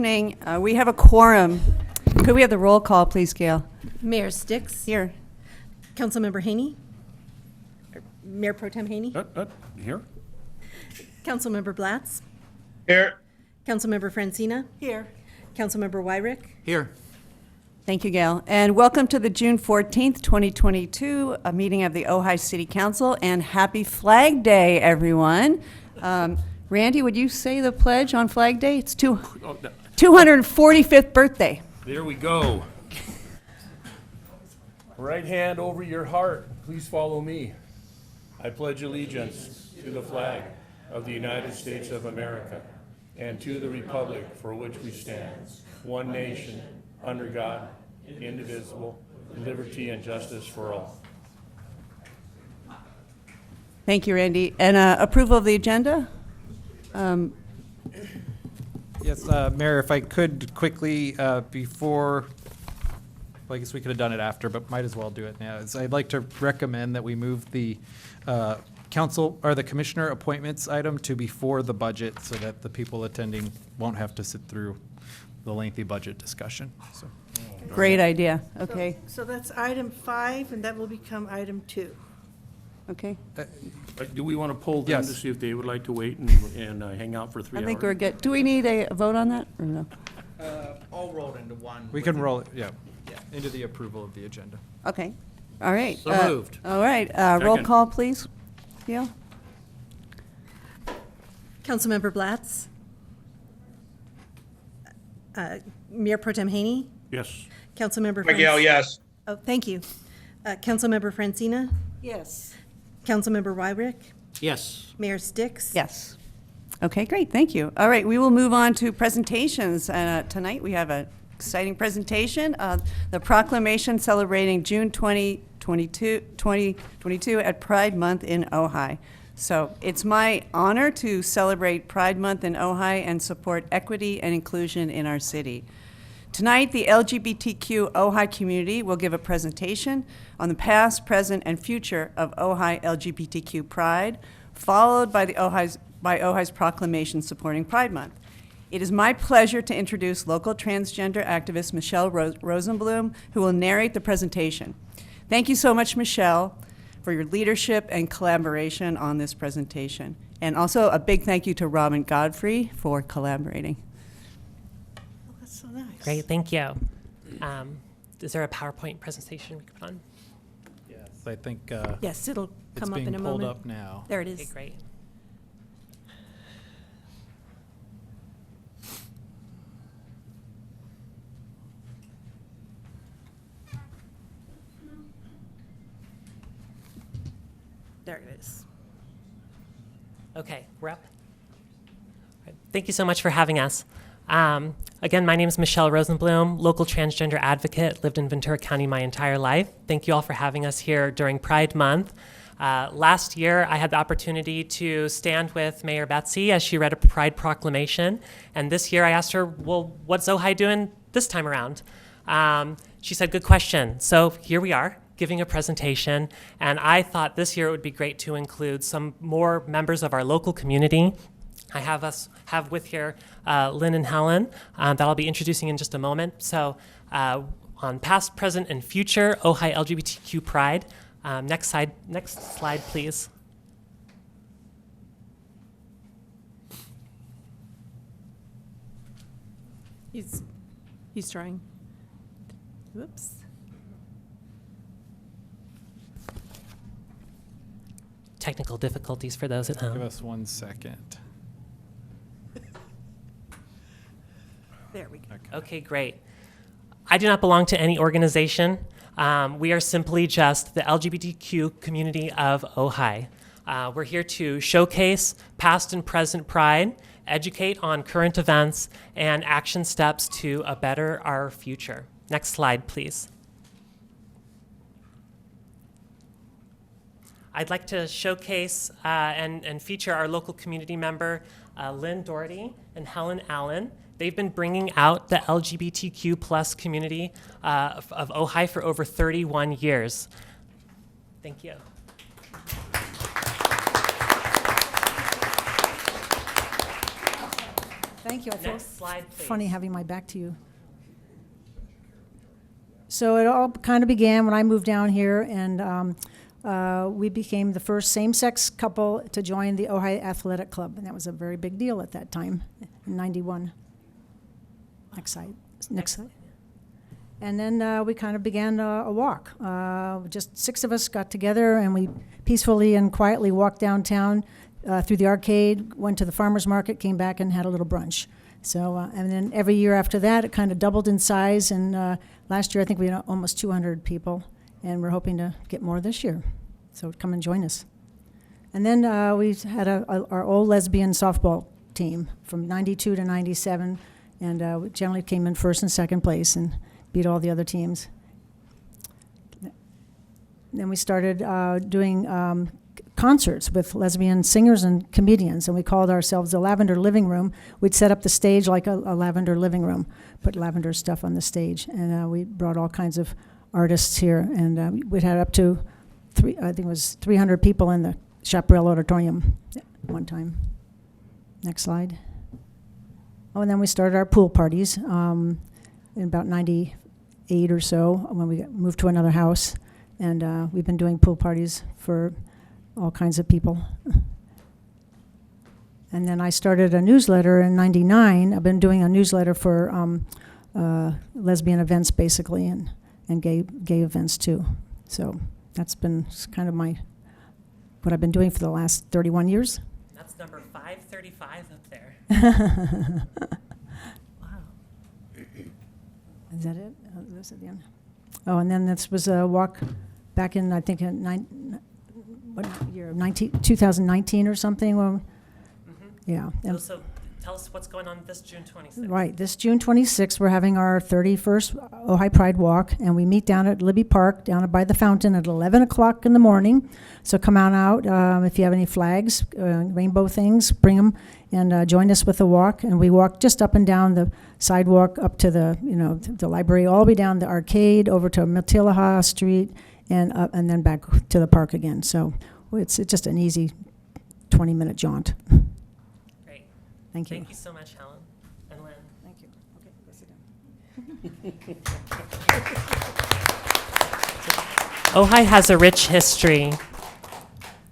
We have a quorum. Could we have the roll call, please, Gail? Mayor Sticks. Here. Councilmember Haney. Mayor Pro Tem Haney. Here. Councilmember Blatz. Here. Councilmember Francina. Here. Councilmember Wyrick. Here. Thank you, Gail. And welcome to the June 14th, 2022 meeting of the Ojai City Council, and happy Flag Day, everyone. Randy, would you say the pledge on Flag Day? It's 245th birthday. There we go. Right hand over your heart. Please follow me. I pledge allegiance to the flag of the United States of America and to the republic for which we stand, one nation, under God, indivisible, with liberty and justice for all. Thank you, Randy. And approval of the agenda? Yes, Mayor, if I could quickly, before, well, I guess we could have done it after, but might as well do it now. I'd like to recommend that we move the council or the commissioner appointments item to before the budget so that the people attending won't have to sit through the lengthy budget discussion. So. Great idea. Okay. So that's item 5, and that will become item 2. Okay. Do we want to poll them Yes. to see if they would like to wait and hang out for 3 I hours? think we're good. Do we need a vote on that or no? All rolled into one. We can roll it, yeah, into the approval of the agenda. Okay. All right. So moved. All right. Roll Second. call, please. Gail? Councilmember Blatz. Mayor Pro Tem Haney. Yes. Councilmember Miguel, yes. Oh, thank you. Councilmember Francina. Yes. Councilmember Wyrick. Yes. Mayor Sticks. Yes. Okay, great, thank you. All right, we will move on to presentations. Tonight, we have an exciting presentation, the proclamation celebrating June 2022 at Pride Month in Ojai. So it's my honor to celebrate Pride Month in Ojai and support equity and inclusion in our city. Tonight, the LGBTQ Ojai community will give a presentation on the past, present, and future of Ojai LGBTQ Pride, followed by Ojai's proclamation supporting Pride Month. It is my pleasure to introduce local transgender activist Michelle Rosenblum, who will narrate the presentation. Thank you so much, Michelle, for your leadership and collaboration on this presentation. And also a big thank you to Robin Godfrey for collaborating. Oh, that's so nice. Great, thank you. Is there a PowerPoint presentation we could put on? Yes. I think Yes, it'll it's come up in being a pulled moment. up now. There it Okay, is. great. There it is. Okay, we're up. All right, thank you so much for having us. Again, my name is Michelle Rosenblum, local transgender advocate, lived in Ventura County my entire life. Thank you all for having us here during Pride Month. Last year, I had the opportunity to stand with Mayor Betsy as she read a Pride proclamation. And this year, I asked her, well, what's Ojai doing this time around? She said, good question. So here we are, giving a presentation. And I thought this year it would be great to include some more members of our local community. I have with here Lynn and Helen that I'll be introducing in just a moment. So on past, present, and future Ojai LGBTQ Pride. Next slide, please. He's trying. Whoops. Technical difficulties for those at home. Give us 1 second. There we go. Okay, great. I do not belong to any organization. We are simply just the LGBTQ community of Ojai. We're here to showcase past and present pride, educate on current events, and action steps to better our future. Next slide, please. I'd like to showcase and feature our local community member, Lynn Doherty and Helen Allen. They've been bringing out the LGBTQ plus community of Ojai for over 31 years. Thank you. Thank you. I feel Next slide, please. funny having my back to you. So it all kind of began when I moved down here, and we became the first same-sex couple to join the Ojai Athletic Club, and that was a very big deal at that time, in '91. Next slide. Next slide. And then we kind of began a walk. Just 6 of us got together, and we peacefully and quietly walked downtown through the arcade, went to the farmer's market, came back and had a little brunch. So, and then every year after that, it kind of doubled in size, and last year I think we had almost 200 people, and we're hoping to get more this year. So come and join us. And then we had our old lesbian softball team from '92 to '97, and we generally came in first and second place and beat all the other teams. Then we started doing concerts with lesbian singers and comedians, and we called ourselves the Lavender Living Room. We'd set up the stage like a lavender living room, put lavender stuff on the stage, and we brought all kinds of artists here, and we'd had up to I think it was 300 people in the Chaparral Auditorium at one time. Next slide. Oh, and then we started our pool parties in about '98 or so when we moved to another house, and we've been doing pool parties for all kinds of people. And then I started a newsletter in '99. I've been doing a newsletter for lesbian events, basically, and gay events, too. So that's been kind of what I've been doing for the last 31 years. That's number 535 up there. Wow. Is that it? Oh, this at the end. Oh, and then this was a walk back in, I think, what year? 2019 or something. Well, yeah. And So tell us what's going on this June 26th. right. This June 26th, we're having our 31st Ojai Pride Walk, and we meet down at Libby Park, down by the fountain at 11 o'clock in the morning. So come on out. If you have any flags, rainbow things, bring them, and join us with the walk. And we walk just up and down the sidewalk up to the library, all the way down the arcade, over to Matilaha Street, and then back to the park again. So it's just an easy 20-minute jaunt. Great. Thank you. Thank you so much, Helen and Lynn. Thank you. Okay, go sit down. Ojai has a rich history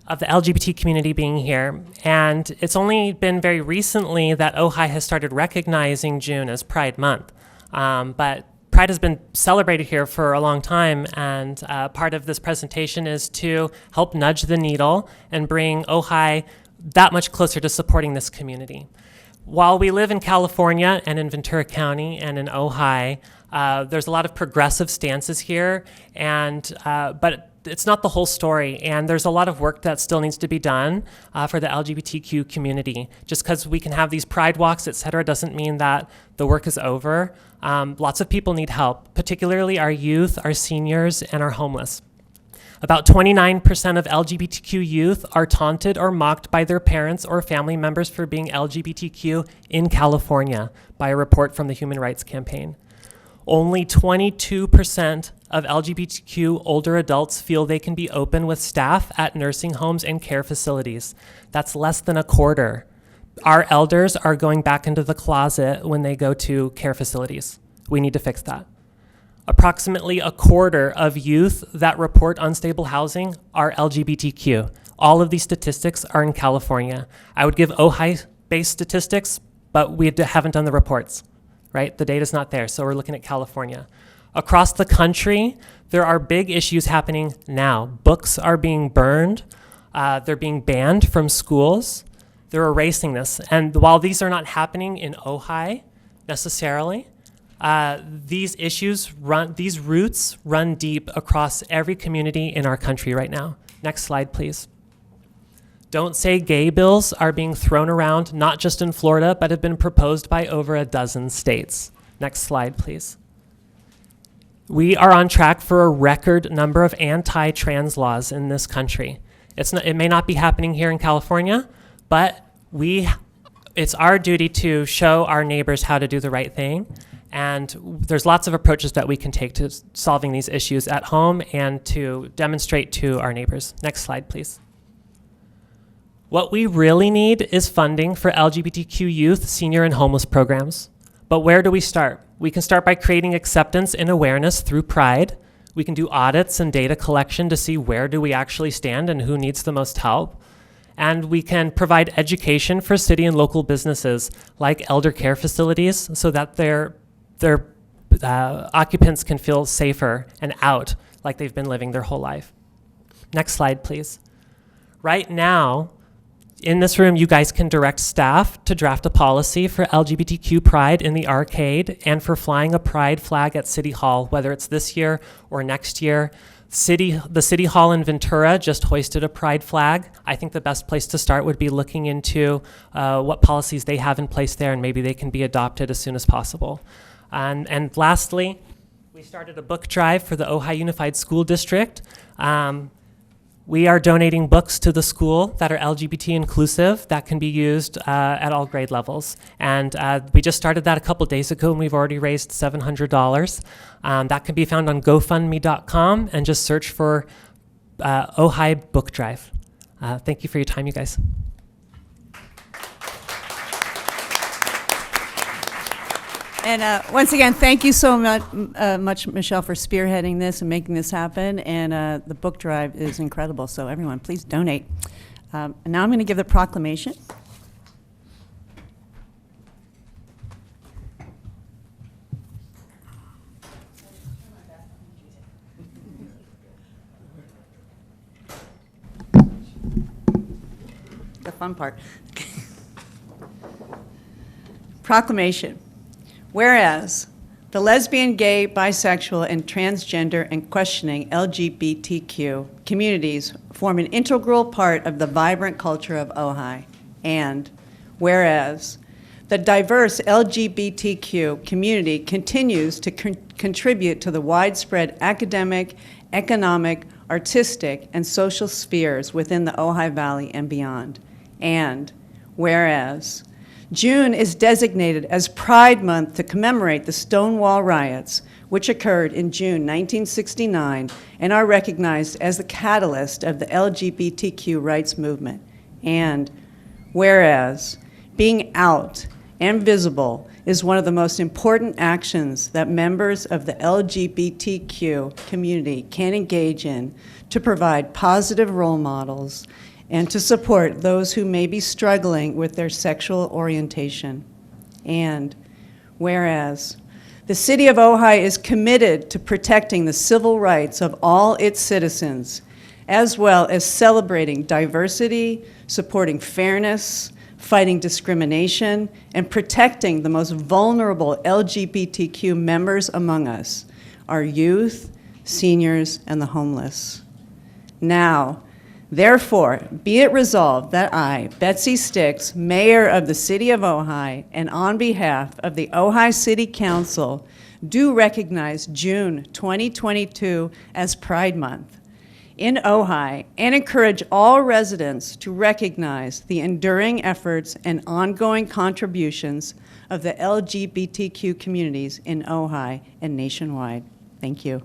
of the LGBT community being here, and it's only been very recently that Ojai has started recognizing June as Pride Month. But Pride has been celebrated here for a long time, and part of this presentation is to help nudge the needle and bring Ojai that much closer to supporting this community. While we live in California and in Ventura County and in Ojai, there's a lot of progressive stances here, but it's not the whole story, and there's a lot of work that still needs to be done for the LGBTQ community. Just because we can have these pride walks, et cetera, doesn't mean that the work is over. Lots of people need help, particularly our youth, our seniors, and our homeless. About 29% of LGBTQ youth are taunted or mocked by their parents or family members for being LGBTQ in California, by a report from the Human Rights Campaign. Only 22% of LGBTQ older adults feel they can be open with staff at nursing homes and care facilities. That's less than a quarter. Our elders are going back into the closet when they go to care facilities. We need to fix that. Approximately a quarter of youth that report unstable housing are LGBTQ. All of these statistics are in California. I would give Ojai-based statistics, but we haven't done the reports, right? The data's not there, so we're looking at California. Across the country, there are big issues happening now. Books are being burned. They're being banned from schools. They're erasing this. And while these are not happening in Ojai necessarily, these roots run deep across every community in our country right now. Next slide, please. Don't Say Gay bills are being thrown around, not just in Florida, but have been proposed by over a dozen states. Next slide, please. We are on track for a record number of anti-trans laws in this country. It may not be happening here in California, but it's our duty to show our neighbors how to do the right thing. And there's lots of approaches that we can take to solving these issues at home and to demonstrate to our neighbors. Next slide, please. What we really need is funding for LGBTQ youth, senior, and homeless programs. But where do we start? We can start by creating acceptance and awareness through Pride. We can do audits and data collection to see where do we actually stand and who needs the most help. And we can provide education for city and local businesses like elder care facilities so that their occupants can feel safer and out like they've been living their whole life. Next slide, please. Right now, in this room, you guys can direct staff to draft a policy for LGBTQ pride in the arcade and for flying a pride flag at City Hall, whether it's this year or next year. The City Hall in Ventura just hoisted a pride flag. I think the best place to start would be looking into what policies they have in place there, and maybe they can be adopted as soon as possible. And lastly, we started a book drive for the Ojai Unified School District. We are donating books to the school that are LGBT inclusive that can be used at all grade levels. And we just started that a couple days ago, and we've already raised $700. That can be found on GoFundMe.com, and just search for Ojai Book Drive. Thank you for your time, you guys. And once again, thank you so much, Michelle, for spearheading this and making this happen. And the book drive is incredible. So everyone, please donate. And now I'm going to give the proclamation. The fun part. Proclamation. Whereas the lesbian, gay, bisexual, and transgender and questioning LGBTQ communities form an integral part of the vibrant culture of Ojai. And whereas the diverse LGBTQ community continues to contribute to the widespread academic, economic, artistic, and social spheres within the Ojai Valley and beyond. And whereas June is designated as Pride Month to commemorate the Stonewall riots, which occurred in June 1969 and are recognized as the catalyst of the LGBTQ rights movement. And whereas being out and visible is one of the most important actions that members of the LGBTQ community can engage in to provide positive role models and to support those who may be struggling with their sexual orientation. And whereas the City of Ojai is committed to protecting the civil rights of all its citizens, as well as celebrating diversity, supporting fairness, fighting discrimination, and protecting the most vulnerable LGBTQ members among us, our youth, seniors, and the homeless. Now, therefore, be it resolved that I, Betsy Sticks, Mayor of the City of Ojai, and on behalf of the Ojai City Council, do recognize June 2022 as Pride Month in Ojai and encourage all residents to recognize the enduring efforts and ongoing contributions of the LGBTQ communities in Ojai and nationwide. Thank you.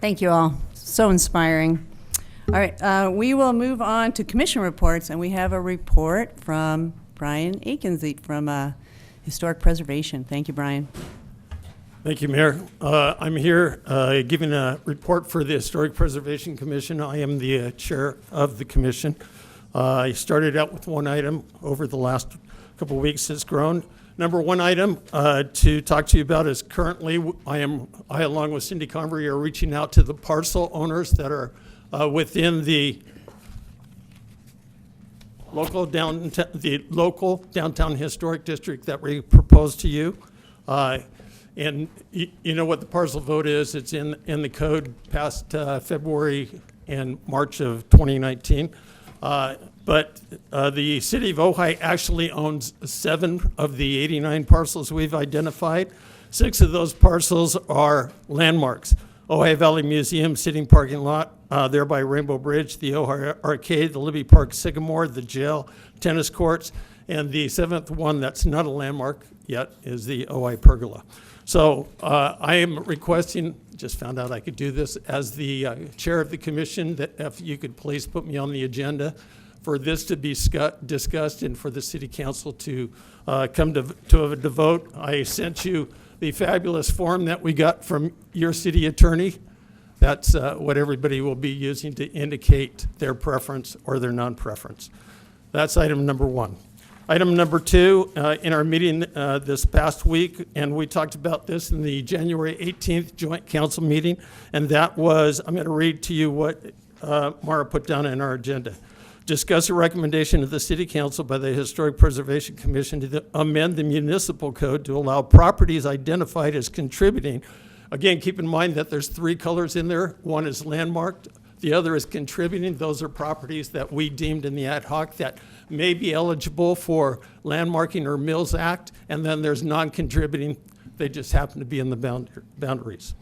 Thank you all. So inspiring. All right, we will move on to commission reports, and we have a report from Brian Akensie from Historic Preservation. Thank you, Brian. Thank you, Mayor. I'm here giving a report for the Historic Preservation Commission. I am the chair of the commission. I started out with one item. Over the last couple of weeks, it's grown. Number one item to talk to you about is currently I along with Cindy Convery are reaching out to the parcel owners that are within the local downtown historic district that we propose to you. And you know what the parcel vote is. It's in the code past February and March of 2019. But the city of Ojai actually owns 7 of the 89 parcels we've identified. 6 of those parcels are landmarks. Ojai Valley Museum sitting parking lot, there by Rainbow Bridge, the Ojai Arcade, the Libby Park Sycamore, the jail, tennis courts, and the 7th one that's not a landmark yet is the Ojai Pergola. So I am requesting, just found out I could do this, as the chair of the commission, that if you could please put me on the agenda for this to be discussed and for the city council to come to vote. I sent you the fabulous form that we got from your city attorney. That's what everybody will be using to indicate their preference or their non-preference. That's item number 1. Item number 2, in our meeting this past week, and we talked about this in the January 18th joint council meeting, and that was, I'm going to read to you what Mara put down in our agenda. Discuss a recommendation of the City Council by the Historic Preservation Commission to amend the municipal code to allow properties identified as contributing. Again, keep in mind that there's 3 colors in there. One is landmarked, the other is contributing. Those are properties that we deemed in the ad hoc that may be eligible for landmarking or Mills Act, and then there's non-contributing. They just happen to be in the boundaries.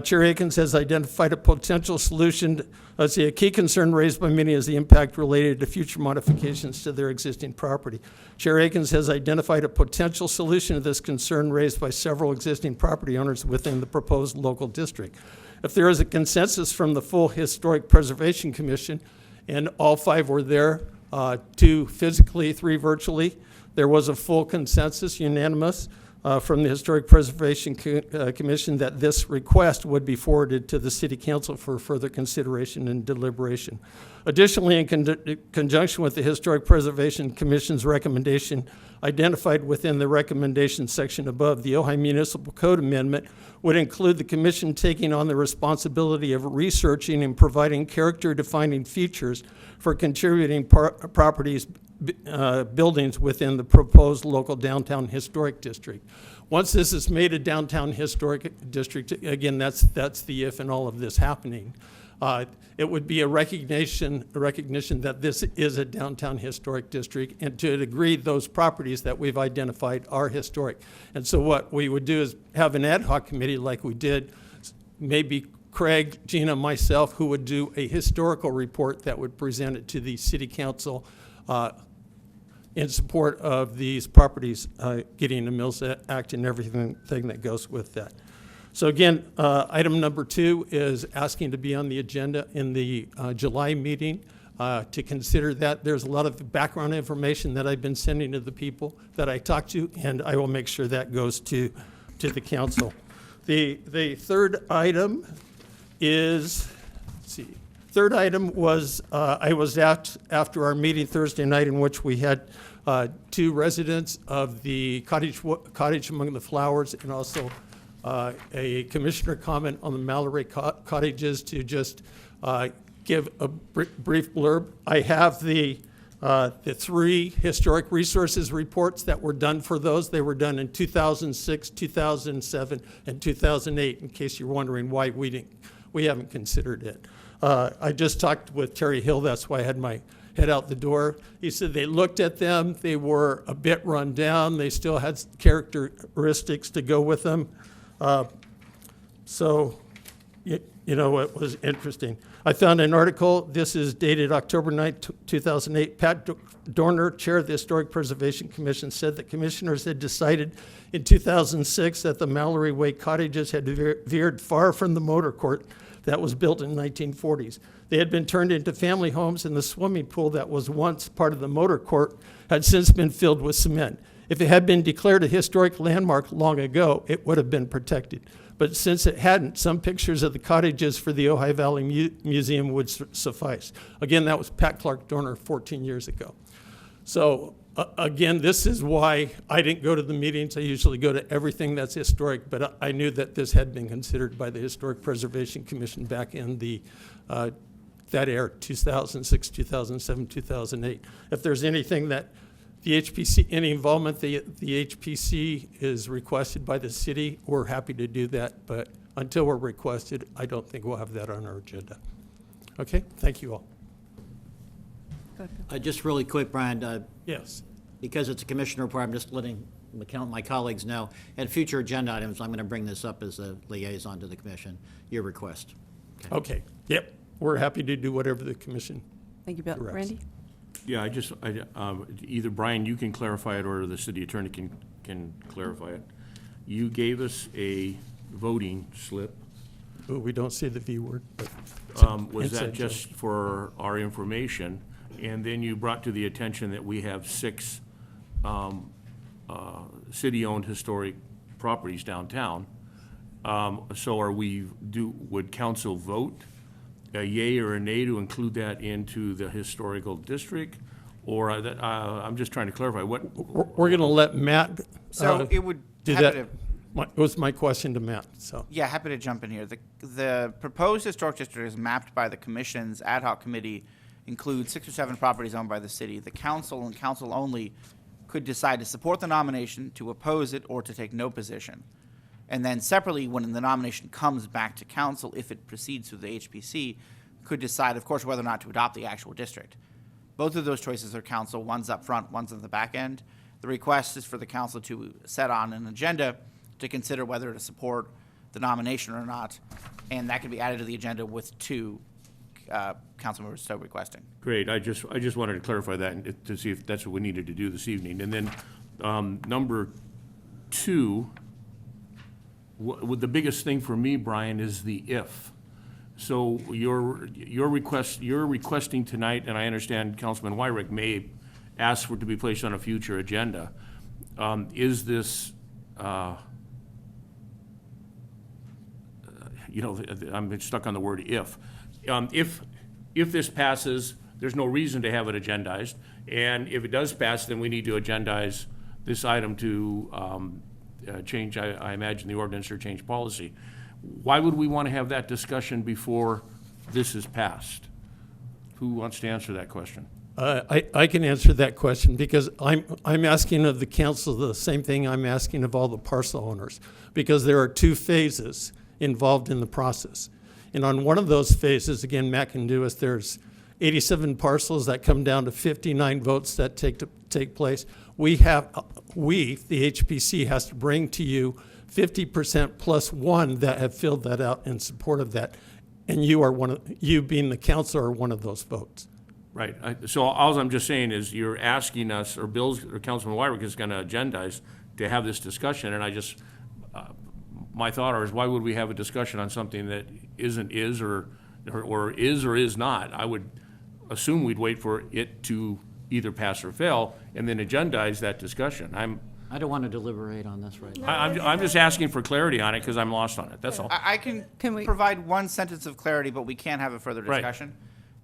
Chair Akins has identified a potential solution. A key concern raised by many is the impact related to future modifications to their existing property. Chair Akins has identified a potential solution to this concern raised by several existing property owners within the proposed local district. If there is a consensus from the full Historic Preservation Commission, and all 5 were there, 2 physically, 3 virtually, there was a full consensus, unanimous, from the Historic Preservation Commission that this request would be forwarded to the City Council for further consideration and deliberation. Additionally, in conjunction with the Historic Preservation Commission's recommendation identified within the recommendation section above, the Ojai Municipal Code Amendment would include the Commission taking on the responsibility of researching and providing character-defining features for contributing properties, buildings within the proposed local downtown historic district. Once this is made a downtown historic district, again, that's the if in all of this happening. It would be a recognition that this is a downtown historic district, and to a degree, those properties that we've identified are historic. And so what we would do is have an ad hoc committee like we did, maybe Craig, Gina, myself, who would do a historical report that would present it to the City Council in support of these properties getting a Mills Act and everything that goes with that. So again, item number 2 is asking to be on the agenda in the July meeting to consider that. There's a lot of background information that I've been sending to the people that I talked to, and I will make sure that goes to the council. The third item is, let's see. Third item was, I was at after our meeting Thursday night in which we had 2 residents of the cottage among the flowers and also a commissioner comment on the Mallory cottages to just give a brief blurb. I have the 3 historic resources reports that were done for those. They were done in 2006, 2007, and 2008, in case you're wondering why we haven't considered it. I just talked with Terry Hill, that's why I had my head out the door. He said they looked at them, they were a bit run down, they still had characteristics to go with them. So, you know, it was interesting. I found an article, this is dated October 9th, 2008. Pat Dorner, chair of the Historic Preservation Commission, said that commissioners had decided in 2006 that the Mallory Way cottages had veered far from the motor court that was built in the 1940s. They had been turned into family homes, and the swimming pool that was once part of the motor court had since been filled with cement. If it had been declared a historic landmark long ago, it would have been protected. But since it hadn't, some pictures of the cottages for the Ojai Valley Museum would suffice. Again, that was Pat Clark Dorner 14 years ago. So again, this is why I didn't go to the meetings. I usually go to everything that's historic, but I knew that this had been considered by the Historic Preservation Commission back in the that aired 2006, 2007, 2008. If there's anything that the HPC, any involvement the HPC is requested by the city, we're happy to do that. But until we're requested, I don't think we'll have that on our agenda. Okay, thank you all. Just really quick, Brian, Yes. because it's a commissioner report, I'm just letting my colleagues know. At future agenda items, I'm going to bring this up as a liaison to the commission, your request. Okay, yep. We're happy to do whatever the commission. Thank you, Bill. Correct. Randy? Yeah, either Brian, you can clarify it, or the city attorney can clarify it. You gave us a voting slip. Ooh, we don't say the V word, but Was that inside just for our information? And then you brought to the attention that we have 6 city-owned historic properties downtown. So would council vote a yay or a nay to include that into the historical district? Or I'm just trying to clarify what. we're going to let Matt So it would do happy that. to- It was my question to Matt, so. Yeah, happy to jump in here. The proposed historic district is mapped by the commission's ad hoc committee, includes 6 or 7 properties owned by the city. The council and council only could decide to support the nomination, to oppose it, or to take no position. And then separately, when the nomination comes back to council, if it proceeds through the HPC, could decide, of course, whether or not to adopt the actual district. Both of those choices are council, one's up front, one's on the back end. The request is for the council to set on an agenda to consider whether to support the nomination or not, and that can be added to the agenda with 2 council members so requesting. Great, I just wanted to clarify that and to see if that's what we needed to do this evening. And then number 2, the biggest thing for me, Brian, is the if. So your requesting tonight, and I understand Councilman Wyrick may ask for it to be placed on a future agenda. Is this, I'm stuck on the word if. If this passes, there's no reason to have it agendized. And if it does pass, then we need to agendize this item to change, I imagine, the ordinance or change policy. Why would we want to have that discussion before this is passed? Who wants to answer that question? I can answer that question because I'm asking of the council the same thing I'm asking of all the parcel owners, because there are 2 phases involved in the process. And on one of those phases, again, Matt can do us, there's 87 parcels that come down to 59 votes that take place. The HPC has to bring to you 50% plus 1 that have filled that out in support of that. And you being the council are one of those votes. Right. So all I'm just saying is you're asking us, or Councilman Wyrick is going to agendize to have this discussion, and I just, my thought is, why would we have a discussion on something that is or is not? I would assume we'd wait for it to either pass or fail, and then agendize that discussion. I don't want to deliberate on this right now. I'm just asking for clarity on it, because I'm lost on it, that's all. I can we- provide one sentence of clarity, but we can't have a further Right. discussion.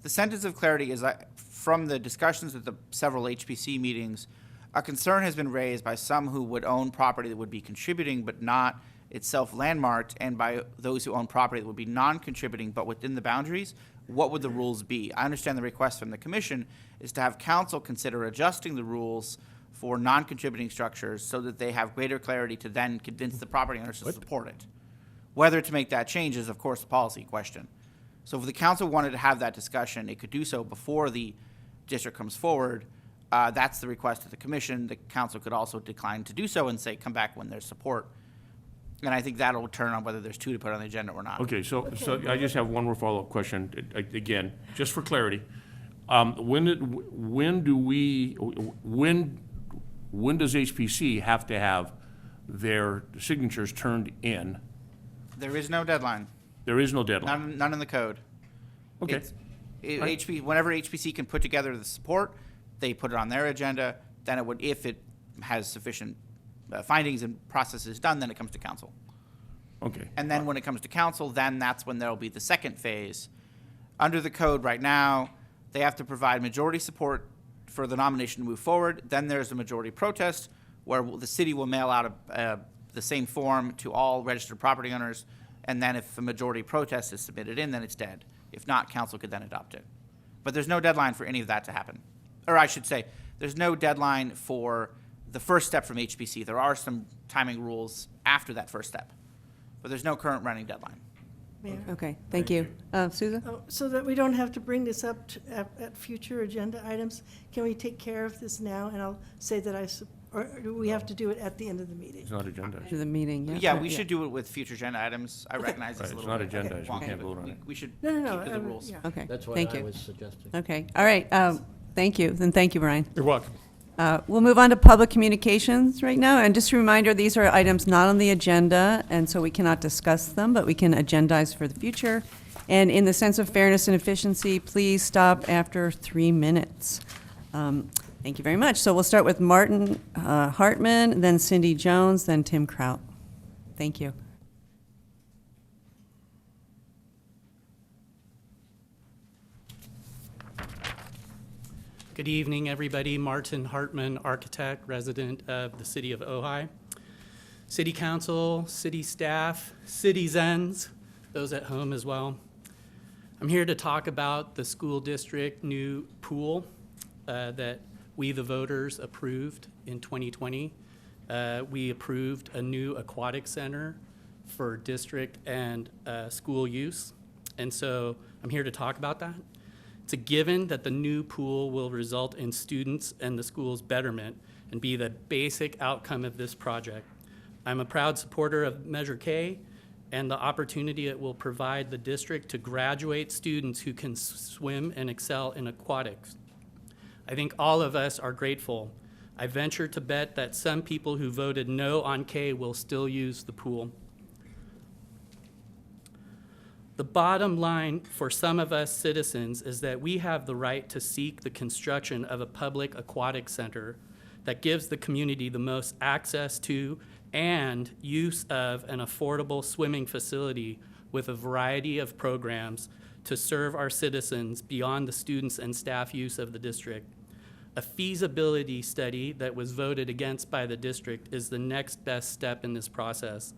The sentence of clarity is from the discussions at the several HPC meetings, a concern has been raised by some who would own property that would be contributing but not itself landmarked, and by those who own property that would be non-contributing but within the boundaries. What would the rules be? I understand the request from the commission is to have council consider adjusting the rules for non-contributing structures so that they have greater clarity to then convince the property owners to support it. Whether to make that change is, of course, a policy question. So if the council wanted to have that discussion, it could do so before the district comes forward. That's the request of the commission. The council could also decline to do so and say, come back when there's support. And I think that'll turn on whether there's 2 to put on the agenda or not. Okay, so I just have one more follow-up question, again, just for clarity. When does HPC have to have their signatures turned in? There is no deadline. There is no deadline. None in the code. Okay. Whenever HPC can put together the support, they put it on their agenda. Then it would, if it has sufficient findings and processes done, then it comes to council. Okay. And then when it comes to council, then that's when there'll be the second phase. Under the code right now, they have to provide majority support for the nomination to move forward. Then there's a majority protest where the city will mail out the same form to all registered property owners. And then if a majority protest is submitted in, then it's dead. If not, council could then adopt it. But there's no deadline for any of that to happen. Or I should say, there's no deadline for the first step from HPC. There are some timing rules after that first step, but there's no current running deadline. Mayor? Okay, thank you. Susan? Oh, so that we don't have to bring this up at future agenda items, can we take care of this now? And I'll say that or do we have to do it at the end of the meeting? It's not agenda. To the meeting, yeah. Yeah, we should do it with future agenda items. I recognize it's a Right, it's little not bit agenda, you wonky, can't but vote on it. We should No, keep no, to the rules. yeah. Okay, That's what thank I you. was suggesting. Okay, all right, thank you, then thank you, Brian. You're welcome. We'll move on to public communications right now, and just a reminder, these are items not on the agenda, and so we cannot discuss them, but we can agendize for the future. And in the sense of fairness and efficiency, please stop after 3 minutes. Thank you very much. So we'll start with Martin Hartman, then Cindy Jones, then Tim Kraut. Thank you. Good evening, everybody. Martin Hartman, architect, resident of the city of Ojai. City council, city staff, citizens, those at home as well. I'm here to talk about the school district new pool that we, the voters, approved in 2020. We approved a new aquatic center for district and school use. And so I'm here to talk about that. It's a given that the new pool will result in students and the school's betterment and be the basic outcome of this project. I'm a proud supporter of Measure K and the opportunity it will provide the district to graduate students who can swim and excel in aquatics. I think all of us are grateful. I venture to bet that some people who voted no on K will still use the pool. The bottom line for some of us citizens is that we have the right to seek the construction of a public aquatic center that gives the community the most access to and use of an affordable swimming facility with a variety of programs to serve our citizens beyond the students and staff use of the district. A feasibility study that was voted against by the district is the next best step in this process.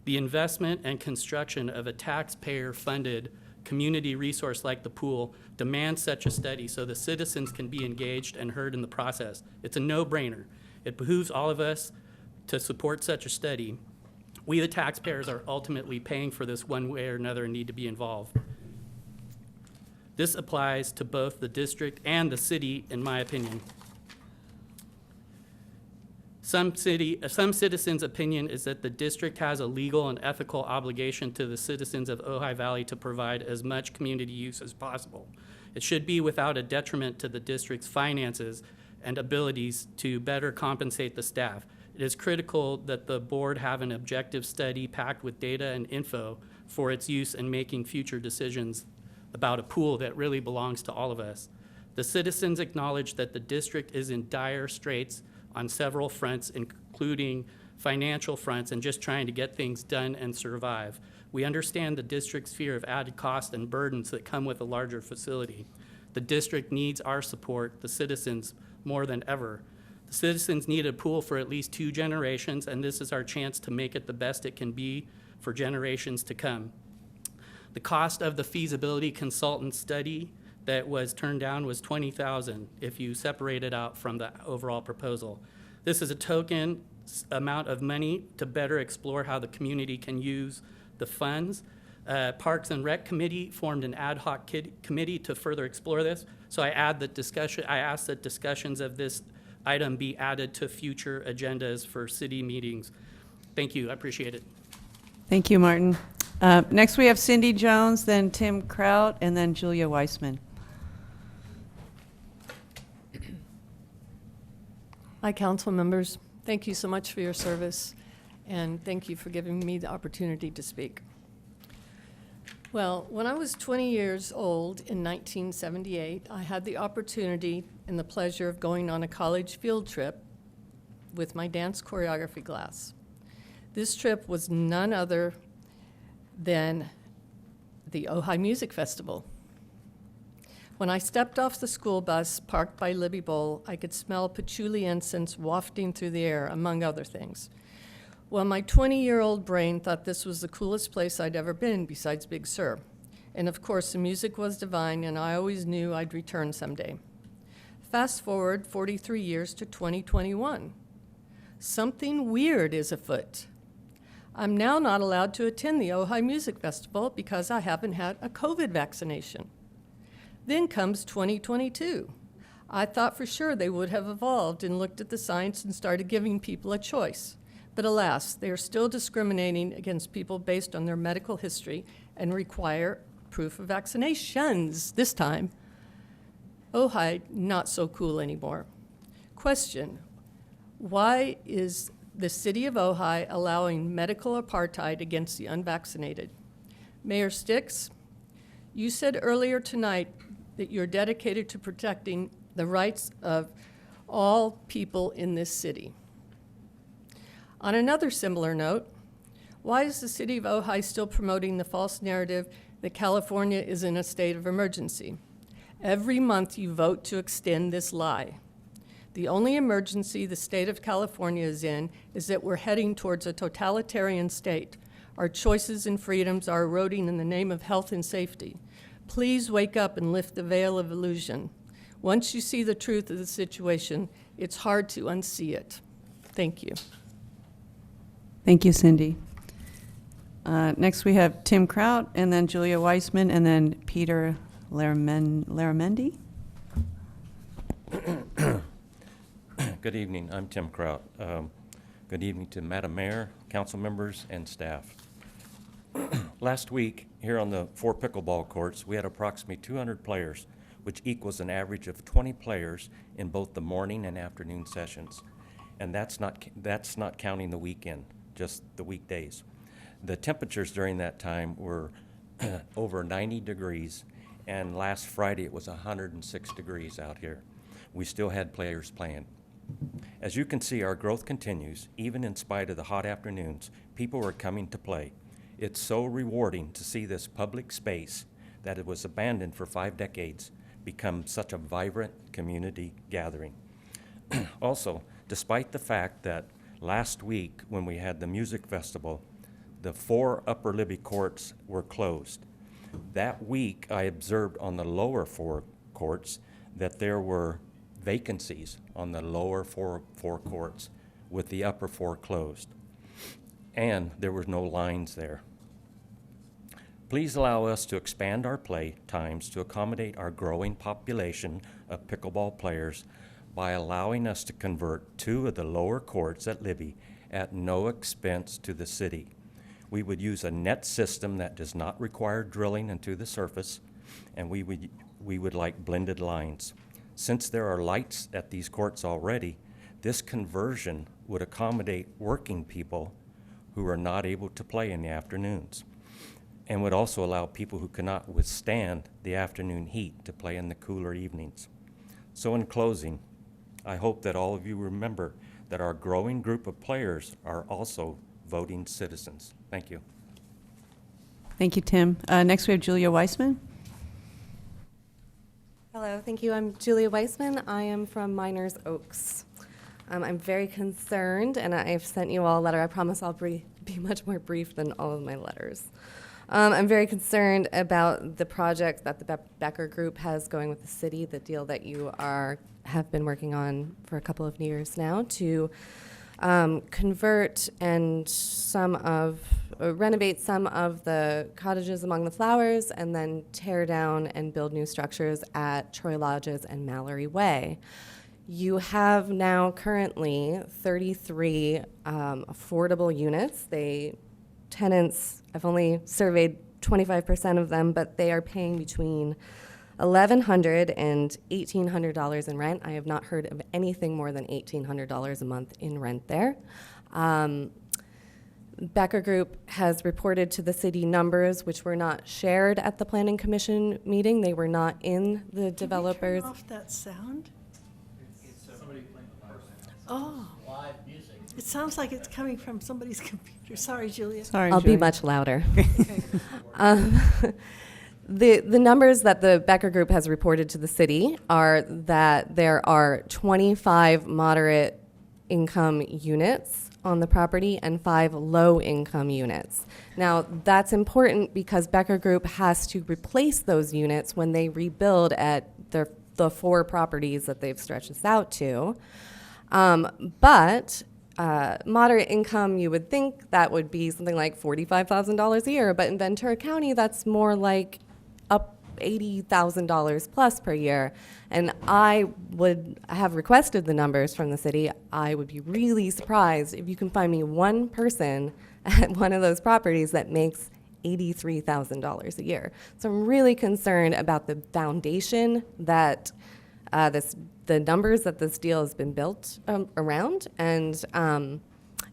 The investment and construction of a taxpayer-funded community resource like the pool demands such a study so the citizens can be engaged and heard in the process. It's a no-brainer. It behooves all of us to support such a study. We, the taxpayers, are ultimately paying for this one way or another and need to be involved. This applies to both the district and the city, in my opinion. Some citizens' opinion is that the district has a legal and ethical obligation to the citizens of Ojai Valley to provide as much community use as possible. It should be without a detriment to the district's finances and abilities to better compensate the staff. It is critical that the board have an objective study packed with data and info for its use in making future decisions about a pool that really belongs to all of us. The citizens acknowledge that the district is in dire straits on several fronts, including financial fronts and just trying to get things done and survive. We understand the district's fear of added costs and burdens that come with a larger facility. The district needs our support, the citizens, more than ever. The citizens need a pool for at least 2 generations, and this is our chance to make it the best it can be for generations to come. The cost of the feasibility consultant study that was turned down was $20,000 if you separate it out from the overall proposal. This is a token amount of money to better explore how the community can use the funds. Parks and Rec Committee formed an ad hoc committee to further explore this. So I asked that discussions of this item be added to future agendas for city meetings. Thank you, I appreciate it. Thank you, Martin. Next, we have Cindy Jones, then Tim Kraut, and then Julia Weissman. Hi, council members. Thank you so much for your service, and thank you for giving me the opportunity to speak. Well, when I was 20 years old in 1978, I had the opportunity and the pleasure of going on a college field trip with my dance choreography class. This trip was none other than the Ojai Music Festival. When I stepped off the school bus parked by Libby Bowl, I could smell patchouli incense wafting through the air, among other things. Well, my 20-year-old brain thought this was the coolest place I'd ever been besides Big Sur. And of course, the music was divine, and I always knew I'd return someday. Fast forward 43 years to 2021. Something weird is afoot. I'm now not allowed to attend the Ojai Music Festival because I haven't had a COVID vaccination. Then comes 2022. I thought for sure they would have evolved and looked at the science and started giving people a choice. But alas, they are still discriminating against people based on their medical history and require proof of vaccinations this time. Ojai, not so cool anymore. Question, why is the city of Ojai allowing medical apartheid against the unvaccinated? Mayor Sticks, you said earlier tonight that you're dedicated to protecting the rights of all people in this city. On another similar note, why is the city of Ojai still promoting the false narrative that California is in a state of emergency? Every month you vote to extend this lie. The only emergency the state of California is in is that we're heading towards a totalitarian state. Our choices and freedoms are eroding in the name of health and safety. Please wake up and lift the veil of illusion. Once you see the truth of the situation, it's hard to unsee it. Thank you. Thank you, Cindy. Next, we have Tim Kraut, and then Julia Weissman, and then Peter Laramendi. Good evening. I'm Tim Kraut. Good evening to Madam Mayor, council members, and staff. Last week, here on the 4 pickleball courts, we had approximately 200 players, which equals an average of 20 players in both the morning and afternoon sessions. And that's not counting the weekend, just the weekdays. The temperatures during that time were over 90 degrees, and last Friday it was 106 degrees out here. We still had players playing. As you can see, our growth continues. Even in spite of the hot afternoons, people are coming to play. It's so rewarding to see this public space that it was abandoned for 5 decades become such a vibrant community gathering. Also, despite the fact that last week when we had the music festival, the 4 Upper Libby courts were closed. That week, I observed on the lower 4 courts that there were vacancies on the lower four courts with the upper 4 closed. And there were no lines there. Please allow us to expand our play times to accommodate our growing population of pickleball players by allowing us to convert 2 of the lower courts at Libby at no expense to the city. We would use a net system that does not require drilling into the surface, and we would like blended lines. Since there are lights at these courts already, this conversion would accommodate working people who are not able to play in the afternoons, and would also allow people who cannot withstand the afternoon heat to play in the cooler evenings. So in closing, I hope that all of you remember that our growing group of players are also voting citizens. Thank you. Thank you, Tim. Next, we have Julia Weissman. Hello, thank you. I'm Julia Weissman. I am from Miners Oaks. I'm very concerned, and I've sent you all a letter. I promise I'll be much more brief than all of my letters. I'm very concerned about the project that the Becker Group has going with the city, the deal that you have been working on for a couple of years now to convert and renovate some of the cottages among the flowers and then tear down and build new structures at Troy Lodges and Mallory Way. You have now currently 33 affordable units. Tenants, I've only surveyed 25% of them, but they are paying between $1,100 and $1,800 in rent. I have not heard of anything more than $1,800 a month in rent there. Becker Group has reported to the city numbers which were not shared at the Planning Commission meeting. They were not in the developers. Can you turn off that sound? Oh. Live music. It sounds like it's coming from somebody's computer. Sorry, Julia. Sorry, I'll Julia. be much louder. The numbers that the Becker Group has reported to the city are that there are 25 moderate income units on the property and 5 low-income units. Now, that's important because Becker Group has to replace those units when they rebuild at the 4 properties that they've stretched this out to. But moderate income, you would think that would be something like $45,000 a year, but in Ventura County, that's more like up $80,000 plus per year. And I would have requested the numbers from the city. I would be really surprised if you can find me one person at one of those properties that makes $83,000 a year. So I'm really concerned about the foundation that the numbers that this deal has been built around. And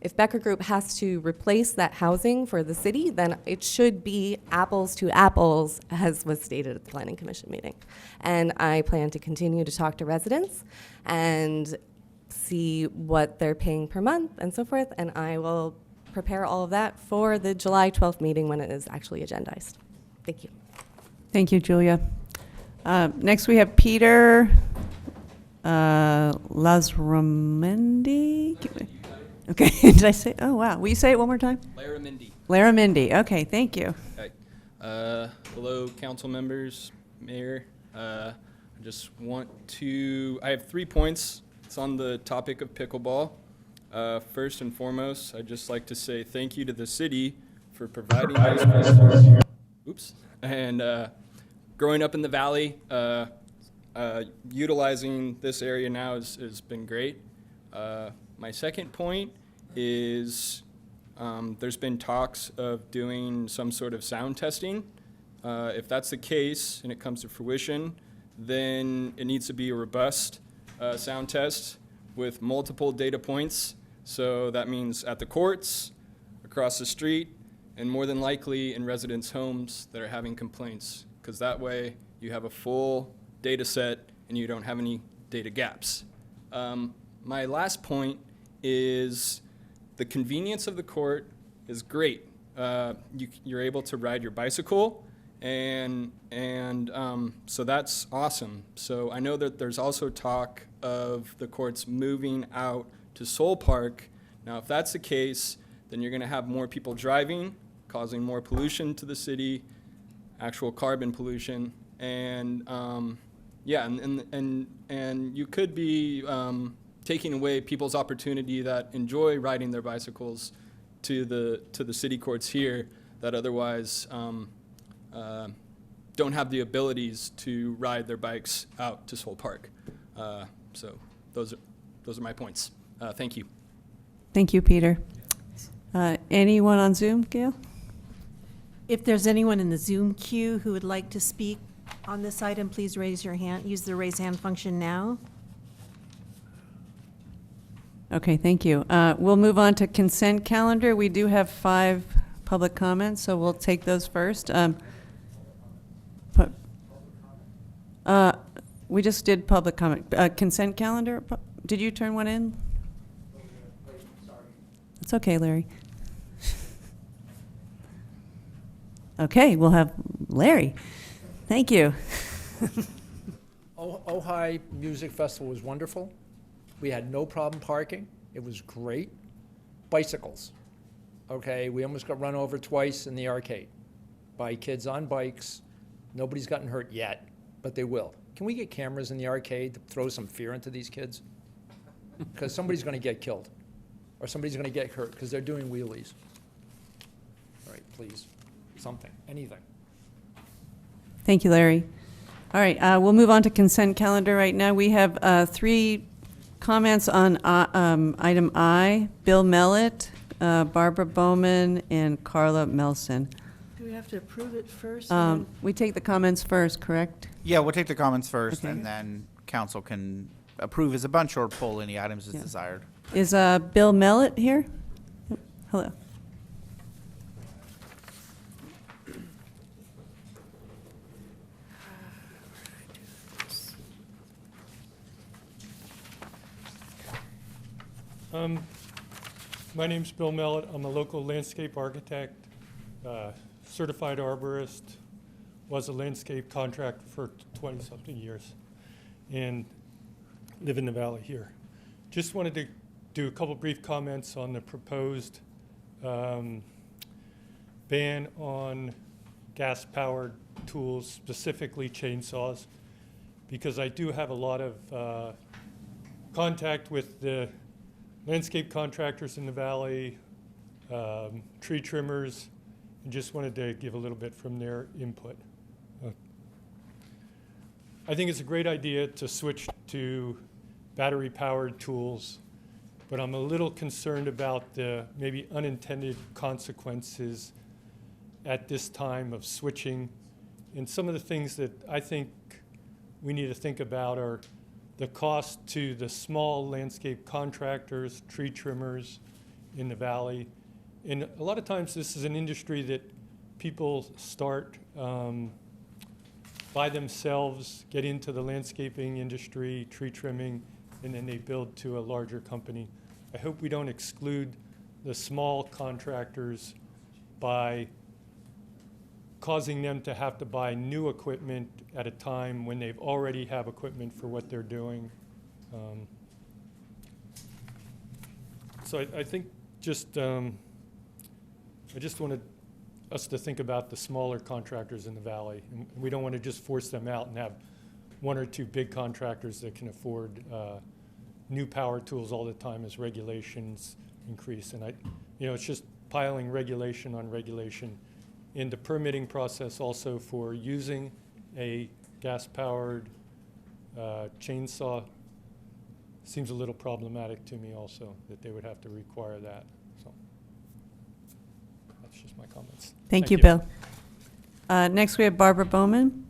if Becker Group has to replace that housing for the city, then it should be apples to apples, as was stated at the Planning Commission meeting. And I plan to continue to talk to residents and see what they're paying per month and so forth. And I will prepare all of that for the July 12th meeting when it is actually agendized. Thank you. Thank you, Julia. Next, we have Peter Lazramendi. Okay, did I say? Oh, wow. Will you say it one more time? Laramendi. Laramendi. Okay, thank you. Okay. Hello, council members, mayor. I just want to, I have 3 points. It's on the topic of pickleball. First and foremost, I'd just like to say thank you to the city for providing those courts. Oops. And growing up in the valley, utilizing this area now has been great. My second point is there's been talks of doing some sort of sound testing. If that's the case and it comes to fruition, then it needs to be a robust sound test with multiple data points. So that means at the courts, across the street, and more than likely in residents' homes that are having complaints, because that way you have a full data set and you don't have any data gaps. My last point is the convenience of the court is great. You're able to ride your bicycle, and so that's awesome. So I know that there's also talk of the courts moving out to Soul Park. Now, if that's the case, then you're going to have more people driving, causing more pollution to the city, actual carbon pollution, and yeah, and you could be taking away people's opportunity that enjoy riding their bicycles to the city courts here that otherwise don't have the abilities to ride their bikes out to Soul Park. So those are my points. Thank you. Thank you, Peter. Anyone on Zoom, Gail? If there's anyone in the Zoom queue who would like to speak on this item, please raise your hand. Use the raise hand function now. Okay, thank you. We'll move on to consent calendar. We do have 5 public comments, so we'll take those first. We just did public comment. Consent calendar, did you turn one in? It's okay, Larry. Okay, we'll have Larry. Thank you. Ojai Music Festival was wonderful. We had no problem parking. It was great. Bicycles. Okay, we almost got run over twice in the arcade by kids on bikes. Nobody's gotten hurt yet, but they will. Can we get cameras in the arcade to throw some fear into these kids? Because somebody's going to get killed, or somebody's going to get hurt because they're doing wheelies. All right, please, something, anything. Thank you, Larry. All right, we'll move on to consent calendar right now. We have 3 comments on item I. Bill Mellett, Barbara Bowman, and Carla Nelson. Do we have to approve it first? We take the comments first, correct? Yeah, we'll take the comments first, Okay. and then council can approve as a bunch or pull any items as Yeah. desired. Is Bill Mellett here? Hello. My name's Bill Mellett. I'm a local landscape architect, certified arborist, was a landscape contractor for 20-something years, and live in the valley here. Just wanted to do a couple brief comments on the proposed ban on gas-powered tools, specifically chainsaws, because I do have a lot of contact with the landscape contractors in the valley, tree trimmers, and just wanted to give a little bit from their input. I think it's a great idea to switch to battery-powered tools, but I'm a little concerned about the maybe unintended consequences at this time of switching. And some of the things that I think we need to think about are the cost to the small landscape contractors, tree trimmers in the valley. And a lot of times this is an industry that people start by themselves, get into the landscaping industry, tree trimming, and then they build to a larger company. I hope we don't exclude the small contractors by causing them to have to buy new equipment at a time when they've already have equipment for what they're doing. So I think just, I just wanted us to think about the smaller contractors in the valley. And we don't want to just force them out and have one or two big contractors that can afford new power tools all the time as regulations increase. And it's just piling regulation on regulation. In the permitting process also for using a gas-powered chainsaw seems a little problematic to me also, that they would have to require that. So that's just my comments. Thank you, Bill. Next, we have Barbara Bowman.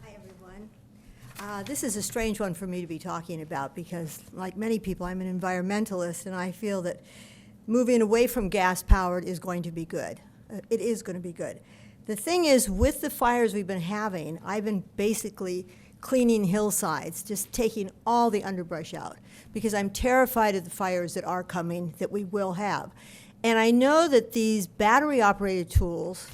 Hi, everyone. This is a strange one for me to be talking about because, like many people, I'm an environmentalist, and I feel that moving away from gas-powered is going to be good. It is going to be good. The thing is, with the fires we've been having, I've been basically cleaning hillsides, just taking all the underbrush out, because I'm terrified of the fires that are coming, that we will have. And I know that these battery-operated tools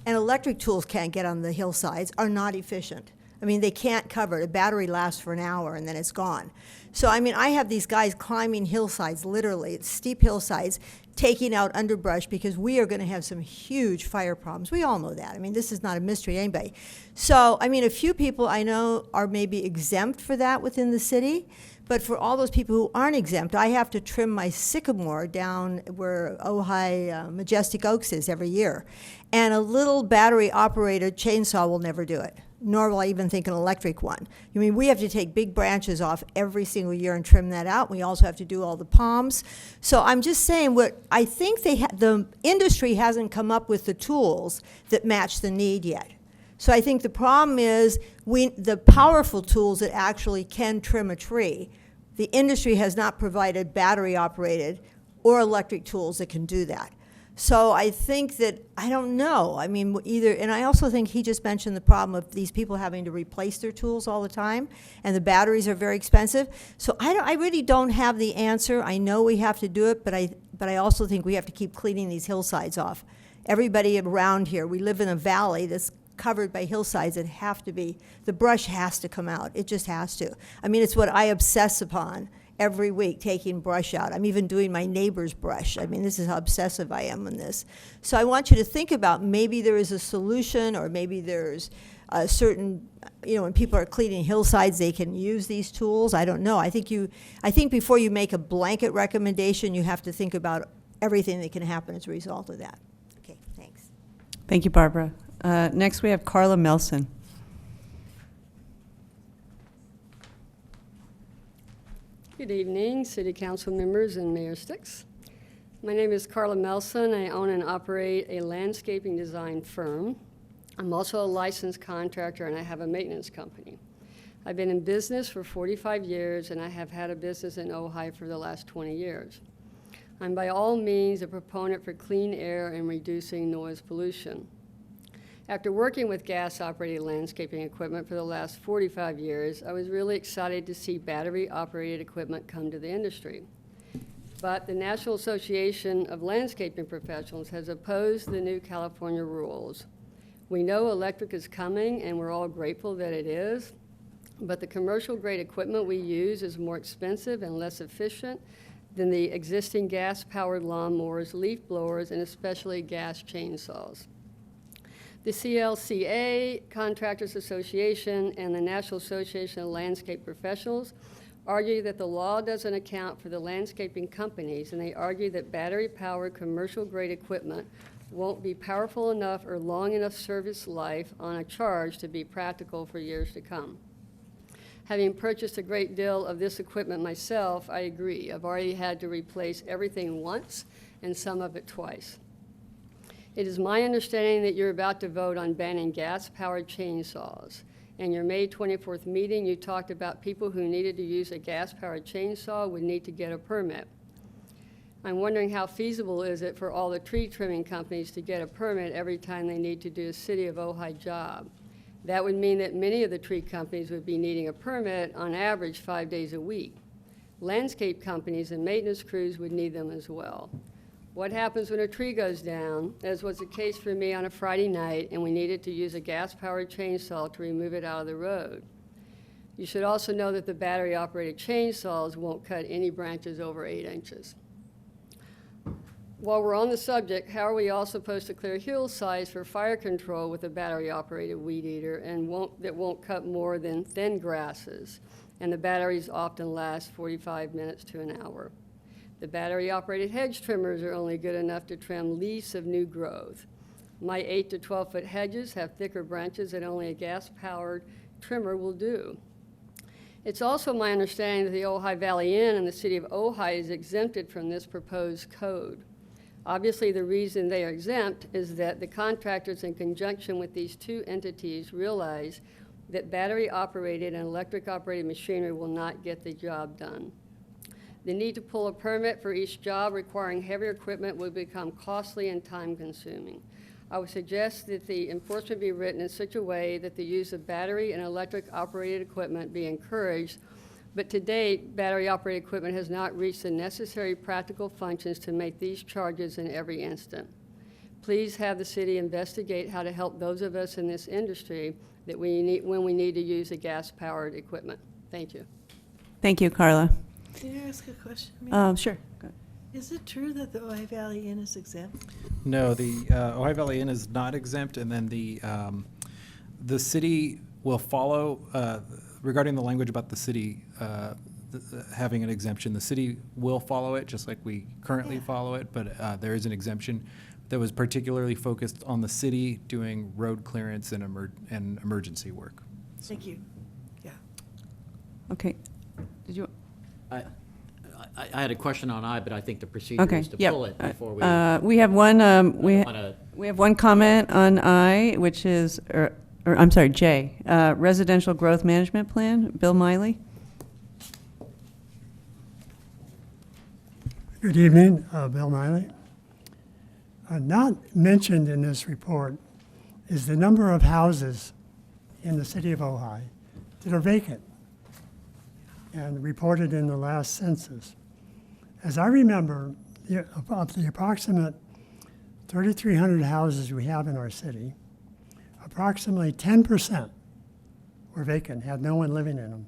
and electric tools can't get on the hillsides, are not efficient. I mean, they can't cover it. A battery lasts for an hour and then it's gone. So, I mean, I have these guys climbing hillsides, literally, it's steep hillsides, taking out underbrush because we are going to have some huge fire problems. We all know that. I mean, this is not a mystery to anybody. So, I mean, a few people I know are maybe exempt for that within the city, but for all those people who aren't exempt, I have to trim my sycamore down where Ojai Majestic Oaks is every year. And a little battery-operated chainsaw will never do it, nor will I even think an electric one. I mean, we have to take big branches off every single year and trim that out. We also have to do all the palms. So I'm just saying, what I think the industry hasn't come up with the tools that match the need yet. So I think the problem is the powerful tools that actually can trim a tree, the industry has not provided battery-operated or electric tools that can do that. So I think that, I don't know, I mean, and I also think he just mentioned the problem of these people having to replace their tools all the time, and the batteries are very expensive. So I really don't have the answer. I know we have to do it, but I also think we have to keep cleaning these hillsides off. Everybody around here, we live in a valley that's covered by hillsides that have to be, the brush has to come out. It just has to. I mean, it's what I obsess upon every week, taking brush out. I'm even doing my neighbor's brush. I mean, this is how obsessive I am on this. So I want you to think about, maybe there is a solution, or maybe there's a certain, when people are cleaning hillsides, they can use these tools. I don't know. I think before you make a blanket recommendation, you have to think about everything that can happen as a result of that. Okay, thanks. Thank you, Barbara. Next, we have Carla Nelson. Good evening, City Council members and Mayor Sticks. My name is Carla Nelson. I own and operate a landscaping design firm. I'm also a licensed contractor, and I have a maintenance company. I've been in business for 45 years, and I have had a business in Ojai for the last 20 years. I'm by all means a proponent for clean air and reducing noise pollution. After working with gas-operated landscaping equipment for the last 45 years, I was really excited to see battery-operated equipment come to the industry. But the National Association of Landscaping Professionals has opposed the new California rules. We know electric is coming, and we're all grateful that it is, but the commercial grade equipment we use is more expensive and less efficient than the existing gas-powered lawnmowers, leaf blowers, and especially gas chainsaws. The CLCA, Contractors Association, and the National Association of Landscape Professionals argue that the law doesn't account for the landscaping companies, and they argue that battery-powered commercial-grade equipment won't be powerful enough or long enough service life on a charge to be practical for years to come. Having purchased a great deal of this equipment myself, I agree. I've already had to replace everything once and some of it twice. It is my understanding that you're about to vote on banning gas-powered chainsaws. In your May 24th meeting, you talked about people who needed to use a gas-powered chainsaw would need to get a permit. I'm wondering how feasible is it for all the tree trimming companies to get a permit every time they need to do a City of Ojai job? That would mean that many of the tree companies would be needing a permit on average 5 days a week. Landscape companies and maintenance crews would need them as well. What happens when a tree goes down, as was the case for me on a Friday night, and we needed to use a gas-powered chainsaw to remove it out of the road? You should also know that the battery-operated chainsaws won't cut any branches over 8 inches. While we're on the subject, how are we all supposed to clear hillsides for fire control with a battery-operated weed eater that won't cut more than thin grasses? And the batteries often last 45 minutes to an hour. The battery-operated hedge trimmers are only good enough to trim leaves of new growth. My 8 to 12-foot hedges have thicker branches that only a gas-powered trimmer will do. It's also my understanding that the Ojai Valley Inn in the city of Ojai is exempted from this proposed code. Obviously, the reason they are exempt is that the contractors, in conjunction with these two entities, realize that battery-operated and electric-operated machinery will not get the job done. The need to pull a permit for each job requiring heavier equipment will become costly and time-consuming. I would suggest that the enforcement be written in such a way that the use of battery and electric-operated equipment be encouraged, but to date, battery-operated equipment has not reached the necessary practical functions to make these charges in every instant. Please have the city investigate how to help those of us in this industry that when we need to use a gas-powered equipment. Thank you. Thank you, Carla. Can I ask a question? Maybe? Sure. Go ahead. Is it true that the Ojai Valley Inn is exempt? No, the Ojai Valley Inn is not exempt, and then the city will follow, regarding the language about the city having an exemption, the city will follow it, just like we currently follow it, but there is an exemption that was particularly focused on the city doing road clearance and emergency work. Thank you. Yeah. Okay. Did you? I had a question on I, but I think the procedure is to pull it before we. We have one. We have one comment on I, which is, or I'm sorry, J. Residential Growth Management Plan. Bill Miley. Good evening, Bill Miley. Not mentioned in this report is the number of houses in the city of Ojai that are vacant and reported in the last census. As I remember, of the approximate 3,300 houses we have in our city, approximately 10% were vacant, had no one living in them.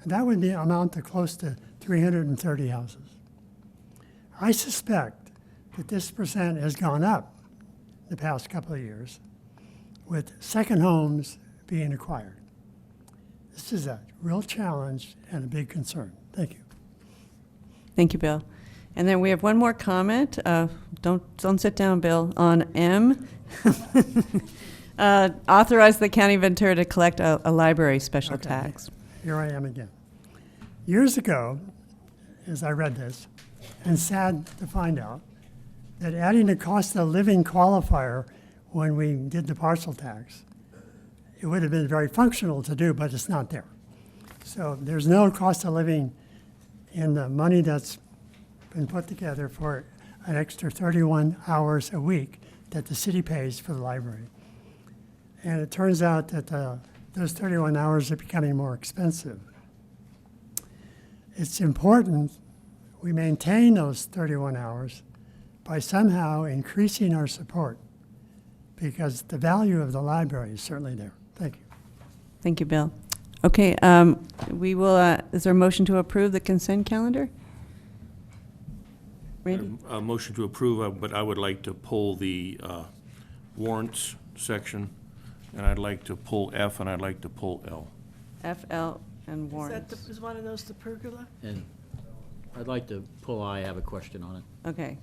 And that would amount to close to 330 houses. I suspect that this percent has gone up the past couple of years with second homes being acquired. This is a real challenge and a big concern. Thank you. Thank you, Bill. And then we have one more comment. Don't sit down, Bill. On M, authorize the County of Ventura to collect a library special tax. Here I am again. Years ago, as I read this, and sad to find out, that adding a cost of living qualifier when we did the parcel tax, it would have been very functional to do, but it's not there. So there's no cost of living in the money that's been put together for an extra 31 hours a week that the city pays for the library. And it turns out that those 31 hours are becoming more expensive. It's important we maintain those 31 hours by somehow increasing our support, because the value of the library is certainly there. Thank you. Thank you, Bill. Okay, we will, is there a motion to approve the consent calendar? Randy? A motion to approve, but I would like to pull the warrants section, and I'd like to pull F, and I'd like to pull L. F, L, and warrants. Is one of those the pergola? And I'd like to pull I, have a question on it. Okay.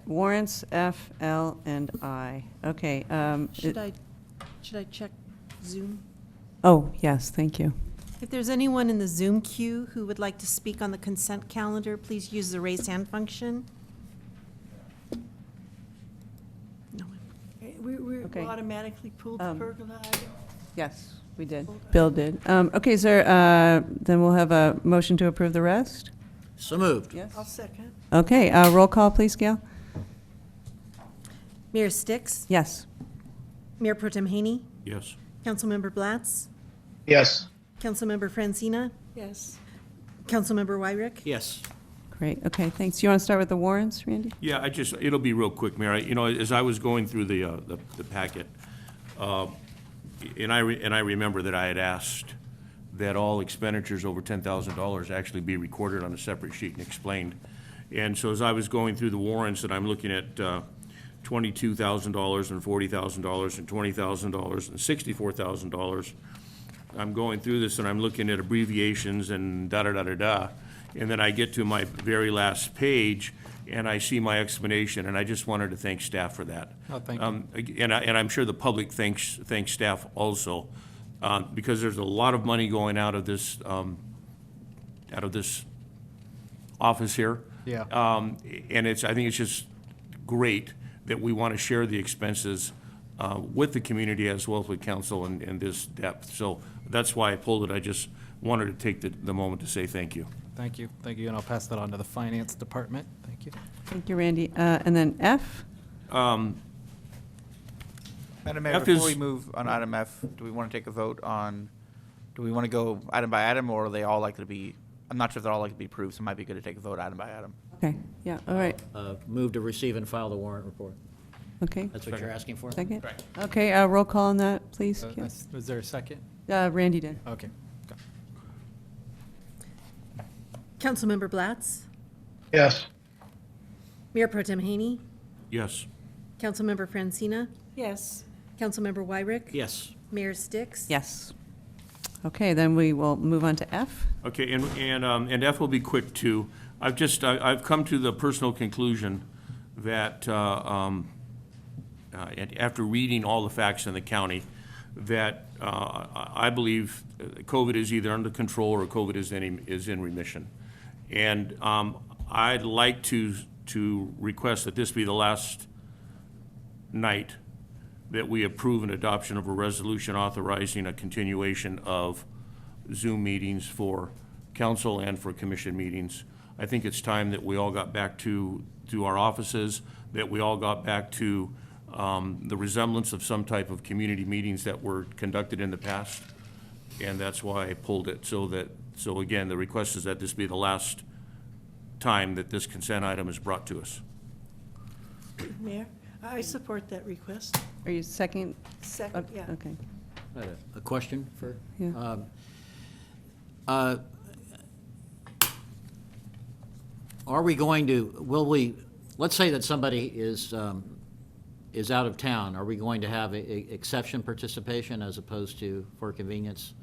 Warrants, F, L, and I. Okay. Should I check Zoom? Oh, yes, thank you. If there's anyone in the Zoom queue who would like to speak on the consent calendar, please use the raise hand function. No one. We Okay. automatically pulled the pergola item? Yes, we did. Bill did. Okay, sir, then we'll have a motion to approve the rest? So moved. Yes. I'll second. Okay, roll call, please, Gail? Mayor Sticks? Yes. Mayor Pro Tem Haney? Yes. Councilmember Blatz? Yes. Councilmember Francina? Yes. Councilmember Wyrick? Yes. Great, okay, thanks. You want to start with the warrants, Randy? Yeah, it'll be real quick, Mayor. You know, as I was going through the packet, and I remember that I had asked that all expenditures over $10,000 actually be recorded on a separate sheet and explained. And so as I was going through the warrants, and I'm looking at $22,000 and $40,000 and $20,000 and $64,000, I'm going through this and I'm looking at abbreviations and da-da-da-da-da. And then I get to my very last page and I see my explanation, and I just wanted to thank staff for that. Oh, thank you. And I'm sure the public thanks staff also, because there's a lot of money going out of this office here. Yeah. And I think it's just great that we want to share the expenses with the community as well as with council in this depth. So that's why I pulled it. I just wanted to take the moment to say thank you. Thank you, and I'll pass that on to the finance department. Thank you. Thank you, Randy. And then F? Madam Mayor, F before we is- move on item F, do we want to take a vote on, do we want to go item by item, or are they all likely to be, I'm not sure if they're all likely to be approved, so it might be good to take a vote item by item. Okay, yeah, all right, Move to receive and file the warrant report. okay. That's what you're asking for? Second? Okay, roll call on that, please. Gail? Was there a second? Randy did. Okay. Councilmember Blatz? Yes. Mayor Pro Tem Haney? Yes. Councilmember Francina? Yes. Councilmember Wyrick? Yes. Mayor Sticks? Yes. Okay, then we will move on to F. Okay, and F will be quick too. I've come to the personal conclusion that, after reading all the facts in the county, that I believe COVID is either under control or COVID is in remission. And I'd like to request that this be the last night that we approve an adoption of a resolution authorizing a continuation of Zoom meetings for council and for commission meetings. I think it's time that we all got back to our offices, that we all got back to the resemblance of some type of community meetings that were conducted in the past. And that's why I pulled it, so again, the request is that this be the last time that this consent item is brought to us. Mayor, I support that request. Are you second? Second, yeah. Okay. I had a question for, Yeah. are we going to, will we, let's say that somebody is out of town, are we going to have exception participation as opposed to for convenience?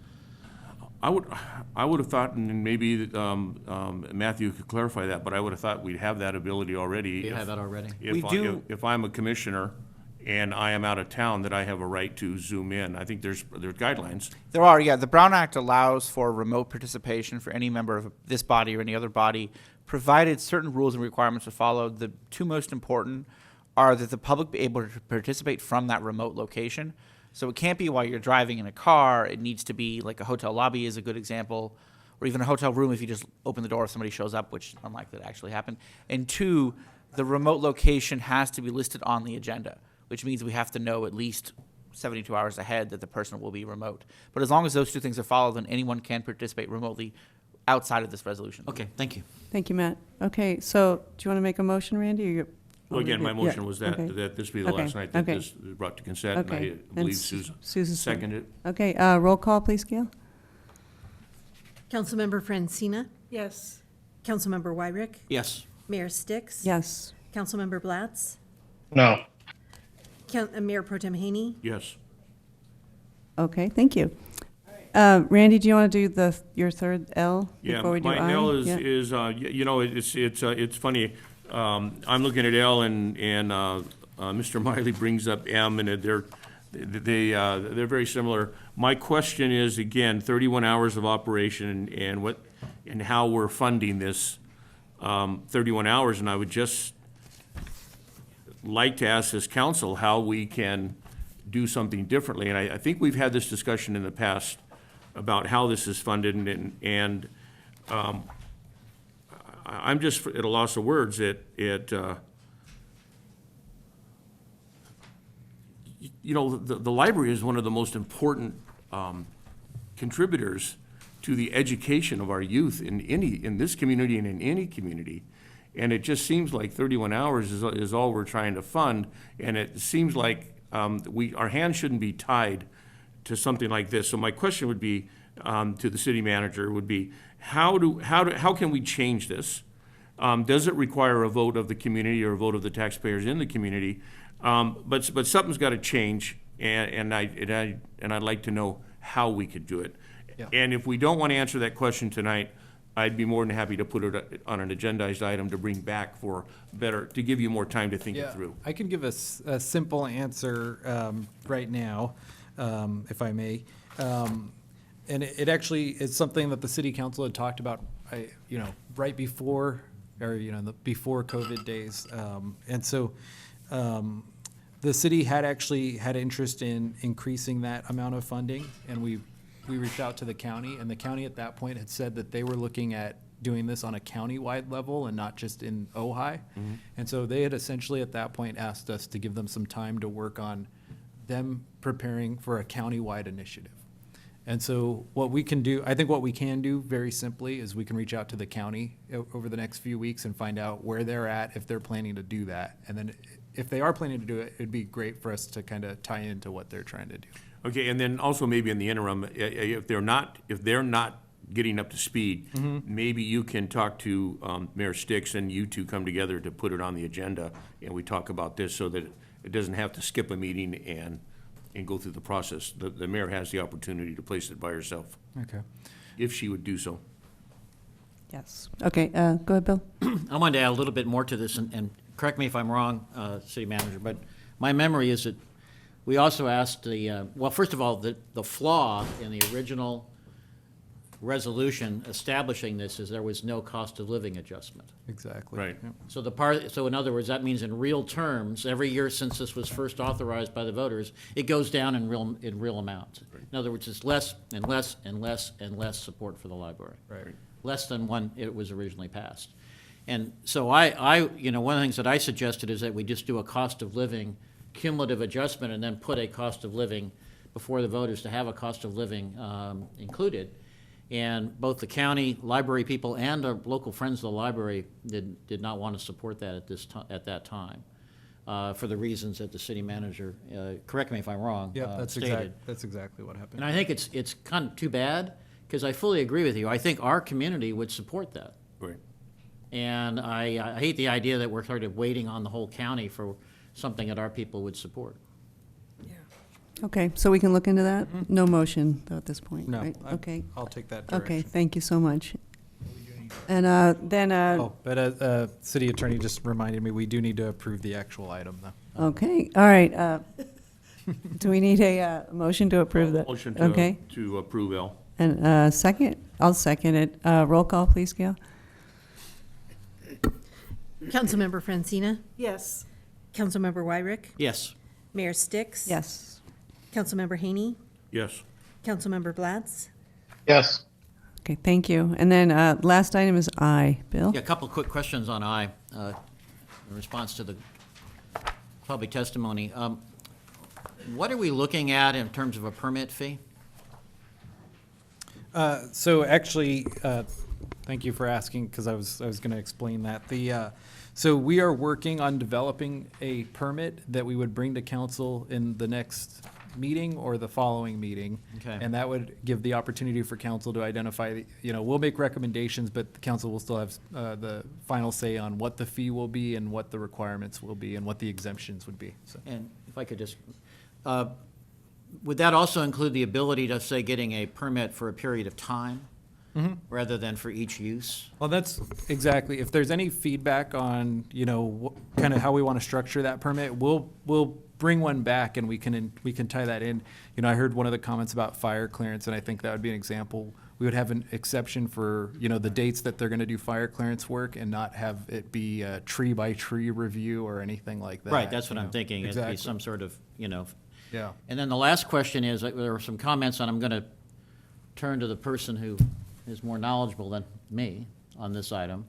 I would have thought, and maybe Matthew could clarify that, but I would have thought we'd have that ability already. You have that already? We do. If I'm a commissioner and I am out of town, that I have a right to Zoom in. I think there's guidelines. There are, yeah. The Brown Act allows for remote participation for any member of this body or any other body, provided certain rules and requirements are followed. The two most important are that the public be able to participate from that remote location. So it can't be while you're driving in a car. It needs to be like a hotel lobby is a good example, or even a hotel room if you just open the door if somebody shows up, which is unlikely to actually happen. And two, the remote location has to be listed on the agenda, which means we have to know at least 72 hours ahead that the person will be remote. But as long as those two things are followed, then anyone can participate remotely outside of this resolution. Okay, thank you. Thank you, Matt. Okay, so do you want to make a motion, Randy, or you? Well, again, my motion Yeah, was that okay. this be the Okay, last night that okay. this is brought to consent, and Okay. I And believe Susan Susan seconded it. Okay, roll call, please, Gail? Councilmember Francina? Yes. Councilmember Wyrick? Yes. Mayor Sticks? Yes. Councilmember Blatz? No. Mayor Pro Tem Haney? Yes. Okay, thank you. Randy, do you want to do your third L before we do I? My L is, Yeah. it's funny. I'm looking at L and Mr. Miley brings up M, and they're very similar. My question is, again, 31 hours of operation and how we're funding this 31 hours, and I would just like to ask this council how we can do something differently. And I think we've had this discussion in the past about how this is funded, and I'm just at a loss of words. The library is one of the most important contributors to the education of our youth in this community and in any community. And it just seems like 31 hours is all we're trying to fund, and it seems like our hands shouldn't be tied to something like this. So my question would be to the city manager would be, how can we change this? Does it require a vote of the community or a vote of the taxpayers in the community? But something's got to change, and I'd like to know how we could do it. Yeah. And if we don't want to answer that question tonight, I'd be more than happy to put it on an agendized item to bring back to give you more time to think it through. I can give a simple answer right now, if I may. And it actually is something that the city council had talked about, right before, or, before COVID days. And so the city had actually had interest in increasing that amount of funding, and we reached out to the county, and the county at that point had said that they were looking at doing this on a county-wide level and not just in Ojai. Mm-hmm. And so they had essentially at that point asked us to give them some time to work on them preparing for a county-wide initiative. And so what we can do very simply is we can reach out to the county over the next few weeks and find out where they're at, if they're planning to do that. And then if they are planning to do it, it'd be great for us to kind of tie into what they're trying to do. Okay, and then also maybe in the interim, if they're not getting up to speed, maybe you can talk to Mayor Sticks and you two come together to put it on the agenda, and we talk about this so that it doesn't have to skip a meeting and go through the process. The mayor has the opportunity to place it by herself. Okay. If she would do so. Yes. Okay, go ahead, Bill. I wanted to add a little bit more to this, and correct me if I'm wrong, city manager, but my memory is that we also asked first of all, the flaw in the original resolution establishing this is there was no cost of living adjustment. Exactly. Right. Yep. So in other words, that means in real terms, every year since this was first authorized by the voters, it goes down in real amounts. Right. In other words, it's less and less and less and less support for the library. Right. Less than when it was originally passed. And so one of the things that I suggested is that we just do a cost of living cumulative adjustment and then put a cost of living before the voters to have a cost of living included. And both the county, library people, and our local friends of the library did not want to support that at that time for the reasons that the city manager, correct me if I'm wrong, stated. That's exactly what happened. And I think it's kind of too bad, because I fully agree with you. I think our community would support that. Right. And I hate the idea that we're sort of waiting on the whole county for something that our people would support. Okay, so we can look into that? No motion, though, at this point, No, right? Okay. I'll take that direction. Okay, thank you so much. And then, City attorney just reminded me, we do need to approve the actual item, though. okay, all right. Do we need a motion to approve that? Motion Okay. to approve L. And second? I'll second it. Roll call, please, Gail. Councilmember Francina? Yes. Councilmember Wyrick? Yes. Mayor Sticks? Yes. Councilmember Haney? Yes. Councilmember Blatz? Yes. Okay, thank you. And then last item is I. Bill? Yeah, a couple of quick questions on I, in response to the public testimony. What are we looking at in terms of a permit fee? So actually, thank you for asking, because I was going to explain that. So we are working on developing a permit that we would bring to council in the next meeting or the following meeting. Okay. And that would give the opportunity for council to identify, we'll make recommendations, but the council will still have the final say on what the fee will be and what the requirements will be and what the exemptions would be, so. And if I could just, would that also include the ability to, say, getting a permit for a period of time? Mhm. Rather than for each use? Well, that's exactly, if there's any feedback on, kind of how we want to structure that permit, we'll bring one back and we can tie that in. I heard one of the comments about fire clearance, and I think that would be an example. We would have an exception for, the dates that they're going to do fire clearance work and not have it be a tree by tree review or anything like that. Right, that's what I'm thinking. Exactly. It'd be some sort of, Yeah. And then the last question is, there were some comments, and I'm going to turn to the person who is more knowledgeable than me on this item,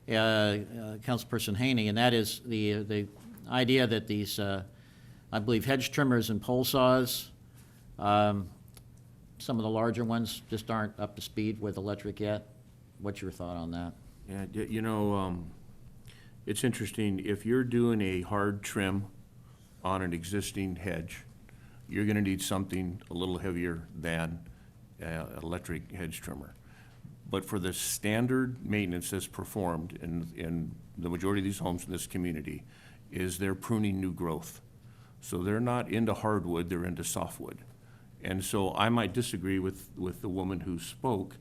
Councilperson Haney, and that is the idea that these, I believe, hedge trimmers and pole saws, some of the larger ones just aren't up to speed with electric yet. What's your thought on that? Yeah, it's interesting. If you're doing a hard trim on an existing hedge, you're going to need something a little heavier than electric hedge trimmer. But for the standard maintenance that's performed in the majority of these homes in this community, is they're pruning new growth. So they're not into hardwood, they're into softwood. And so I might disagree with the woman who spoke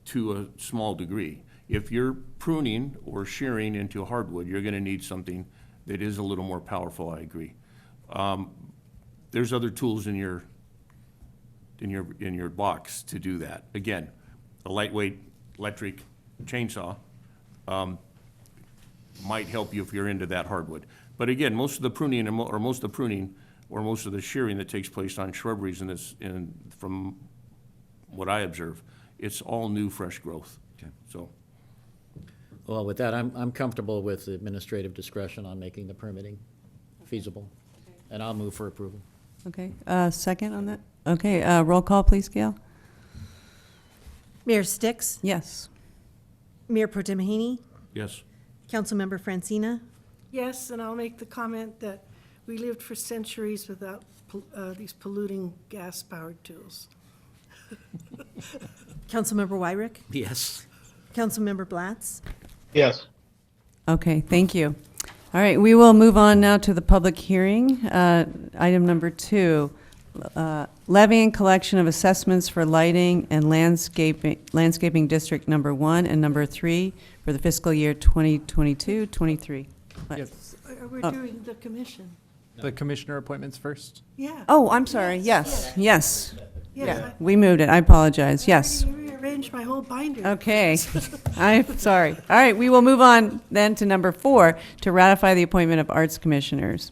to a small degree. If you're pruning or shearing into hardwood, you're gonna need something that is a little more powerful, I agree. There's other tools in your box to do that. Again, a lightweight electric chainsaw might help you if you're into that hardwood. But again, most of the pruning or most of the shearing that takes place on shrubberies from what I observe, it's all new, fresh growth. Okay. So. Well, with that, I'm comfortable with administrative discretion on making the permitting feasible, and I'll move for approval. Okay, second on that? Okay, roll call, please, Gail. Mayor Sticks? Yes. Mayor Pro Tem Haney? Yes. Councilmember Francina? Yes, and I'll make the comment that we lived for centuries without these polluting gas-powered tools. Councilmember Wyrick? Yes. Councilmember Blatz? Yes. Okay, thank you. All right, we will move on now to the public hearing. Item number 2, levy and collection of assessments for lighting and landscaping district number 1 and number 3 for the fiscal year 2022-23. Yes. We're Oh. doing the commission. The commissioner appointments first? Yeah. Oh, I'm sorry, yes. Yes, Yeah, we moved it, I apologize, yes. I rearranged my whole binder. Okay, I'm sorry. All right, we will move on then to number 4, to ratify the appointment of arts commissioners.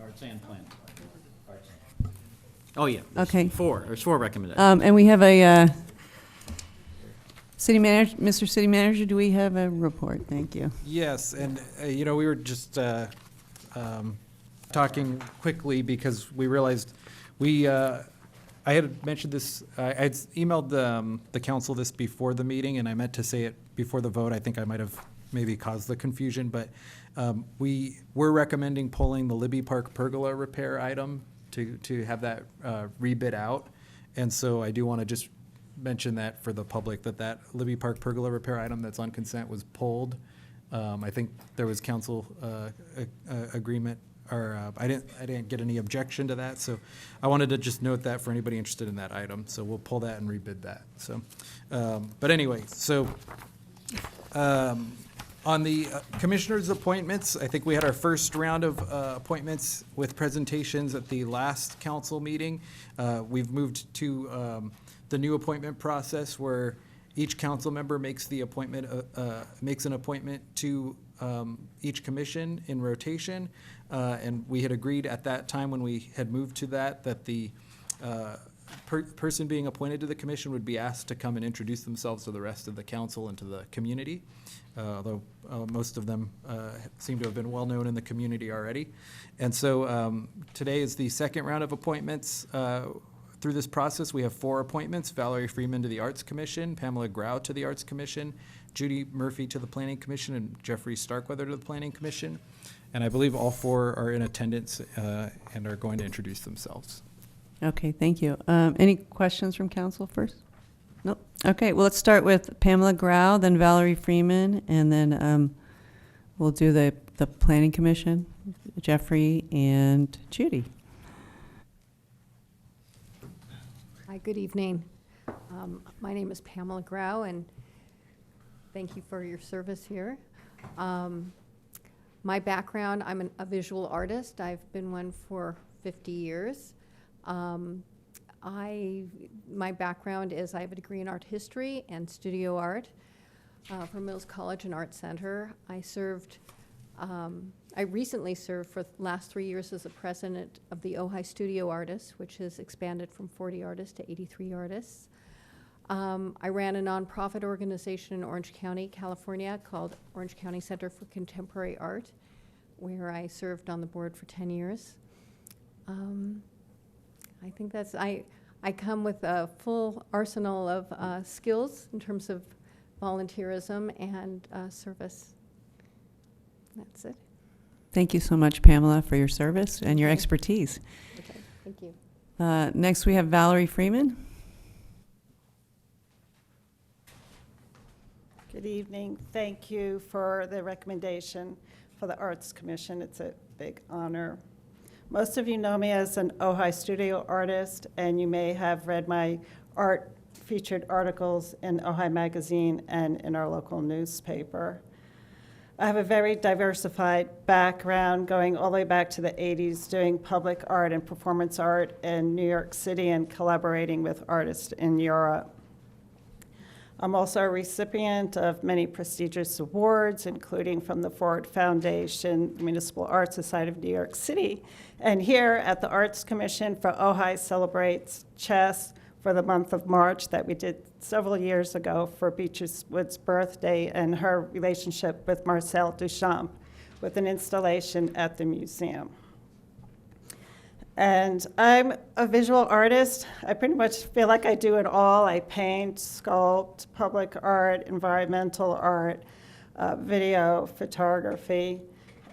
Arts and plan. Oh, yeah. Okay. There's 4 recommendations. And we have a city manager, Mr. City Manager, do we have a report? Thank you. Yes, and, we were just talking quickly because we realized I had mentioned this, I had emailed the council this before the meeting, and I meant to say it before the vote. I think I might have maybe caused the confusion, but we were recommending pulling the Libby Park pergola repair item to have that rebid out. And so I do want to just mention that for the public, that Libby Park pergola repair item that's on consent was pulled. I think there was council agreement, or I didn't get any objection to that, so I wanted to just note that for anybody interested in that item. So we'll pull that and rebid that. So, but anyway, so on the commissioners' appointments, I think we had our first round of appointments with presentations at the last council meeting. We've moved to the new appointment process where each council member makes the appointment, makes an appointment to each commission in rotation. And we had agreed at that time when we had moved to that the person being appointed to the commission would be asked to come and introduce themselves to the rest of the council and to the community, although most of them seem to have been well-known in the community already. And so today is the second round of appointments. Through this process, we have 4 appointments: Valerie Freeman to the Arts Commission, Pamela Grau to the Arts Commission, Judy Murphy to the Planning Commission, and Jeffrey Starkweather to the Planning Commission. And I believe all four are in attendance and are going to introduce themselves. Okay, thank you. Any questions from council first? Nope. Okay, well, let's start with Pamela Grau, then Valerie Freeman, and then we'll do the Planning Commission, Jeffrey and Judy. Hi, good evening. My name is Pamela Grau, and thank you for your service here. My background, I'm a visual artist. I've been one for 50 years. My background is I have a degree in art history and studio art from Mills College and Art Center. I recently served for the last 3 years as the president of the Ojai Studio Artists, which has expanded from 40 artists to 83 artists. I ran a nonprofit organization in Orange County, California, called Orange County Center for Contemporary Art, where I served on the board for 10 years. I think that's, I come with a full arsenal of skills in terms of volunteerism and service. That's it. Thank you so much, Pamela, for your service and your expertise. Okay, thank you. Next, we have Valerie Freeman. Good evening. Thank you for the recommendation for the Arts Commission. It's a big honor. Most of you know me as an Ojai studio artist, and you may have read my art featured articles in Ojai Magazine and in our local newspaper. I have a very diversified background, going all the way back to the 80s, doing public art and performance art in New York City and collaborating with artists in Europe. I'm also a recipient of many prestigious awards, including from the Ford Foundation, Municipal Art Society of New York City. And here at the Arts Commission for Ojai celebrates chess for the month of March that we did several years ago for Beechwood's birthday and her relationship with Marcel Duchamp with an installation at the museum. And I'm a visual artist. I pretty much feel like I do it all. I paint, sculpt, public art, environmental art, video, photography.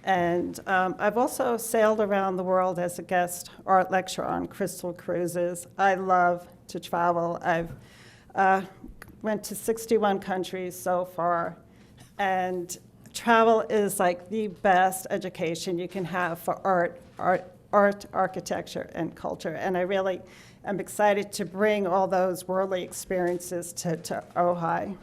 And I've also sailed around the world as a guest art lecturer on crystal cruises. I love to travel. I've went to 61 countries so far. And travel is like the best education you can have for art, architecture, and culture. And I really am excited to bring all those worldly experiences to Ojai.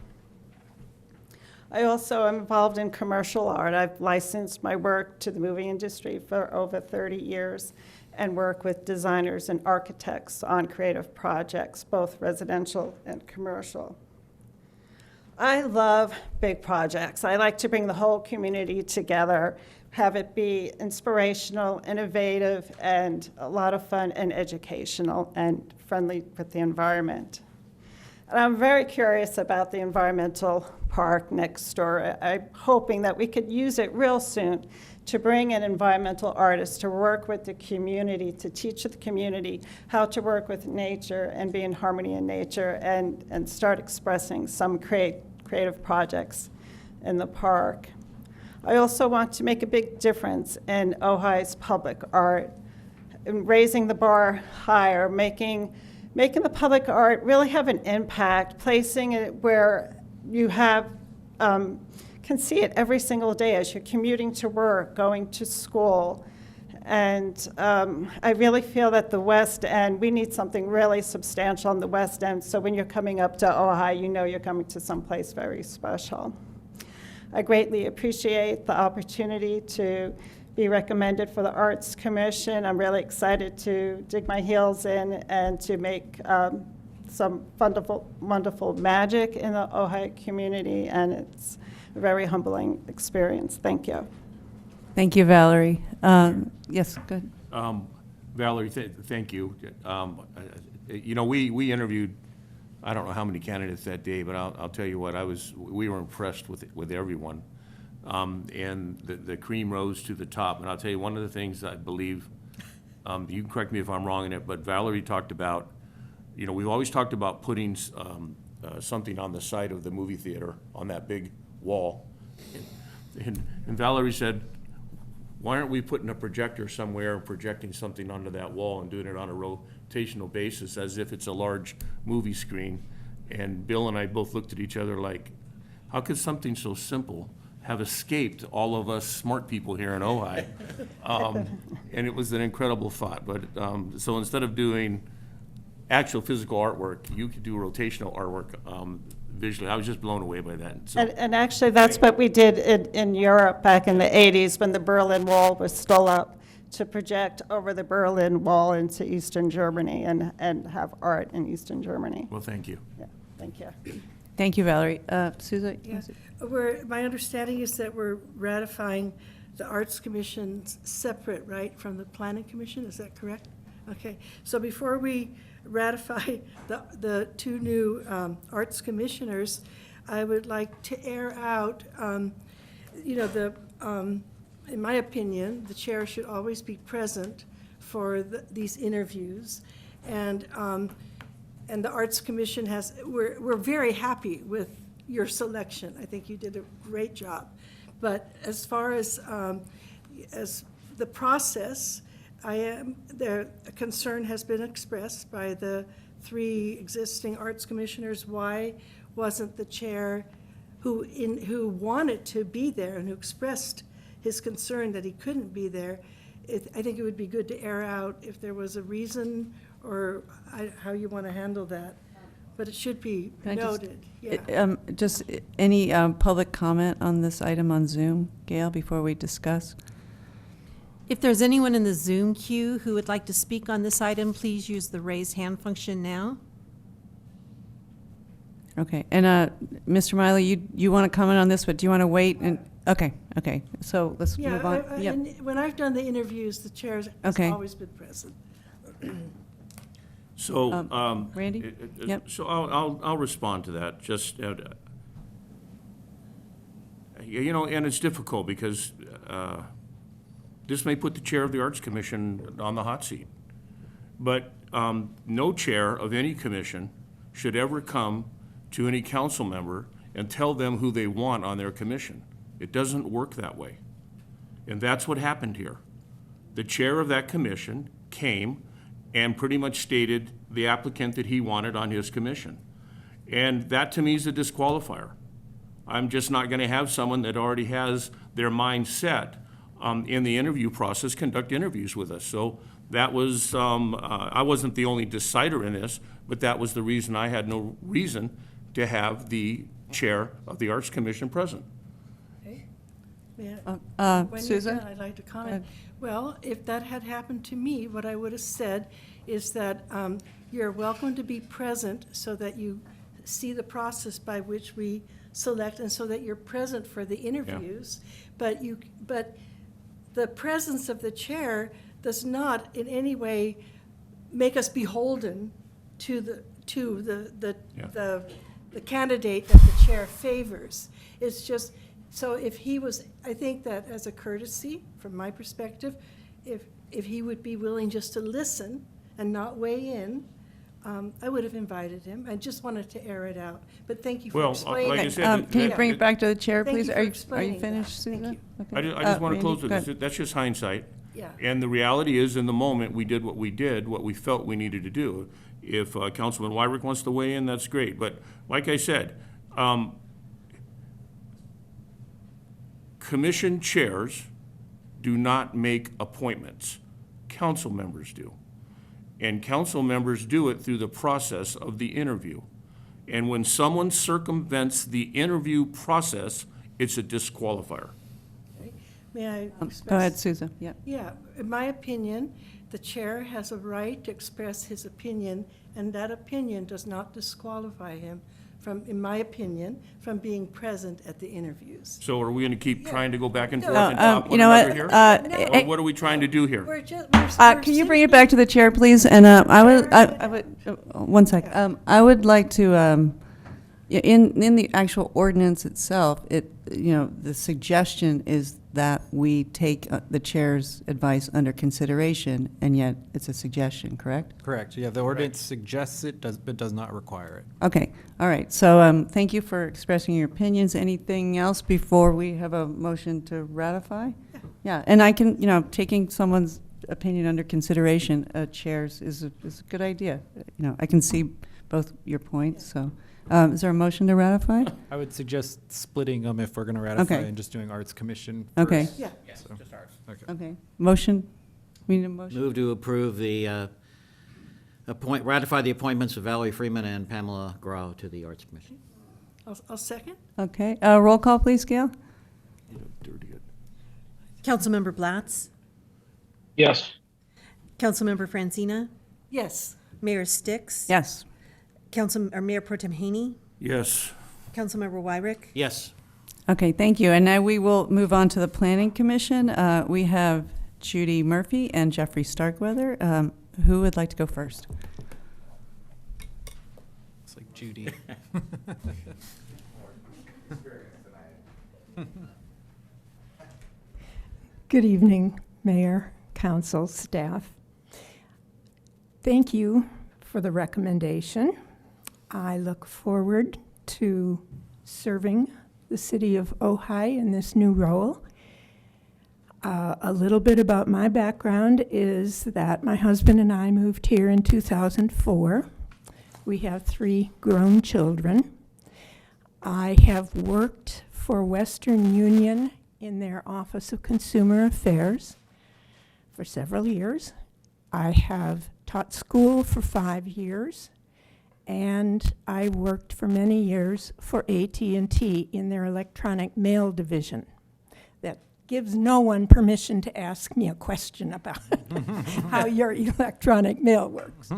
I also am involved in commercial art. I've licensed my work to the movie industry for over 30 years and work with designers and architects on creative projects, both residential and commercial. I love big projects. I like to bring the whole community together, have it be inspirational, innovative, and a lot of fun and educational and friendly with the environment. And I'm very curious about the environmental park next door. I'm hoping that we could use it real soon to bring in environmental artists to work with the community, to teach the community how to work with nature and be in harmony in nature and start expressing some creative projects in the park. I also want to make a big difference in Ojai's public art, in raising the bar higher, making the public art really have an impact, placing it where you have can see it every single day as you're commuting to work, going to school. And I really feel that the West End, we need something really substantial on the West End, so when you're coming up to Ojai, you know you're coming to someplace very special. I greatly appreciate the opportunity to be recommended for the Arts Commission. I'm really excited to dig my heels in and to make some wonderful magic in the Ojai community, and it's a very humbling experience. Thank you. Thank you, Valerie. Yes, go ahead. Valerie, thank you. You know, we interviewed, I don't know how many candidates that day, but I'll tell you what, we were impressed with everyone. And the cream rose to the top. And I'll tell you, one of the things I believe, you can correct me if I'm wrong in it, but Valerie talked about, you know, we've always talked about putting something on the side of the movie theater on that big wall. And Valerie said, why aren't we putting a projector somewhere and projecting something onto that wall and doing it on a rotational basis as if it's a large movie screen? And Bill and I both looked at each other like, how could something so simple have escaped all of us smart people here in Ojai? And it was an incredible thought. But so instead of doing actual physical artwork, you could do rotational artwork visually. I was just blown away by that. So, And actually, that's what we did in Europe back in the 80s when the Berlin Wall was still up, to project over the Berlin Wall into Eastern Germany and have art in Eastern Germany. well, thank you. Yeah, thank you. Thank you, Valerie. Susan? Yeah. My understanding is that we're ratifying the Arts Commission separate, right, from the Planning Commission, is that correct? Okay, so before we ratify the two new Arts Commissioners, I would like to air out, in my opinion, the chair should always be present for these interviews. And the Arts Commission we're very happy with your selection. I think you did a great job. But as far as the process, a concern has been expressed by the 3 existing Arts Commissioners. Why wasn't the chair who wanted to be there and who expressed his concern that he couldn't be there? I think it would be good to air out if there was a reason or how you want to handle that. But it should be Can I noted. Just any public comment on this item on Zoom, Gail, before we discuss? If there's anyone in the Zoom queue who would like to speak on this item, please use the raise hand function now. Okay, and Mr. Miley, you want to comment on this, but do you want to wait? And okay, so let's Yeah, move on. Yep. and when I've done the interviews, the chair has Okay. always been present. So, Randy? Yep. So I'll respond to that. Just, and it's difficult because this may put the chair of the Arts Commission on the hot seat. But no chair of any commission should ever come to any council member and tell them who they want on their commission. It doesn't work that way. And that's what happened here. The chair of that commission came and pretty much stated the applicant that he wanted on his commission. And that, to me, is a disqualifier. I'm just not going to have someone that already has their mind set in the interview process conduct interviews with us. So that was, I wasn't the only decider in this, but that was the reason I had no reason to have the chair of the Arts Commission present. When you're Susan? done, I'd like to comment. Well, if that had happened to me, what I would have said is that you're welcome to be present so that you see the process by which we select and so that you're present for the interviews. But the presence of the chair does not in any way make us beholden to the candidate that the chair favors. It's just, so if he was, I think that as a courtesy, from my perspective, if he would be willing just to listen and not weigh in, I would have invited him. I just wanted to air it out. But thank you for explaining. like I said, Can you bring it back to the chair, Thank please? you for Are you explaining that. finished, Thank Susan? you. Okay. I just want to Randy, close with go this. ahead. That's just hindsight. Yeah. And the reality is, in the moment, we did what we did, what we felt we needed to do. If Councilman Wyrick wants to weigh in, that's great. But like I said, commission chairs do not make appointments. Council members do. And council members do it through the process of the interview. And when someone circumvents the interview process, it's a disqualifier. May I Go express? ahead, Susan. Yep. Yeah, in my opinion, the chair has a right to express his opinion, and that opinion does not disqualify him from, in my opinion, from being present at the interviews. So are we going to keep trying to go back and No, forth and top you one know another what, here? Or what are we trying to do here? We're just, Can you bring it back to the chair, please? And I would, one sec. I would like to, in the actual ordinance itself, the suggestion is that we take the chair's advice under consideration, and yet it's a suggestion, correct? Correct. Yeah, the ordinance suggests it, but does not require it. Okay, all right. So thank you for expressing your opinions. Anything else before we have a motion to ratify? Yeah, and I can, taking someone's opinion under consideration, chairs, is a good idea. I can see both your points, so. Is there a motion to ratify? I would suggest splitting them if we're going to ratify Okay. and just doing Arts Commission Okay. first. Yeah. Yes, So- just ours. Okay. Okay. Motion? We need a motion? Move to approve the, ratify the appointments of Valerie Freeman and Pamela Grau to the Arts Commission. I'll second. Okay. Roll call, please, Gail? Councilmember Blatz? Yes. Councilmember Francina? Yes. Mayor Sticks? Yes. Mayor Pro Tem Haney? Yes. Councilmember Wyrick? Yes. Okay, thank you. And now we will move on to the Planning Commission. We have Judy Murphy and Jeffrey Starkweather. Who would like to go first? It's like Judy. Good evening, Mayor, Council, staff. Thank you for the recommendation. I look forward to serving the city of Ojai in this new role. A little bit about my background is that my husband and I moved here in 2004. We have 3 grown children. I have worked for Western Union in their Office of Consumer Affairs for several years. I have taught school for 5 years, and I worked for many years for AT&T in their electronic mail division. That gives no one permission to ask me a question about how your electronic mail works.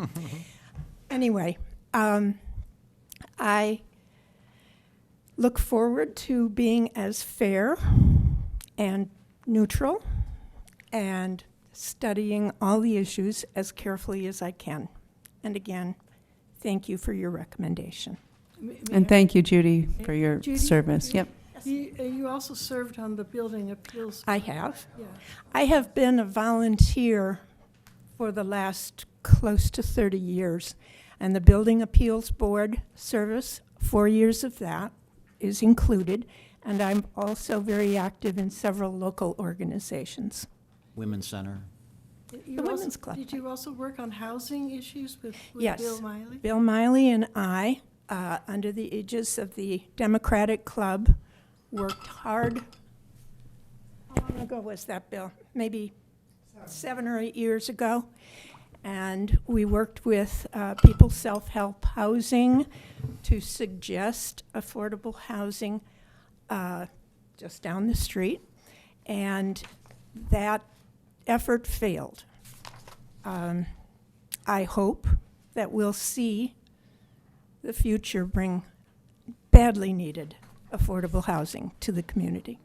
Anyway, I look forward to being as fair and neutral and studying all the issues as carefully as I can. And again, thank you for your recommendation. And thank you, Judy, for your Judy? service. Yep. You also served on the Building Appeals. I have. Yeah. I have been a volunteer for the last close to 30 years, and the Building Appeals Board service, 4 years of that is included, and I'm also very active in several local organizations. Women's Center. You The also- Women's Club. Did you also work on housing issues with Yes. Bill Miley? Bill Miley and I, under the aegis of the Democratic Club, worked hard. How long ago was that, Bill? Maybe 7 or 8 years ago. And we worked with People's Self-Help Housing to suggest affordable housing just down the street. And that effort failed. I hope that we'll see the future bring badly needed affordable housing to the community.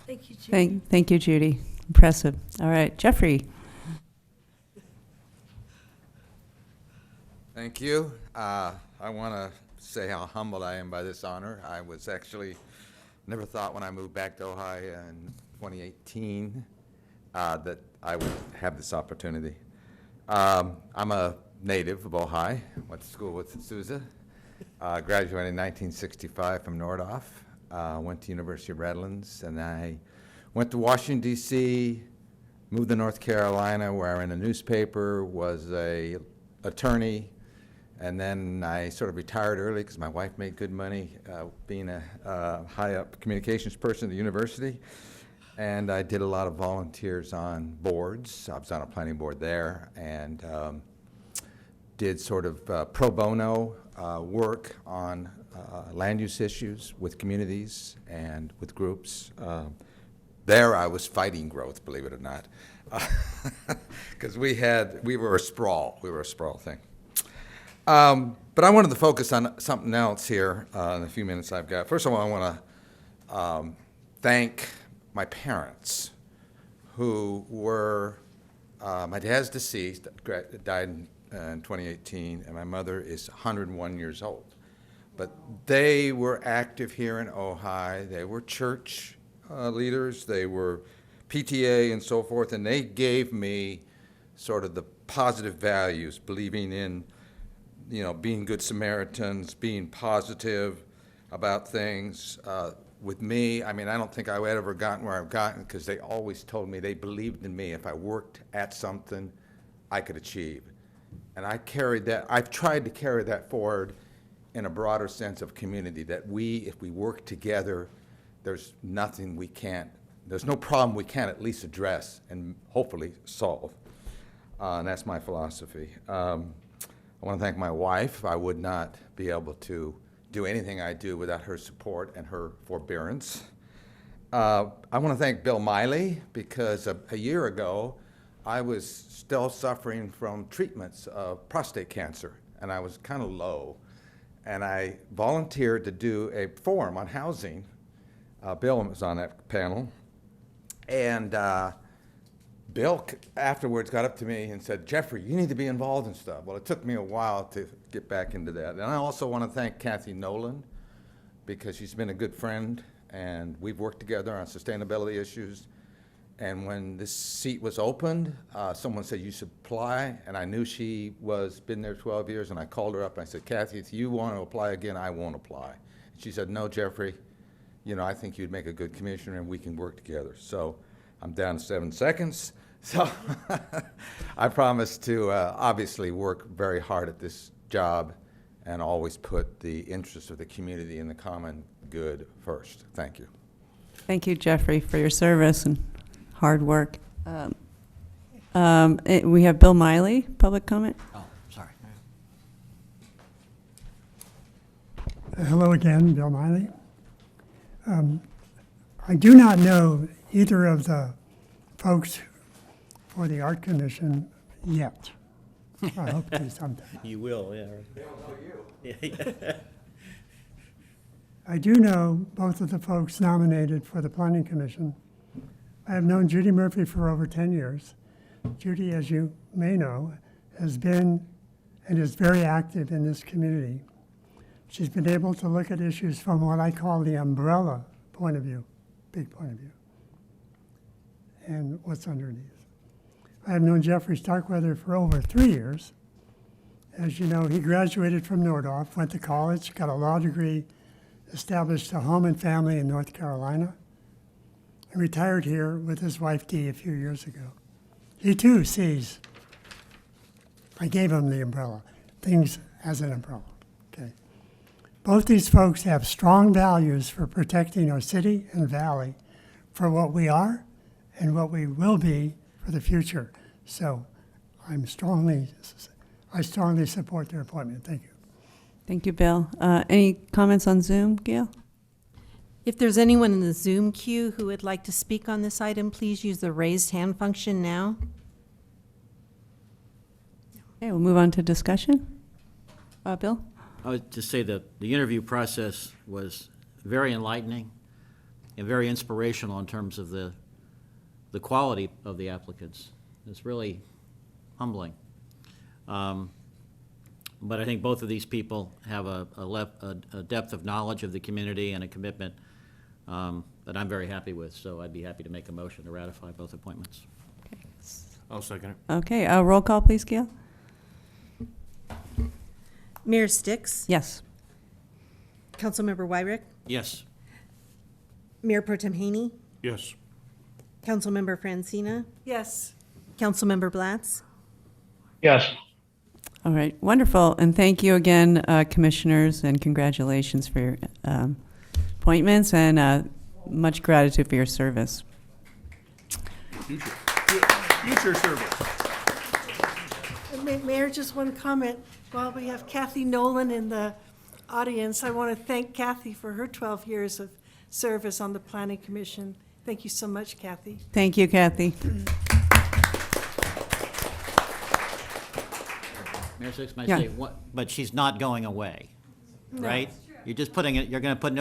Thank you, Judy. Thank you, Judy. Impressive. All right, Jeffrey. Thank you. I want to say how humbled I am by this honor. I was actually, never thought when I moved back to Ojai in 2018 that I would have this opportunity. I'm a native of Ojai, went to school with Sousa, graduated in 1965 from Nordhoff, went to University of Redlands, and I went to Washington, D.C., moved to North Carolina, where I ran a newspaper, was a attorney, and then I sort of retired early because my wife made good money being a high-up communications person at the university. And I did a lot of volunteers on boards. I was on a planning board there and did sort of pro bono work on land use issues with communities and with groups. There I was fighting growth, believe it or not, because we were a sprawl. We were a sprawl thing. But I wanted to focus on something else here in the few minutes I've got. First of all, I want to thank my parents, who were, my dad's deceased, died in 2018, and my mother is 101 years old. But they were active here in Ojai. They were church leaders. They were PTA and so forth, and they gave me sort of the positive values, believing in, being good Samaritans, being positive about things, with me, I mean, I don't think I would ever gotten where I've gotten because they always told me they believed in me. If I worked at something, I could achieve. And I carried that, I've tried to carry that forward in a broader sense of community, that if we work together, there's nothing we can't, there's no problem we can't at least address and hopefully solve. And that's my philosophy. I want to thank my wife. I would not be able to do anything I do without her support and her forbearance. I want to thank Bill Miley because a year ago, I was still suffering from treatments of prostate cancer, and I was kind of low. And I volunteered to do a forum on housing. Bill was on that panel. And Bill afterwards got up to me and said, Jeffrey, you need to be involved in stuff. Well, it took me a while to get back into that. And I also want to thank Carla Nelson because she's been a good friend, and we've worked together on sustainability issues. And when this seat was opened, someone said, you should apply. And I knew she was been there 12 years, and I called her up and I said, Kathy, if you want to apply again, I won't apply. And she said, no, Jeffrey, I think you'd make a good commissioner and we can work together. So I'm down to 7 seconds. So I promise to obviously work very hard at this job and always put the interests of the community and the common good first. Thank you. Thank you, Jeffrey, for your service and hard work. We have Bill Miley, public comment. Oh, sorry. Hello again, Bill Miley. I do not know either of the folks for the Art Commission yet. I hope to someday. You will, yeah. They'll know you. I do know both of the folks nominated for the Planning Commission. I have known Judy Murphy for over 10 years. Judy, as you may know, has been and is very active in this community. She's been able to look at issues from what I call the umbrella point of view, big point of view, and what's underneath. I have known Jeffrey Starkweather for over 3 years. As you know, he graduated from Nordhoff, went to college, got a law degree, established a home and family in North Carolina, and retired here with his wife Dee a few years ago. He too sees, I gave him the umbrella, things as an umbrella, okay? Both these folks have strong values for protecting our city and valley for what we are and what we will be for the future. So I strongly support their appointment. Thank you. Thank you, Bill. Any comments on Zoom, Gail? If there's anyone in the Zoom queue who would like to speak on this item, please use the raised hand function now. Okay, we'll move on to discussion. Bill? I would just say that the interview process was very enlightening and very inspirational in terms of the quality of the applicants. It's really humbling. But I think both of these people have a depth of knowledge of the community and a commitment that I'm very happy with. So I'd be happy to make a motion to ratify both appointments. I'll second it. Okay, roll call, please, Gail. Mayor Sticks? Yes. Councilmember Wyrick? Yes. Mayor Pro Tem Haney? Yes. Councilmember Francina? Yes. Councilmember Blatz? Yes. All right, wonderful. And thank you again, commissioners, and congratulations for your appointments, and much gratitude for your service. Future service. Mayor, just one comment. While we have Kathy Nolan in the audience, I want to thank Kathy for her 12 years of service on the Planning Commission. Thank you so much, Kathy. Thank you, Kathy. Mayor Six might Yeah. say, but she's not going away, right? You're just putting it, you're going to put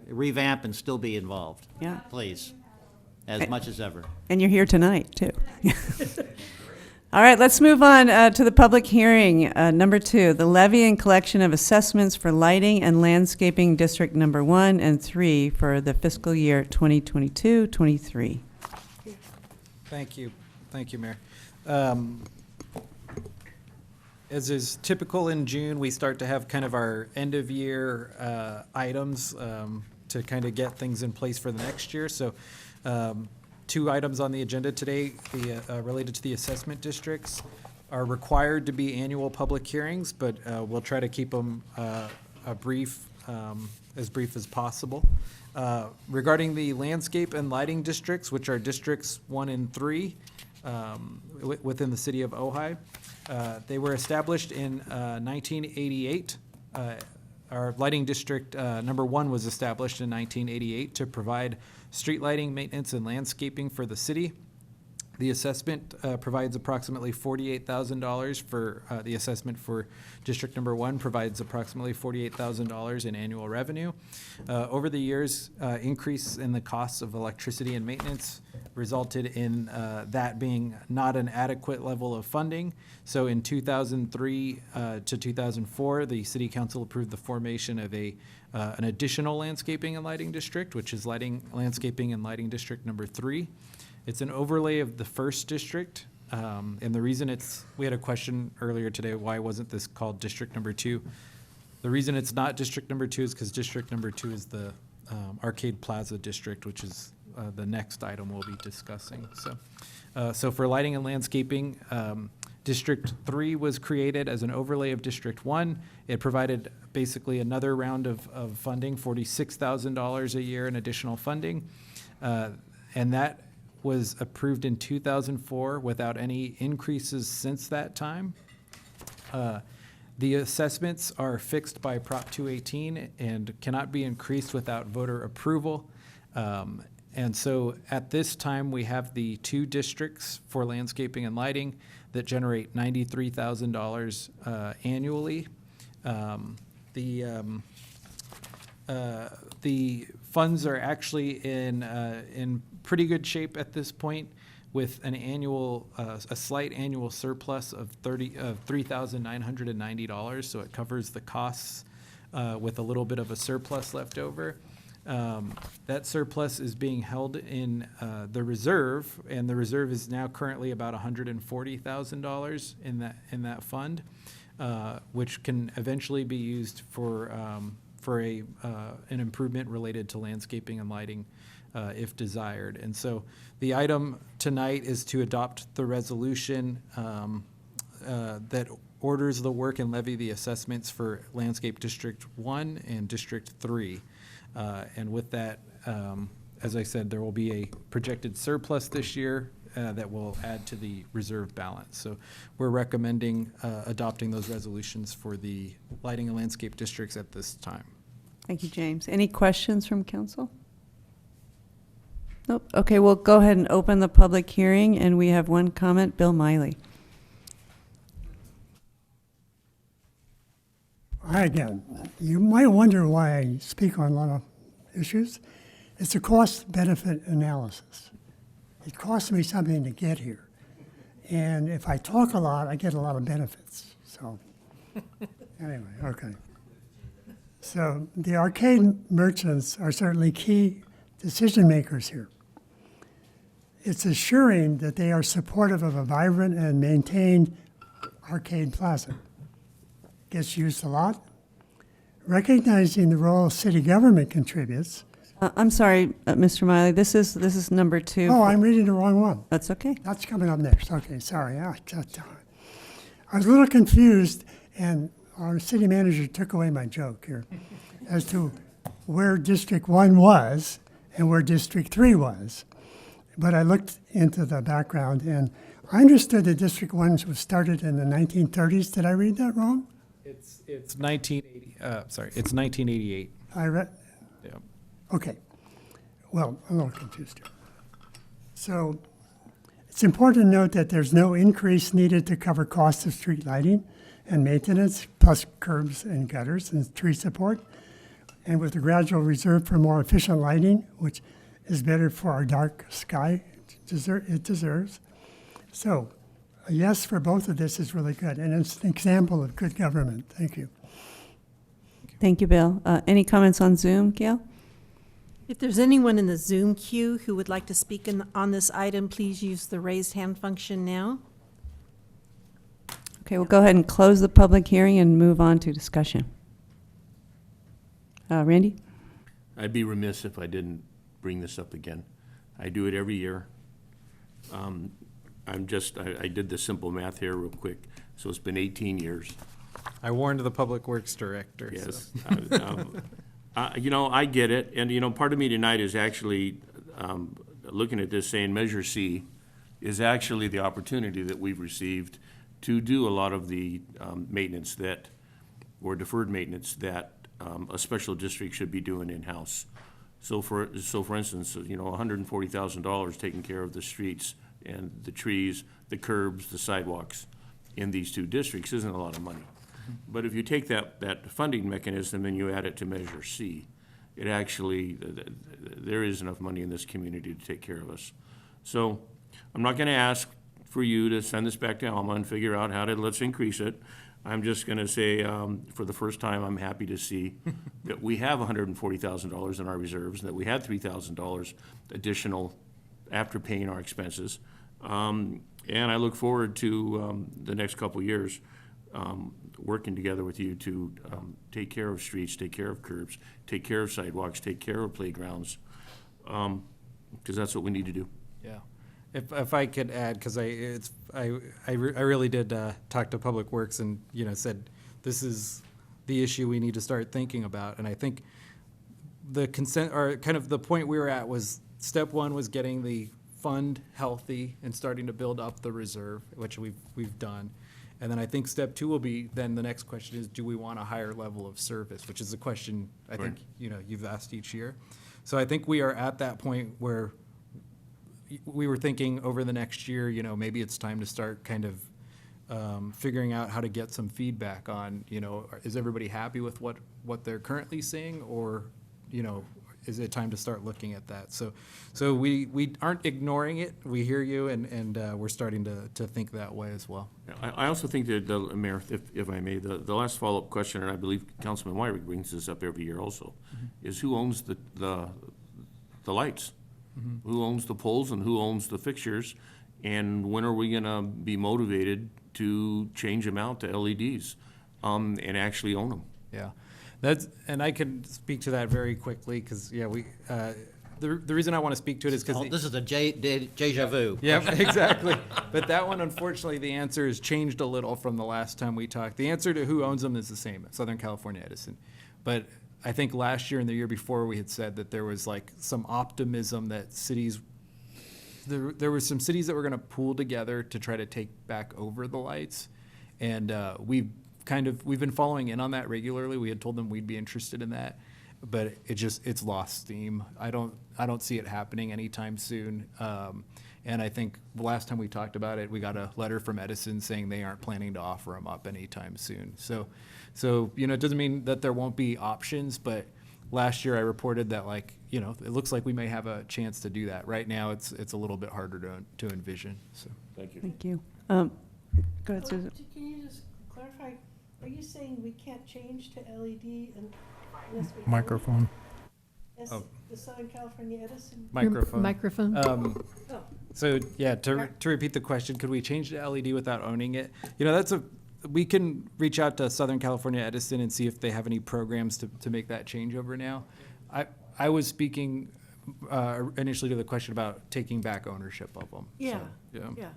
revamp and still be involved. Yeah. Please, as much as ever. And you're here tonight, too. All right, let's move on to the public hearing. Number 2, the levy and collection of assessments for lighting and landscaping district number 1 and 3 for the fiscal year 2022-23. Thank you. Thank you, Mayor. As is typical in June, we start to have kind of our end-of-year items to to kind of get things in place for the next year. So 2 items on the agenda today, related to the assessment districts, are required to be annual public hearings, but we'll try to keep them as brief as possible. Regarding the landscape and lighting districts, which are districts 1 and 3 within the city of Ojai, they were established in 1988. Our lighting district number 1 was established in 1988 to provide street lighting, maintenance, and landscaping for the city. The assessment provides approximately $48,000 for the assessment for District Number 1 provides approximately $48,000 in annual revenue. Over the years, increase in the costs of electricity and maintenance resulted in that being not an adequate level of funding. So in 2003 to 2004, the City Council approved the formation of an additional landscaping and lighting district, which is landscaping and lighting district number 3. It's an overlay of the first district, and the reason we had a question earlier today, why wasn't this called district number 2? The reason it's not district number 2 is because district number 2 is the Arcade Plaza district, which is the next item we'll be discussing. So for lighting and landscaping, District 3 was created as an overlay of District 1. It provided basically another round of funding, $46,000 a year in additional funding, and that was approved in 2004 without any increases since that time. The assessments are fixed by Prop 218 and cannot be increased without voter approval. And so at this time, we have the 2 districts for landscaping and lighting that generate $93,000 annually. The funds are actually in pretty good shape at this point, with an a slight annual surplus of $3,990. So it covers the costs with a little bit of a surplus left over. That surplus is being held in the reserve, and the reserve is now currently about $140,000 in that fund, which can eventually be used for an improvement related to landscaping and lighting, if desired. And so the item tonight is to adopt the resolution that orders the work and levy the assessments for Landscape District 1 and District 3. And with that, as I said, there will be a projected surplus this year that will add to the reserve balance. So we're recommending adopting those resolutions for the lighting and landscape districts at this time. Thank you, James. Any questions from council? Nope. Okay, we'll go ahead and open the public hearing, and we have one comment. Bill Miley. Hi again. You might wonder why I speak on a lot of issues. It's a cost-benefit analysis. It costs me something to get here. And if I talk a lot, I get a lot of benefits. So anyway, okay. So the arcade merchants are certainly key decision makers here. It's assuring that they are supportive of a vibrant and maintained arcade plaza. Gets used a lot. Recognizing the role city government contributes. I'm sorry, Mr. Miley, this is number 2. Oh, I'm reading the wrong one. That's okay. That's coming up next. Okay, sorry. I was a little confused, and our city manager took away my joke here as to where District 1 was and where District 3 was. But I looked into the background, and I understood that District 1 was started in the 1930s. Did I read that wrong? It's 1980. It's 1988. I read. Yeah. Okay. Well, I'm a little confused here. So it's important to note that there's no increase needed to cover costs of street lighting and maintenance, plus curbs and gutters and tree support. And with the gradual reserve for more efficient lighting, which is better for our dark sky, it deserves. So a yes for both of this is really good, and it's an example of good government. Thank you. Thank you, Bill. Any comments on Zoom, Gail? If there's anyone in the Zoom queue who would like to speak on this item, please use the raised hand function now. Okay, we'll go ahead and close the public hearing and move on to discussion. Randy? I'd be remiss if I didn't bring this up again. I do it every year. I did the simple math here real quick, so it's been 18 years. I warned the Public Works Director. Yes. So. You know, I get it, and, you know, part of me tonight is actually looking at this saying Measure C is actually the opportunity that we've received to do a lot of the maintenance that, or deferred maintenance that a special district should be doing in-house. So for instance, you know, $140,000 taking care of the streets and the trees, the curbs, the sidewalks in these two districts isn't a lot of money. But if you take that funding mechanism and you add it to Measure C, it actually, there is enough money in this community to take care of us. So I'm not gonna ask for you to send this back to Alma and figure out let's increase it. I'm just gonna say, for the first time, I'm happy to see that we have $140,000 in our reserves, and that we had $3,000 additional after paying our expenses. And I look forward to the next couple of years working together with you to take care of streets, take care of curbs, take care of sidewalks, take care of playgrounds, because that's what we need to do. Yeah. If I could add, because I really did talk to Public Works and, you know, said this is the issue we need to start thinking about. And I think the consent, or kind of the point we were at, was step one was getting the fund healthy and starting to build up the reserve, which we've done. And then I think step two will be, then the next question is, do we want a higher level of service, which is a question I think, you know, you've asked each year. So I think we are at that point where we were thinking over the next year, you know, maybe it's time to start kind of figuring out how to get some feedback on, you know, is everybody happy with what they're currently seeing, or, you know, is it time to start looking at that? So we aren't ignoring it. We hear you, and we're starting to think that way as well. I also think that, Mayor, if I may, the last follow-up question, and I believe Councilman Wyrick brings this up every year also, is who owns the lights? Mm-hmm. Who owns the poles and who owns the fixtures? And when are we gonna be motivated to change them out to LEDs and actually own them? Yeah. And I can speak to that very quickly, because, yeah, the reason I want to speak to it is because... this is a deja vu. Yeah, exactly. But that one, unfortunately, the answer has changed a little from the last time we talked. The answer to who owns them is the same, Southern California Edison. But I think last year and the year before we had said that there was like some optimism that cities... There were some cities that were going to pool together to try to take back over the lights. And we've been following in on that regularly. We had told them we'd be interested in that, but it's lost steam. I don't see it happening anytime soon. And I think the last time we talked about it, we got a letter from Edison saying they aren't planning to offer them up anytime soon. So, you know, it doesn't mean that there won't be options, but last year I reported that, like, you know, it looks like we may have a chance to do that. Right now, it's a little bit harder to envision, so. Thank you. Thank you. Go ahead, Susan. Can you just clarify, are you saying we can't change to LED unless we... Microphone. Yes, the Southern California Edison? Microphone. So, yeah, to repeat the question, could we change to LED without owning it? You know, we can reach out to Southern California Edison and see if they have any programs to make that changeover now. I was speaking initially to the question about taking back ownership of them. Yeah, So, yeah.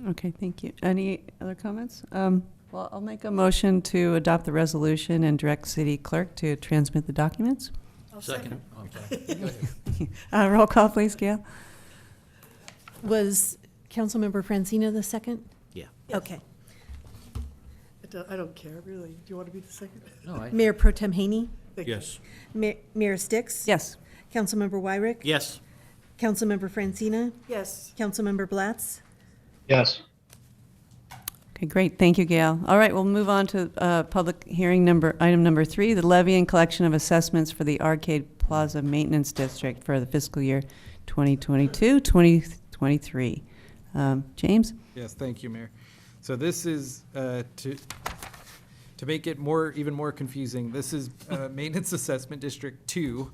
Okay, thank you. Any other comments? Well, I'll make a motion to adopt the resolution and direct city clerk to transmit the documents. Second. Oh, I'm sorry. Roll call, please, Gail. Was Councilmember Francina the second? Yeah. Okay. I don't care, really. Do you want to be the second? No, Mayor Pro Tem Haney? Yes. Mayor Sticks? Yes. Councilmember Wyrick? Yes. Councilmember Francina? Yes. Councilmember Blatz? Yes. Okay, great. Thank you, Gail. All right, we'll move on to public hearing item number 3, the levy and collection of assessments for the Arcade Plaza Maintenance District for the fiscal year 2022-2023. James? Yes, thank you, Mayor. So this is, to make it even more confusing, this is Maintenance Assessment District 2,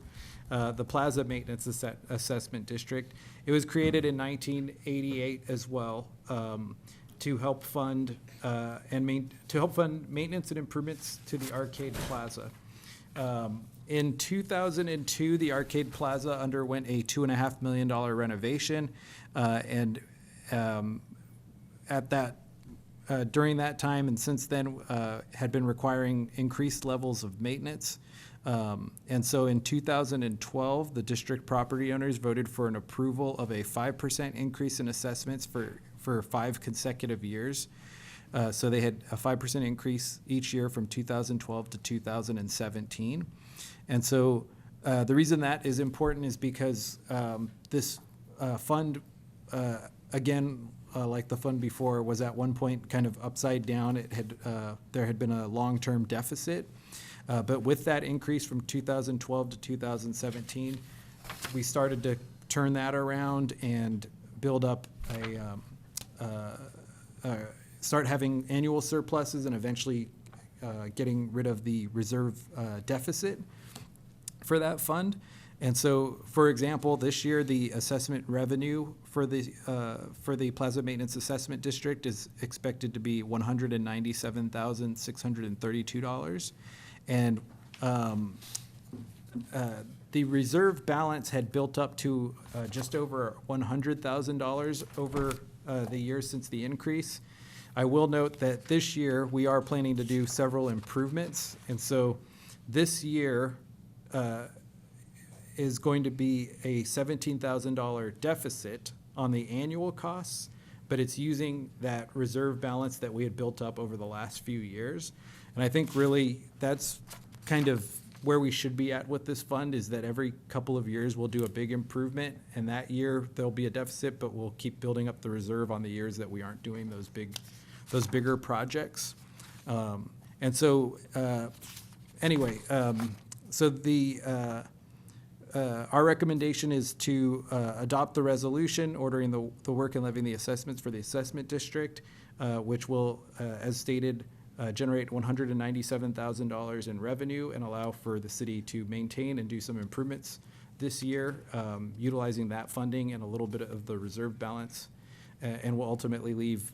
the Plaza Maintenance Assessment District. It was created in 1988 as well, to help fund maintenance and improvements to the Arcade Plaza. In 2002, the Arcade Plaza underwent a $2.5 million renovation, and at that during that time and since then had been requiring increased levels of maintenance. And so in 2012, the district property owners voted for an approval of a 5% increase in assessments for 5 consecutive years. So they had a 5% increase each year from 2012 to 2017. And so the reason that is important is because this fund, again, like the fund before, was at one point kind of upside down. It had there had been a long-term deficit, but with that increase from 2012 to 2017, we started to turn that around and build up start having annual surpluses and eventually getting rid of the reserve deficit for that fund. And so, for example, this year, the assessment revenue for the Plaza Maintenance Assessment District is expected to be $197,632. And the reserve balance had built up to just over $100,000 over the years since the increase. I will note that this year, we are planning to do several improvements. And so this year, is going to be a $17,000 deficit on the annual costs, but it's using that reserve balance that we had built up over the last few years. And I think really that's kind of where we should be at with this fund, is that every couple of years we'll do a big improvement, and that year there'll be a deficit, but we'll keep building up the reserve on the years that we aren't doing those bigger projects. And so anyway, so our recommendation is to adopt the resolution ordering the work and levying the assessments for the assessment district, which will, as stated, generate $197,000 in revenue and allow for the city to maintain and do some improvements this year, utilizing that funding and a little bit of the reserve balance, and will ultimately leave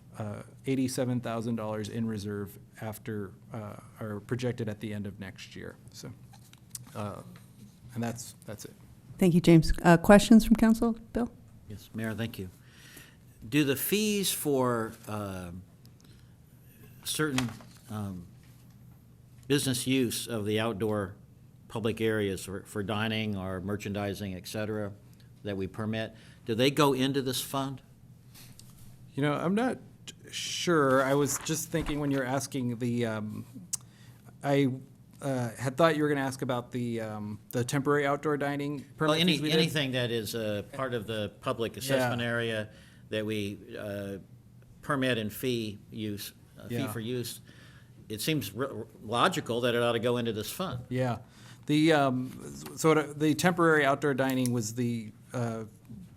$87,000 in reserve after, or projected at the end of next year. So. And that's it. Thank you, James. Questions from council? Bill? Yes, Mayor, thank you. Do the fees for certain business use of the outdoor public areas for dining or merchandising, et cetera, that we permit, do they go into this fund? You know, I'm not sure. I was just thinking when you're asking the, had thought you were going to ask about the temporary outdoor dining Well, permit. anything that is part of the public assessment area that we permit and fee use, fee for use, it seems logical that it ought to go into this fund. Yeah. The temporary outdoor dining was the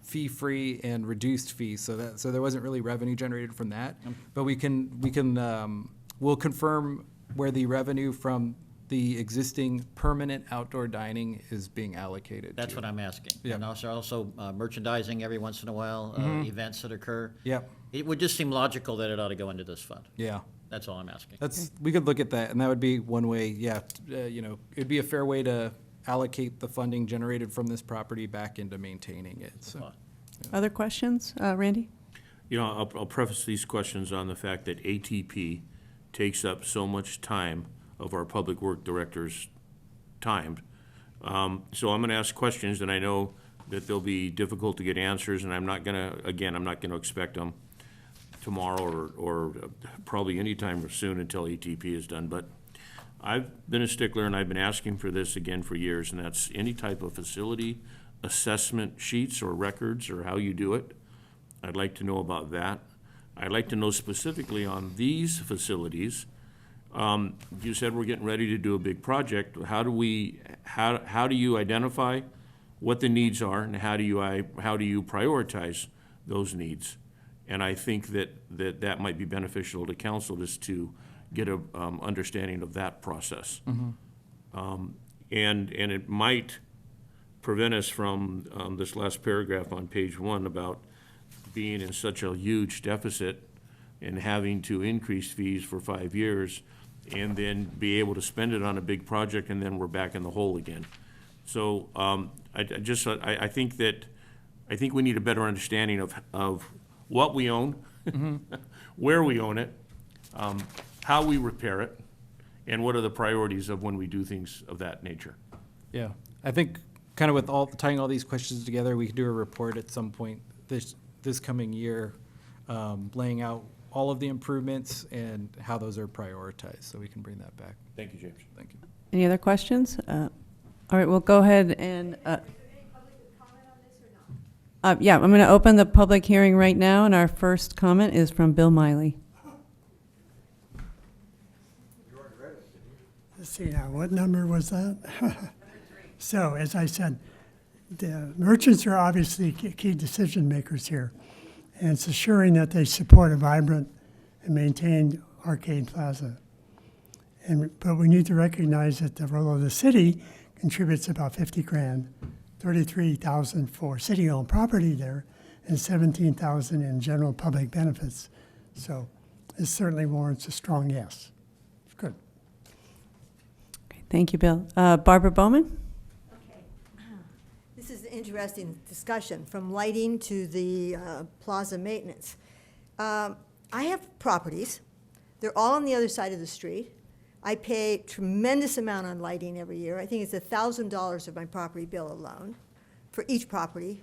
fee-free and reduced fee, so there wasn't really revenue generated from that. But we'll confirm where the revenue from the existing permanent outdoor dining is being allocated. That's what I'm asking. Yeah. And also merchandising every once in a while, events that occur. Yep. It would just seem logical that it ought to go into this fund. Yeah. That's all I'm asking. We could look at that, and that would be one way, it'd be a fair way to allocate the funding generated from this property back into maintaining it, so. Other questions? Randy? You know, I'll preface these questions on the fact that ATP takes up so much time of our public work director's time. So I'm gonna ask questions, and I know that they'll be difficult to get answers, and I'm not gonna expect them tomorrow or probably anytime soon until ATP is done. But I've been a stickler, and I've been asking for this again for years, and that's any type of facility assessment sheets or records or how you do it. I'd like to know about that. I'd like to know specifically on these facilities. You said we're getting ready to do a big project. How do you identify what the needs are, and how do you prioritize those needs? And I think that might be beneficial to council, just to get a understanding of that process. Mm-hmm. And it might prevent us from this last paragraph on page 1 about being in such a huge deficit and having to increase fees for 5 years. and then be able to spend it on a big project, and then we're back in the hole again. So I think we need a better understanding of what we own, where we own it, how we repair it, and what are the priorities of when we do things of that nature. Yeah, I think kind of with tying all these questions together, we could do a report at some point this coming year, laying out all of the improvements and how those are prioritized, so we can bring that back. Thank you, James. Thank you. Any other questions? All right, we'll go ahead and, yeah, I'm going to open the public hearing right now, and our first comment is from Bill Miley. Let's see now, what number was that? So, as I said, the merchants are obviously key decision makers here, and it's assuring that they support a vibrant and maintained arcade plaza. But we need to recognize that the role of the city contributes about 50 grand, 33,000 for city-owned property there, and 17,000 in general public benefits. So it certainly warrants a strong yes. It's good. Okay, thank you, Bill. Barbara Bowman? This is an interesting discussion, from lighting to the plaza maintenance. I have properties. They're all on the other side of the street. I pay tremendous amount on lighting every year. I think it's $1,000 of my property bill alone. For each property,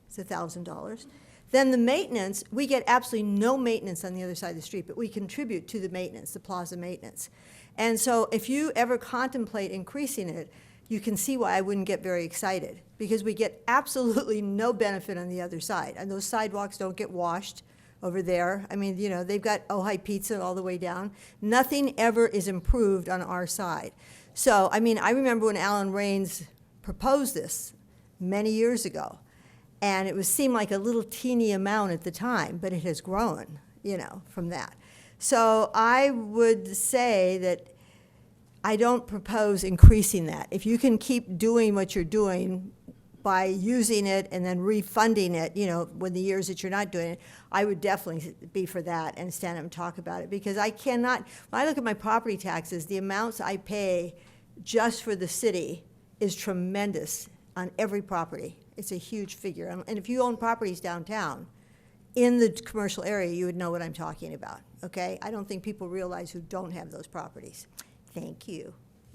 it's $1,000. Then the maintenance, we get absolutely no maintenance on the other side of the street, but we contribute to the maintenance, the plaza maintenance. And so if you ever contemplate increasing it, you can see why I wouldn't get very excited, because we get absolutely no benefit on the other side. And those sidewalks don't get washed over there. I mean, you know, they've got Ojai pizza all the way down. Nothing ever is improved on our side. So, I mean, I remember when Alan Raines proposed this many years ago, and it seemed like a little teeny amount at the time, but it has grown, you know, from that. So I would say that I don't propose increasing that. If you can keep doing what you're doing by using it and then refunding it, you know, when the years that you're not doing it, I would definitely be for that and stand up and talk about it, because I cannot, when I look at my property taxes, the amounts I pay just for the city is tremendous on every property. It's a huge figure. And if you own properties downtown in the commercial area, you would know what I'm talking about, okay? I don't think people realize who don't have those properties. Thank you.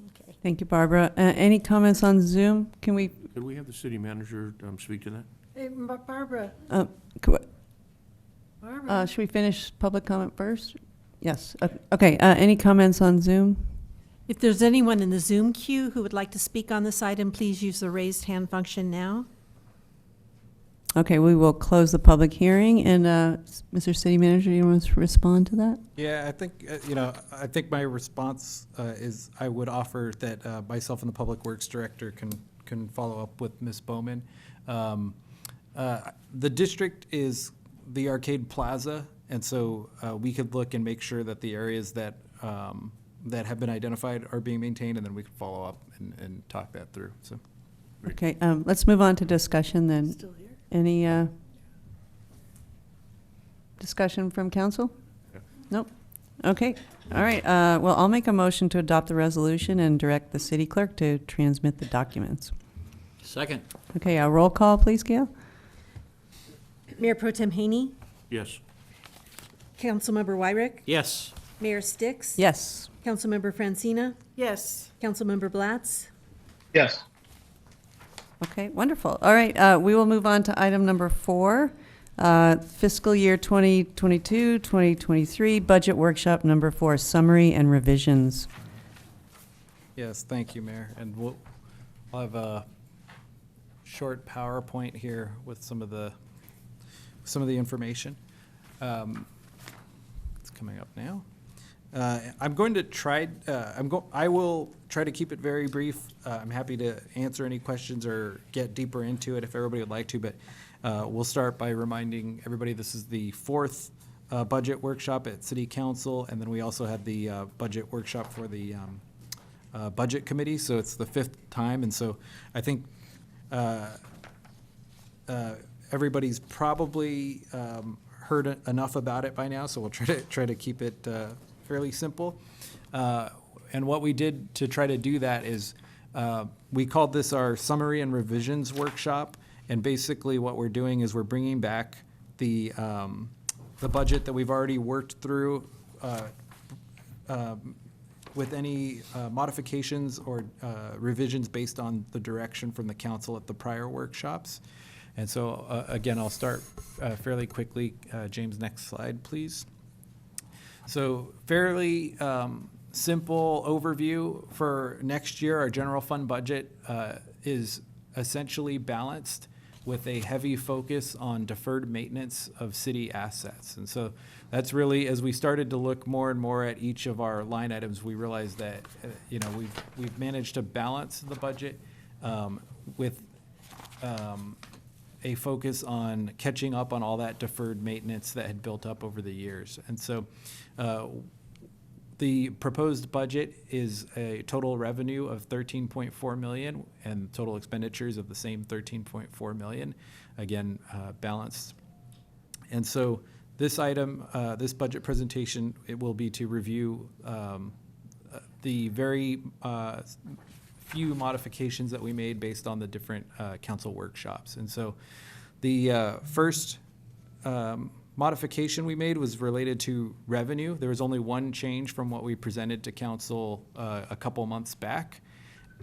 Okay. Thank you, Barbara. Any comments on Zoom? Could we have the city manager speak to that? Hey, Barbara. Should we finish public comment first? Yes. Okay. Any comments on Zoom? If there's anyone in the Zoom queue who would like to speak on this item, please use the raised hand function now. Okay, we will close the public hearing. And Mr. City Manager, you want to respond to that? Yeah, I think, I think my response is I would offer that myself and the Public Works Director can follow up with Ms. Bowman. The district is the Arcade Plaza, and so we could look and make sure that the areas that that have been identified are being maintained, and then we can follow up and talk that through. So, okay, let's move on to discussion then. Still here? Any discussion from council? Yeah. Nope. Okay. All right. Well, I'll make a motion to adopt the resolution and direct the city clerk to transmit the documents. Second. Okay. A roll call, please, Gail. Mayor Pro Tem Haney, Yes. Councilmember Wyrick, Yes. Mayor Sticks. Yes. Councilmember Francina, Yes. Councilmember Blatz. Yes. Okay, wonderful. All right, we will move on to item number 4, fiscal year 2022, 2023, budget workshop number 4, summary and revisions. yes, thank you, Mayor. And I'll have a short PowerPoint here with some of the information. It's coming up now. I'm going to try. I will try to keep it very brief. I'm happy to answer any questions or get deeper into it if everybody would like to. But we'll start by reminding everybody this is the 4th budget workshop at City Council, and then we also had the budget workshop for the Budget Committee. So it's the 5th time, and so I think everybody's probably heard enough about it by now. So we'll try to keep it fairly simple. And what we did to try to do that is we called this our summary and revisions workshop. And basically what we're doing is we're bringing back the budget that we've already worked through with any modifications or revisions based on the direction from the council at the prior workshops. And so, again, I'll start fairly quickly. James, next slide, please. So fairly simple overview for next year. Our general fund budget is essentially balanced with a heavy focus on deferred maintenance of city assets. And so that's really, as we started to look more and more at each of our line items, we realized that, we've managed to balance the budget with a focus on catching up on all that deferred maintenance that had built up over the years. And so the proposed budget is a total revenue of $13.4 million and total expenditures of the same $13.4 million, again, balanced. And so this item, this budget presentation, it will be to review the very few modifications that we made based on the different council workshops. And so the first modification we made was related to revenue. There was only one change from what we presented to council a couple months back,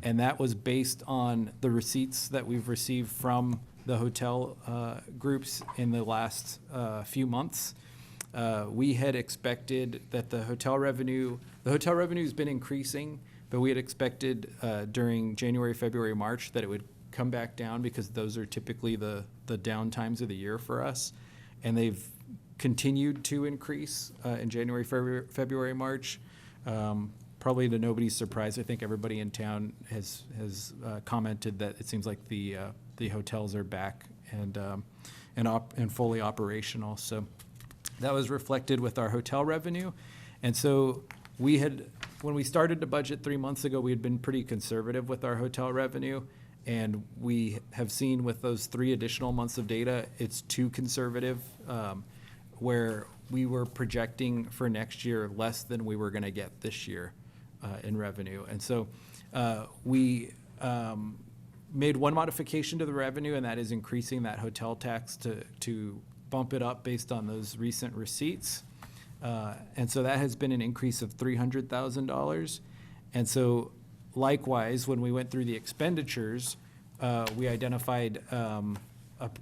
and that was based on the receipts that we've received from the hotel groups in the last few months. We had expected that the hotel revenue has been increasing, but we had expected during January, February, March that it would come back down because those are typically the down times of the year for us. And they've continued to increase in January, February, March. Probably to nobody's surprise, I think everybody in town has commented that it seems like the hotels are back and fully operational. So that was reflected with our hotel revenue. And so when we started to budget 3 months ago, we had been pretty conservative with our hotel revenue. And we have seen with those 3 additional months of data, it's too conservative, where we were projecting for next year less than we were going to get this year in revenue. And so we made one modification to the revenue, and that is increasing that hotel tax to bump it up based on those recent receipts. And so that has been an increase of $300,000. And so likewise, when we went through the expenditures, we identified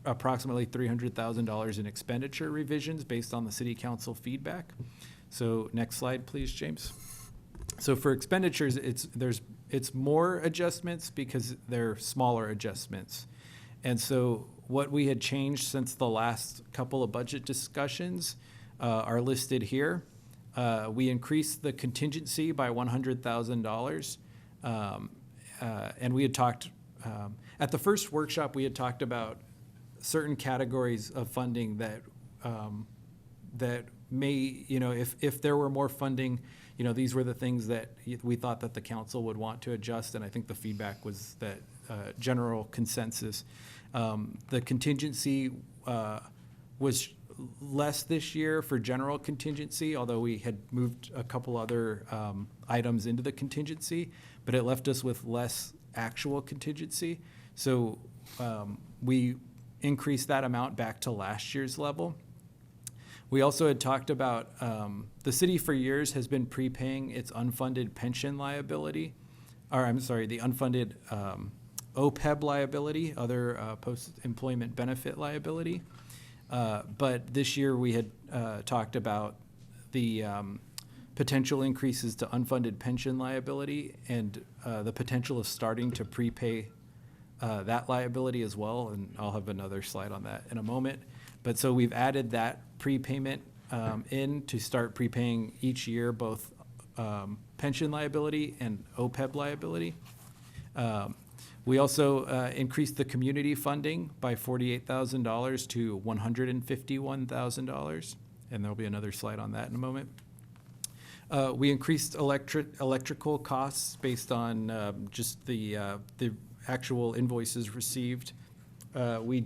approximately $300,000 in expenditure revisions based on the city council feedback. So next slide, please, James. So for expenditures, it's more adjustments because they're smaller adjustments. And so what we had changed since the last couple of budget discussions are listed here. We increased the contingency by $100,000. And we had talked, at the first workshop, we had talked about certain categories of funding that may, if there were more funding, these were the things that we thought that the council would want to adjust. And I think the feedback was that general consensus. The contingency was less this year for general contingency, although we had moved a couple other items into the contingency, but it left us with less actual contingency. So we increased that amount back to last year's level. We also had talked about the city for years has been prepaying its unfunded pension liability, or I'm sorry, the unfunded OPEB liability, other post-employment benefit liability. But this year we had talked about the potential increases to unfunded pension liability and the potential of starting to prepay that liability as well. And I'll have another slide on that in a moment. But so we've added that prepayment in to start prepaying each year, both pension liability and OPEB liability. We also increased the community funding by $48,000 to $151,000, and there'll be another slide on that in a moment. We increased electrical costs based on just the actual invoices received. We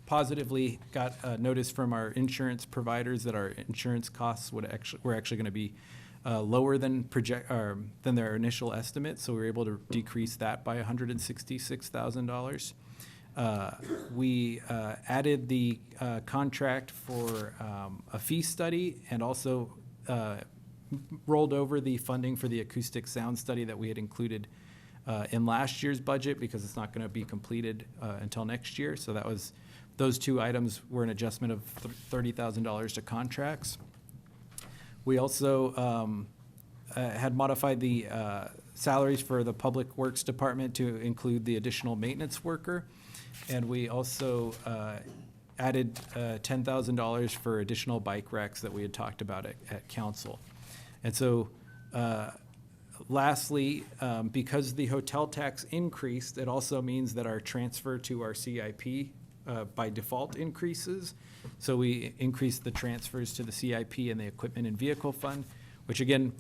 positively got a notice from our insurance providers that our insurance costs were actually going to be lower than than their initial estimate, so we were able to decrease that by $166,000. We added the contract for a fee study and also rolled over the funding for the acoustic sound study that we had included in last year's budget because it's not going to be completed until next year. So those two items were an adjustment of $30,000 to contracts. We also had modified the salaries for the Public Works Department to include the additional maintenance worker. And we also added $10,000 for additional bike racks that we had talked about at council. And so lastly, because the hotel tax increased, it also means that our transfer to our CIP by default increases. So we increased the transfers to the CIP and the equipment and vehicle fund, which again,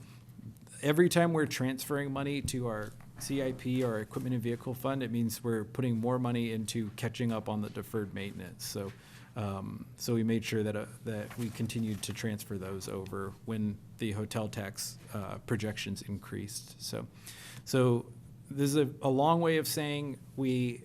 every time we're transferring money to our CIP or equipment and vehicle fund, it means we're putting more money into catching up on the deferred maintenance. So, so we made sure that we continued to transfer those over when the hotel tax projections increased. So this is a long way of saying we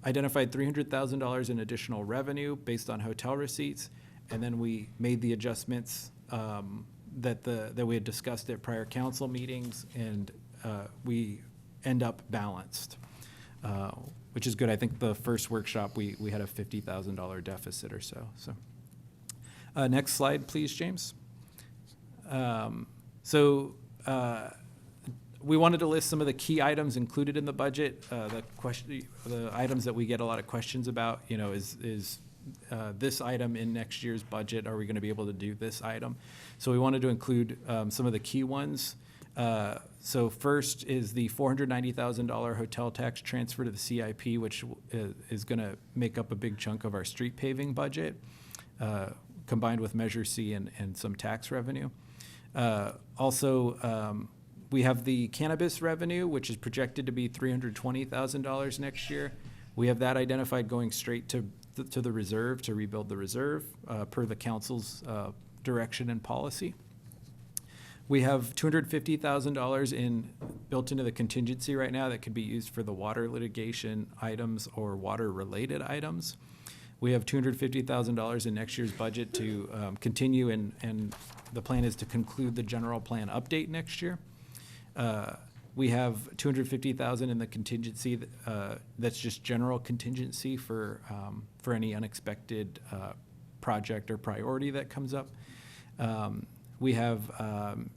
identified $300,000 in additional revenue based on hotel receipts, and then we made the adjustments that we had discussed at prior council meetings, and we end up balanced, which is good. I think the first workshop we had a $50,000 deficit or so. Next slide, please, James. We wanted to list some of the key items included in the budget. The items that we get a lot of questions about, is this item in next year's budget? Are we going to be able to do this item? So we wanted to include some of the key ones. So first is the $490,000 hotel tax transfer to the CIP, which is going to make up a big chunk of our street paving budget, combined with Measure C and some tax revenue. Also, we have the cannabis revenue, which is projected to be $320,000 next year. We have that identified going straight to the reserve, to rebuild the reserve, per the council's direction and policy. We have $250,000 built into the contingency right now that could be used for the water litigation items or water-related items. We have $250,000 in next year's budget to continue, and the plan is to conclude the general plan update next year. We have $250,000 in the contingency that's just general contingency for any unexpected project or priority that comes up. We have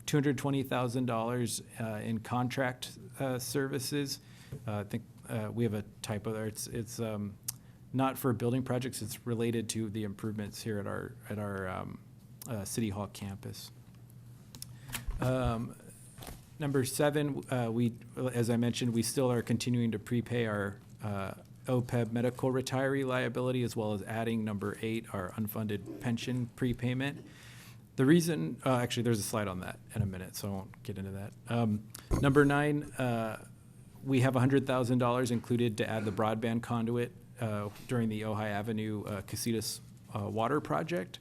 $220,000 in contract services. I think we have a typo there. It's not for building projects. It's related to the improvements here at our City Hall campus. Number 7, as I mentioned, we still are continuing to prepay our OPEB medical retiree liability, as well as adding number 8, our unfunded pension prepayment. The reason, actually, there's a slide on that in a minute, so I won't get into that. Number 9, we have $100,000 included to add the broadband conduit during the Ojai Avenue Casitas water project.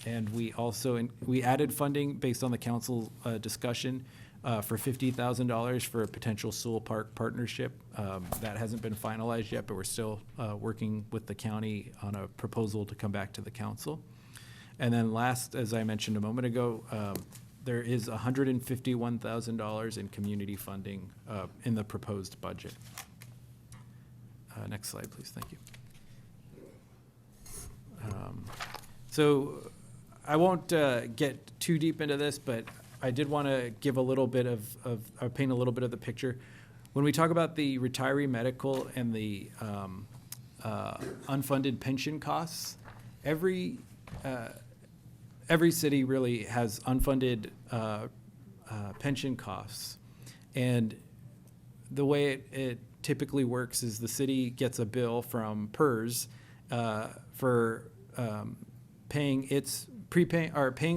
And we also we added funding based on the council discussion for $50,000 for a potential Sewell Park partnership. That hasn't been finalized yet, but we're still working with the county on a proposal to come back to the council. And then last, as I mentioned a moment ago, there is $151,000 in community funding in the proposed budget. Next slide, please. Thank you. So I won't get too deep into this, but I did want to give a little bit or paint a little bit of the picture. When we talk about the retiree medical and the unfunded pension costs, every city really has unfunded pension costs. And the way it typically works is the city gets a bill from PERS for paying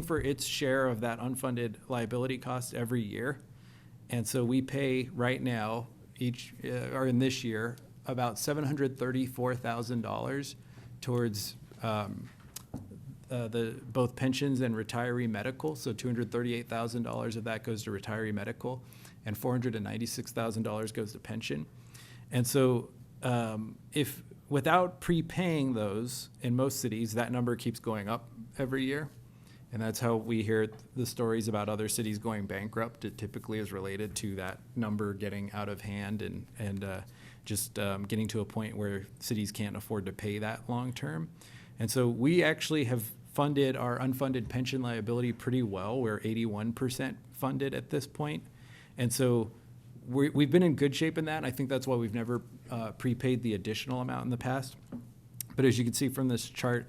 for its share of that unfunded liability cost every year. And so we pay right now in this year about $734,000 towards both pensions and retiree medical. So $238,000 of that goes to retiree medical, and $496,000 goes to pension. And so if without prepaying those, in most cities, that number keeps going up every year. And that's how we hear the stories about other cities going bankrupt. It typically is related to that number getting out of hand and just getting to a point where cities can't afford to pay that long term. And so we actually have funded our unfunded pension liability pretty well. We're 81% funded at this point. And so we've been in good shape in that. I think that's why we've never prepaid the additional amount in the past. But as you can see from this chart,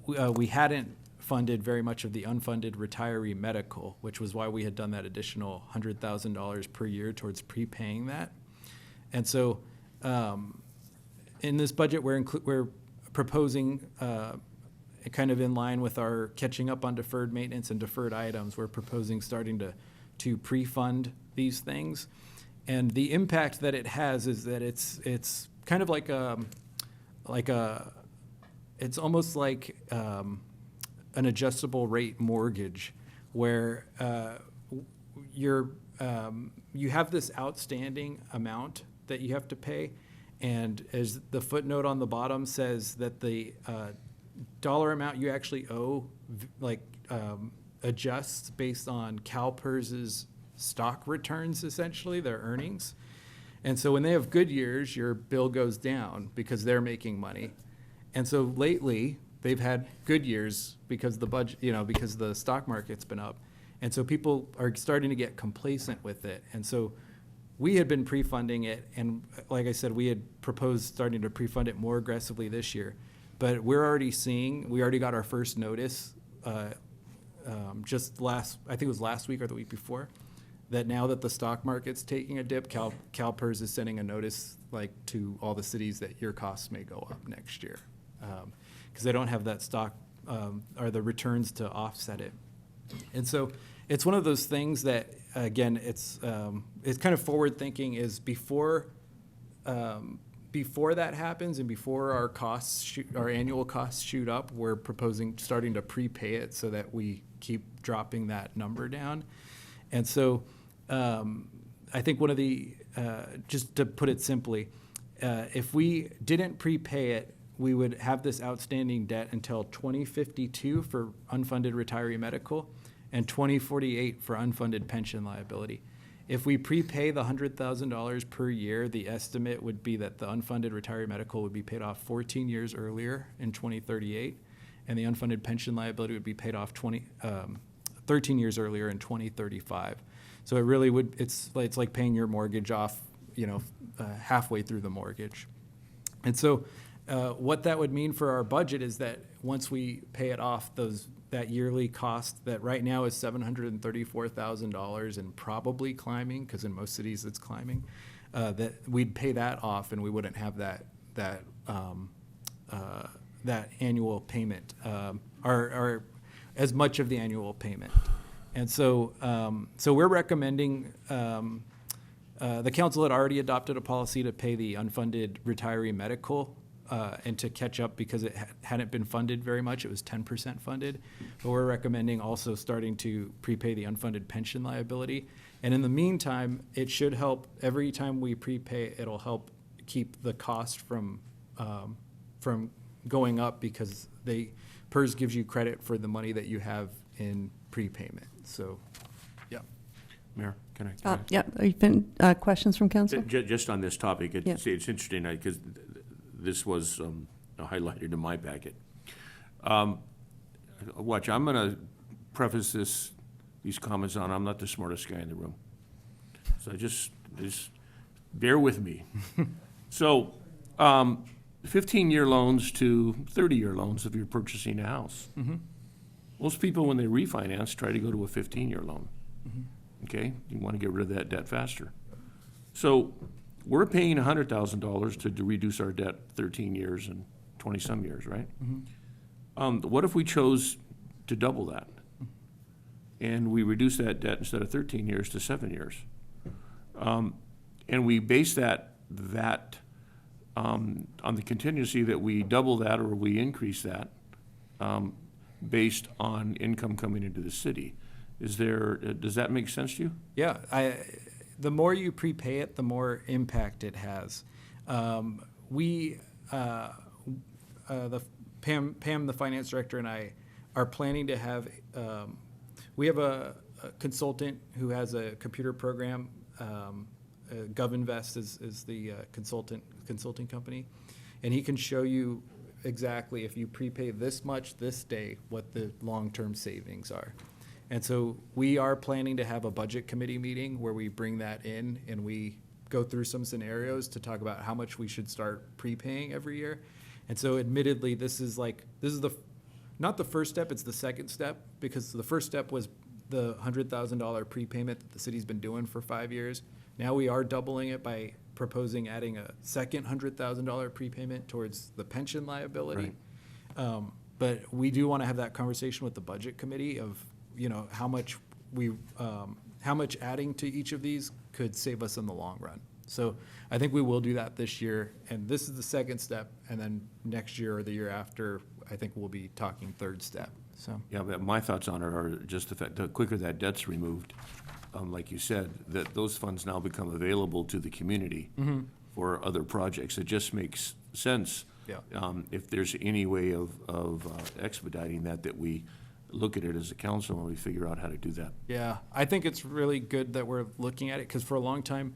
we hadn't funded very much of the unfunded retiree medical, which was why we had done that additional $100,000 per year towards prepaying that. And so in this budget, we're proposing kind of in line with our catching up on deferred maintenance and deferred items. We're proposing starting to pre-fund these things. And the impact that it has is that it's kind of like it's almost like an adjustable rate mortgage, where you have this outstanding amount that you have to pay, and as the footnote on the bottom says, that the dollar amount you actually owe adjusts based on CalPERS's stock returns, essentially their earnings. And so when they have good years, your bill goes down because they're making money. And so lately they've had good years because the budget, because the stock market's been up. And so people are starting to get complacent with it. And so we had been pre-funding it, and like I said, we had proposed starting to pre-fund it more aggressively this year. But we already got our first notice I think it was last week or the week before, that now that the stock market's taking a dip, CalPERS is sending a notice to all the cities that your costs may go up next year, because they don't have that stock or the returns to offset it. And so it's one of those things that, again, it's kind of forward thinking, is before that happens and before our annual costs shoot up, we're proposing starting to prepay it so that we keep dropping that number down. And so I think one of the, just to put it simply, if we didn't prepay it, we would have this outstanding debt until 2052 for unfunded retiree medical and 2048 for unfunded pension liability. If we prepay the $100,000 per year, the estimate would be that the unfunded retiree medical would be paid off 14 years earlier in 2038, and the unfunded pension liability would be paid off 13 years earlier in 2035. So it really would, it's like paying your mortgage off, halfway through the mortgage. And so what that would mean for our budget is that once we pay it off, that yearly cost that right now is $734,000 and probably climbing, because in most cities it's climbing, that we'd pay that off and we wouldn't have that annual payment, or as much of the annual payment. And so we're recommending, the council had already adopted a policy to pay the unfunded retiree medical and to catch up because it hadn't been funded very much. It was 10% funded. But we're recommending also starting to prepay the unfunded pension liability. And in the meantime, it should help, every time we prepay, it'll help keep the cost from going up, because PERS gives you credit for the money that you have in prepayment. So, yeah. Mayor, can I? Yeah, questions from council? Just on this topic, Yeah. it's interesting because this was highlighted in my packet. Watch, I'm going to preface these comments on, I'm not the smartest guy in the room. So just bear with me. So 15-year loans to 30-year loans if you're purchasing a house. Mm-hmm. Most people, when they refinance, try to go to a 15-year loan. Mm-hmm. Okay? You want to get rid of that debt faster. So we're paying $100,000 to reduce our debt 13 years and 20-some years, right? Mm-hmm. What if we chose to double that? And we reduce that debt instead of 13 years to 7 years? And we base that on the contingency that we double that or we increase that based on income coming into the city. Is there, does that make sense to you? Yeah, the more you prepay it, the more impact it has. Pam, the finance director, and I are planning to have, we have a consultant who has a computer program. GovInvest is the consulting company, and he can show you exactly if you prepay this much this day, what the long-term savings are. And so we are planning to have a budget committee meeting where we bring that in and we go through some scenarios to talk about how much we should start prepaying every year. And so admittedly, this is not the first step, it's the second step, because the first step was the $100,000 prepayment that the city's been doing for 5 years. Now we are doubling it by proposing adding a second $100,000 prepayment towards the pension liability. Right. But we do want to have that conversation with the budget committee of, how much adding to each of these could save us in the long run. So I think we will do that this year, and this is the second step, and then next year or the year after, I think we'll be talking third step, so. Yeah, but my thoughts on it are just the fact, the quicker that debt's removed, like you said, that those funds now become available to the community for other projects. It just makes sense. Yeah. If there's any way of expediting that we look at it as a council and we figure out how to do that. Yeah, I think it's really good that we're looking at it, because for a long time,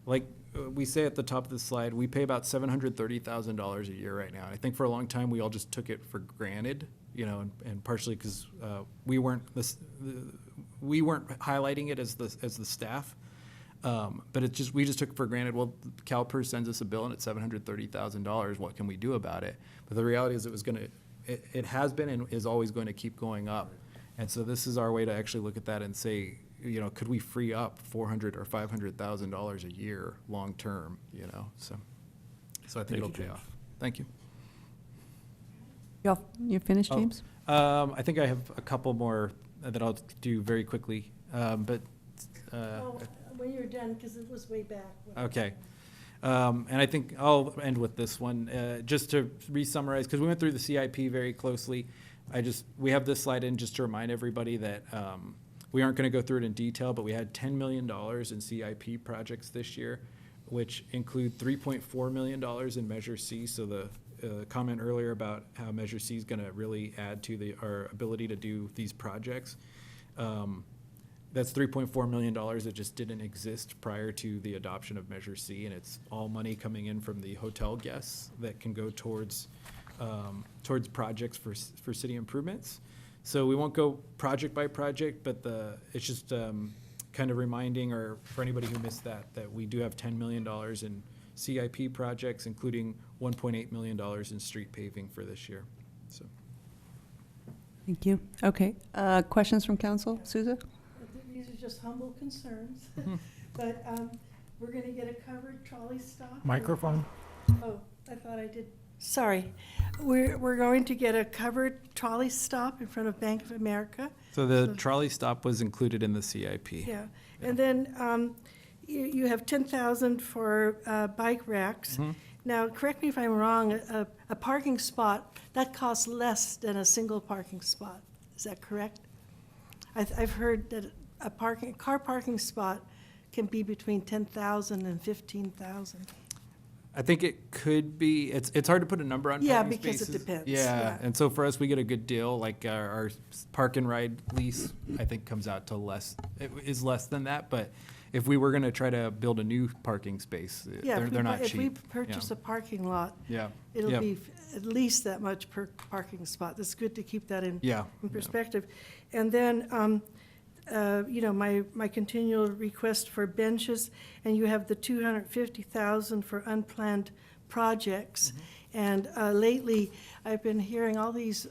like we say at the top of the slide, we pay about $730,000 a year right now. And I think for a long time, we all just took it for granted, and partially because we weren't highlighting it as the staff. But we just took it for granted. Well, CalPERS sends us a bill and it's $730,000. What can we do about it? But the reality is it has been and is always going to keep going up. And so this is our way to actually look at that and say, could we free up $400,000 or $500,000 a year long term? So I think it'll pay off. Thank you. You finished, James? I think I have a couple more that I'll do very quickly, but. When you're done, because it was way back. Okay. And I think I'll end with this one, just to re-summarize, because we went through the CIP very closely. We have this slide in just to remind everybody that we aren't going to go through it in detail, but we had $10 million in CIP projects this year, which include $3.4 million in Measure C. So the comment earlier about how Measure C is going to really add to our ability to do these projects. That's $3.4 million that just didn't exist prior to the adoption of Measure C, and it's all money coming in from the hotel guests that can go towards projects for city improvements. So we won't go project by project, but it's just kind of reminding, or for anybody who missed that we do have $10 million in CIP projects, including $1.8 million in street paving for this year. So. Thank you. Okay. Questions from council? Souza? These are just humble concerns, but we're going to get a covered trolley stop. Microphone. Oh, I thought I did. Sorry. We're going to get a covered trolley stop in front of Bank of America. So the trolley stop was included in the CIP. Yeah. And then you have $10,000 for bike racks. Now, correct me if I'm wrong, a parking spot, that costs less than a single parking spot. Is that correct? I've heard that a car parking spot can be between $10,000 and $15,000. I think it could be. It's hard to put a number on. Yeah, parking because spaces. it depends. Yeah, and so for us, we get a good deal. Like our park and ride lease, I think comes out to less. It is less than that, but if we were going to try to build a new parking space, they're not cheap. If we purchase a parking lot, it'll be at least that much per parking spot. That's good to keep that in perspective. And then, my continual request for benches, and you have the $250,000 for unplanned projects. And lately, I've been hearing all these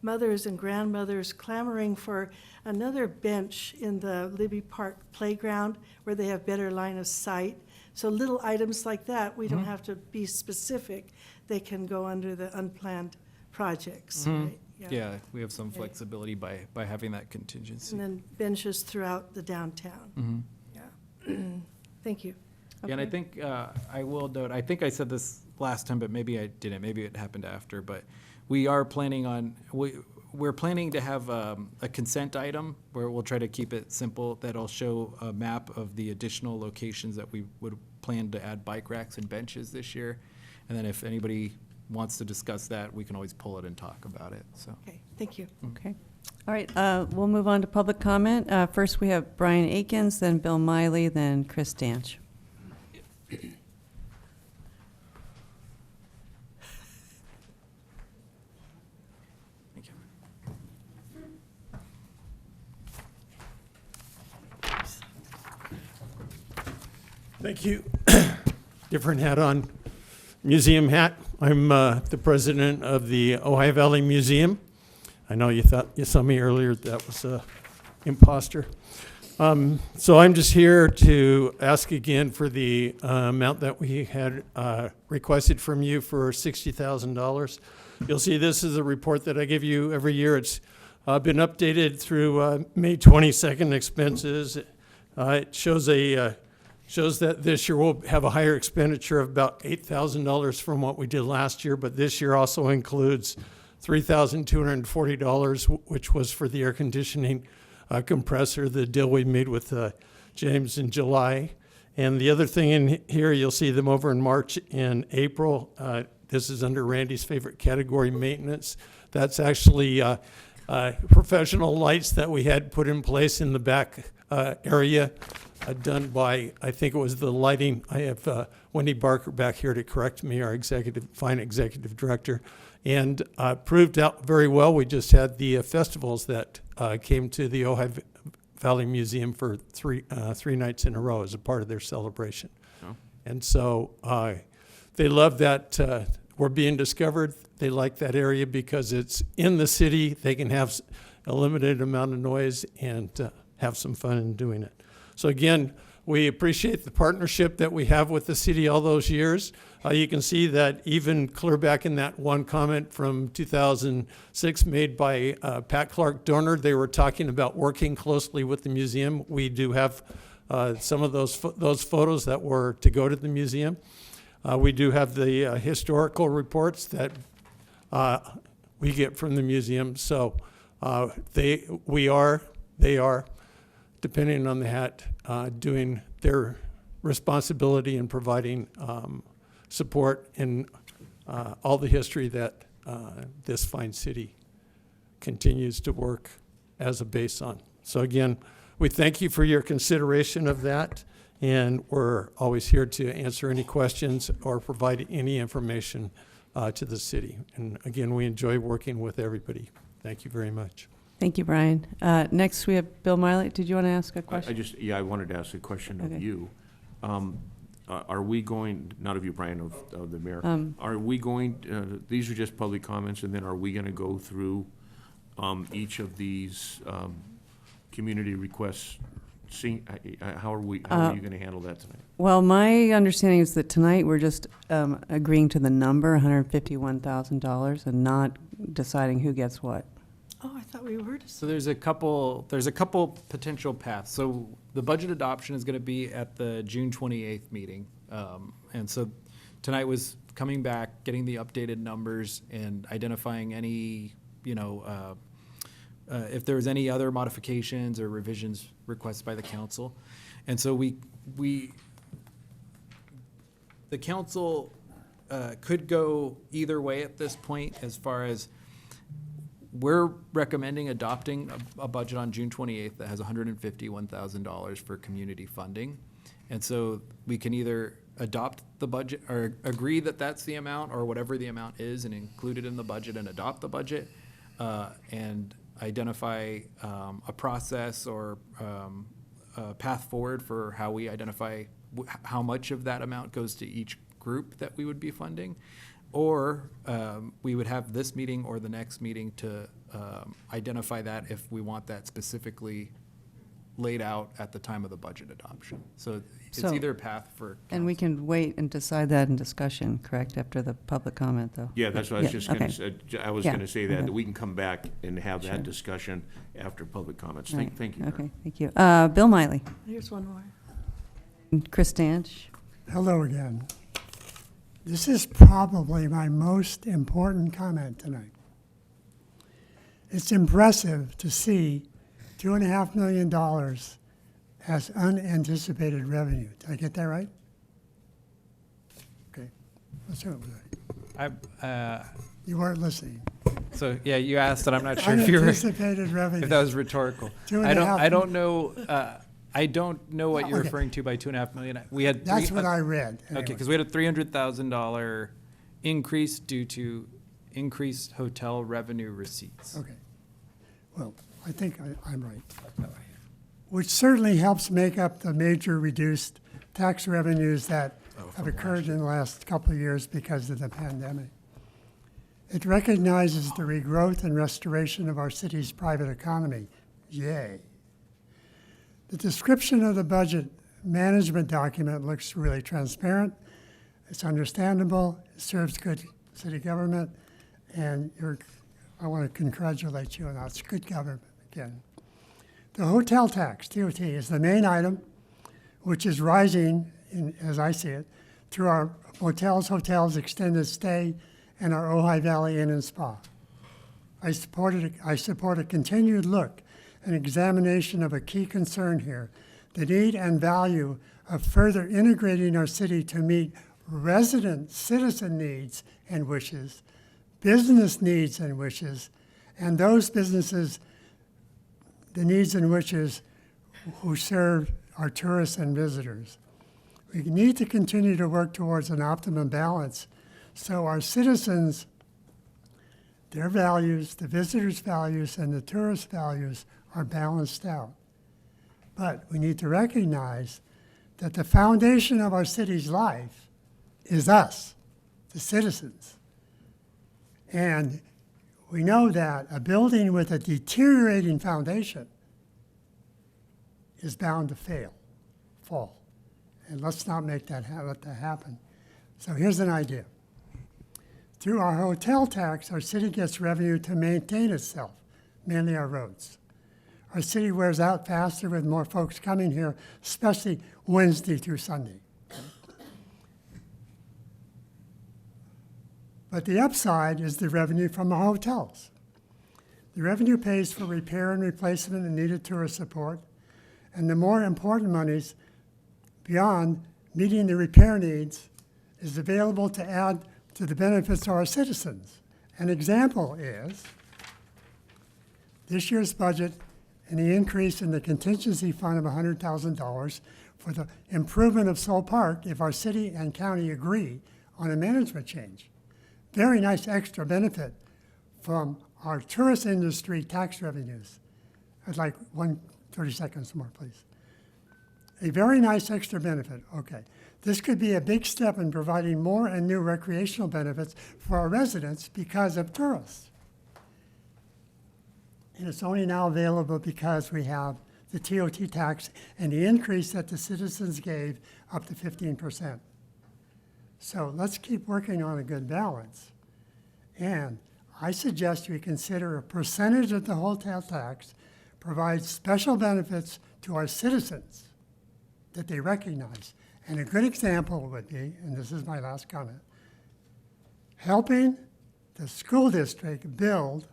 mothers and grandmothers clamoring for another bench in the Libby Park playground where they have better line of sight. So little items like that, we don't have to be specific. They can go under the unplanned projects. Right? Yeah, we have some flexibility by having that contingency. And then benches throughout the downtown. Yeah. Thank you. And I Okay. think, I will note, I think I said this last time, but maybe I didn't, maybe it happened after, but we are planning on, we're planning to have a consent item where we'll try to keep it simple, that'll show a map of the additional locations that we would plan to add bike racks and benches this year. And then if anybody wants to discuss that, we can always pull it and talk about it, so. Okay, thank you. Okay. All right, we'll move on to public comment. First, we have Brian Akins, then Bill Miley, then Chris Danch. Thank you. Thank you. Different hat on, museum hat. I'm the president of the Ojai Valley Museum. I know you thought you saw me earlier, that was a imposter. So I'm just here to ask again for the amount that we had requested from you for $60,000. You'll see this is a report that I give you every year. It's been updated through May 22nd expenses. It shows that this year we'll have a higher expenditure of about $8,000 from what we did last year, but this year also includes $3,240, which was for the air conditioning compressor, the deal we made with James in July. And the other thing in here, you'll see them over in March and April. This is under Randy's favorite category, maintenance. That's actually professional lights that we had put in place in the back area, done by, I think it was the lighting. I have Wendy Barker back here to correct me, our fine executive director, and proved out very well. We just had the festivals that came to the Ojai Valley Museum for three nights in a row as a part of their celebration. Oh. And so they love that we're being discovered. They like that area because it's in the city. They can have a limited amount of noise and have some fun in doing it. So again, we appreciate the partnership that we have with the city all those years. You can see that even clear back in that one comment from 2006 made by Pat Clark Dorner, they were talking about working closely with the museum. We do have some of those photos that were to go to the museum. We do have the historical reports that we get from the museum. So they are, depending on the hat, doing their responsibility in providing support in all the history that this fine city continues to work as a base on. So again, we thank you for your consideration of that, and we're always here to answer any questions or provide any information to the city. And again, we enjoy working with everybody. Thank you very much. Thank you, Brian. Next, we have Bill Miley. Did you want to ask a question? I wanted to ask a question of Okay. you. Are we going, not of you, Brian, of the mayor, are we going, these are just public comments, and then are we going to go through each of these community requests? How are you going to handle that tonight? Well, my understanding is that tonight we're just agreeing to the number, $151,000, and not deciding who gets what. Oh, I thought we were. So there's a couple potential paths. So the budget adoption is going to be at the June 28th meeting. And so tonight was coming back, getting the updated numbers and identifying any, if there was any other modifications or revisions requested by the council. And so the council could go either way at this point as far as we're recommending adopting a budget on June 28th that has $151,000 for community funding. And so we can either adopt the budget or agree that that's the amount or whatever the amount is and include it in the budget and adopt the budget and identify a process or a path forward for how we identify how much of that amount goes to each group that we would be funding. Or we would have this meeting or the next meeting to identify that if we want that specifically laid out at the time of the budget adoption. So it's either a path for council. And we can wait and decide that in discussion, correct, after the public comment, though? Yeah, that's what I was just going to say. I was going to say that okay. we can come back and have that discussion after public comments. Thank you. Okay, thank you. Bill Miley. Here's one more. Chris Danch. Hello again. This is probably my most important comment tonight. It's impressive to see $2.5 million as unanticipated revenue. Did I get that right? Okay, let's hear it with that. You weren't listening. So, yeah, you asked, and I'm not sure if you were, Unanticipated revenue. if that was rhetorical. I don't know, I don't know what you're Okay. referring to by 2.5 million. We had. That's what I read. Okay, anyway. because we had a $300,000 increase due to increased hotel revenue receipts. Okay. Well, I think I'm right. Which certainly helps make up the major reduced tax revenues that have occurred in the last couple of years because of the pandemic. It recognizes the regrowth and restoration of our city's private economy. Yay. The description of the budget management document looks really transparent. It's understandable. It serves good city government. And I want to congratulate you on that. It's good government again. The hotel tax, TOT, is the main item, which is rising, as I see it, through our motels, hotels, extended stay, and our Ojai Valley Inn and Spa. I support a continued look and examination of a key concern here, the need and value of further integrating our city to meet resident citizen needs and wishes, business needs and wishes, and those businesses, the needs and wishes who serve our tourists and visitors. We need to continue to work towards an optimum balance so our citizens, their values, the visitors' values, and the tourist values are balanced out. But we need to recognize that the foundation of our city's life is us, the citizens. And we know that a building with a deteriorating foundation is bound to fall. And let's not make that let that happen. So here's an idea. Through our hotel tax, our city gets revenue to maintain itself, mainly our roads. Our city wears out faster with more folks coming here, especially Wednesday through Sunday. But the upside is the revenue from the hotels. The revenue pays for repair and replacement and needed tourist support, and the more important monies beyond meeting the repair needs is available to add to the benefits of our citizens. An example is this year's budget and the increase in the contingency fund of $100,000 for the improvement of Soul Park if our city and county agree on a management change. Very nice extra benefit from our tourist industry tax revenues. I'd like 30 seconds more, please. A very nice extra benefit, okay. This could be a big step in providing more and new recreational benefits for our residents because of tourists. And it's only now available because we have the TOT tax and the increase that the citizens gave up to 15%. So let's keep working on a good balance. And I suggest we consider a percentage of the hotel tax provides special benefits to our citizens that they recognize. And a good example would be, and this is my last comment, helping the school district build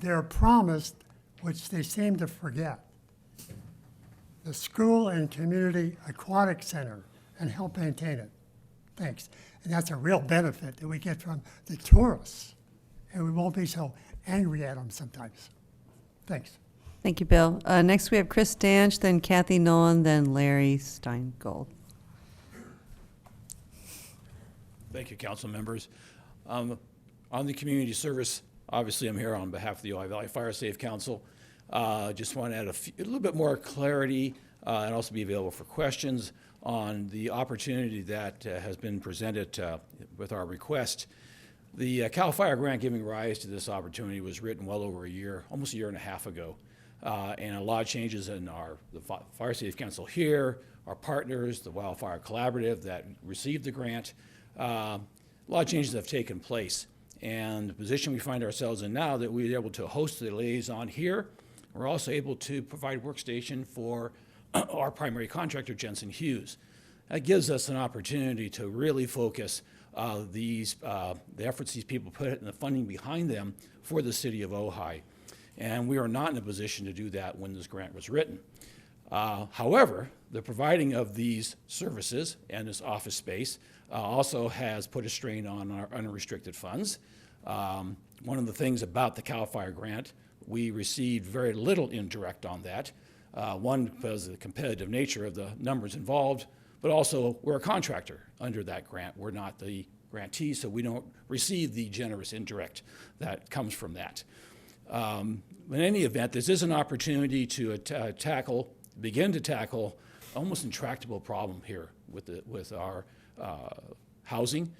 their promise, which they seem to forget, the School and Community Aquatic Center, and help maintain it. Thanks. And that's a real benefit that we get from the tourists, and we won't be so angry at them sometimes. Thanks. Thank you, Bill. Next, we have Chris Danch, then Kathy Nolan, then Larry Steingold. Thank you, council members. On the community service, obviously I'm here on behalf of the Ojai Valley Fire Safe Council. Just want to add a little bit more clarity and also be available for questions on the opportunity that has been presented with our request. The CAL FIRE grant giving rise to this opportunity was written well over a year, almost a year and a half ago. And a lot of changes in the Fire Safe Council here, our partners, the Wildfire Collaborative that received the grant. A lot of changes have taken place. And the position we find ourselves in now that we're able to host the liaison here, we're also able to provide workstation for our primary contractor, Jensen Hughes. that gives us an opportunity to really focus the efforts these people put and the funding behind them for the city of Ojai. And we are not in a position to do that when this grant was written. However, the providing of these services and this office space also has put a strain on our unrestricted funds. One of the things about the CAL FIRE grant, we received very little indirect on that. One, because of the competitive nature of the numbers involved, but also we're a contractor under that grant. We're not the grantee, so we don't receive the generous indirect that comes from that. In any event, this is an opportunity to begin to tackle almost intractable problem here with our housing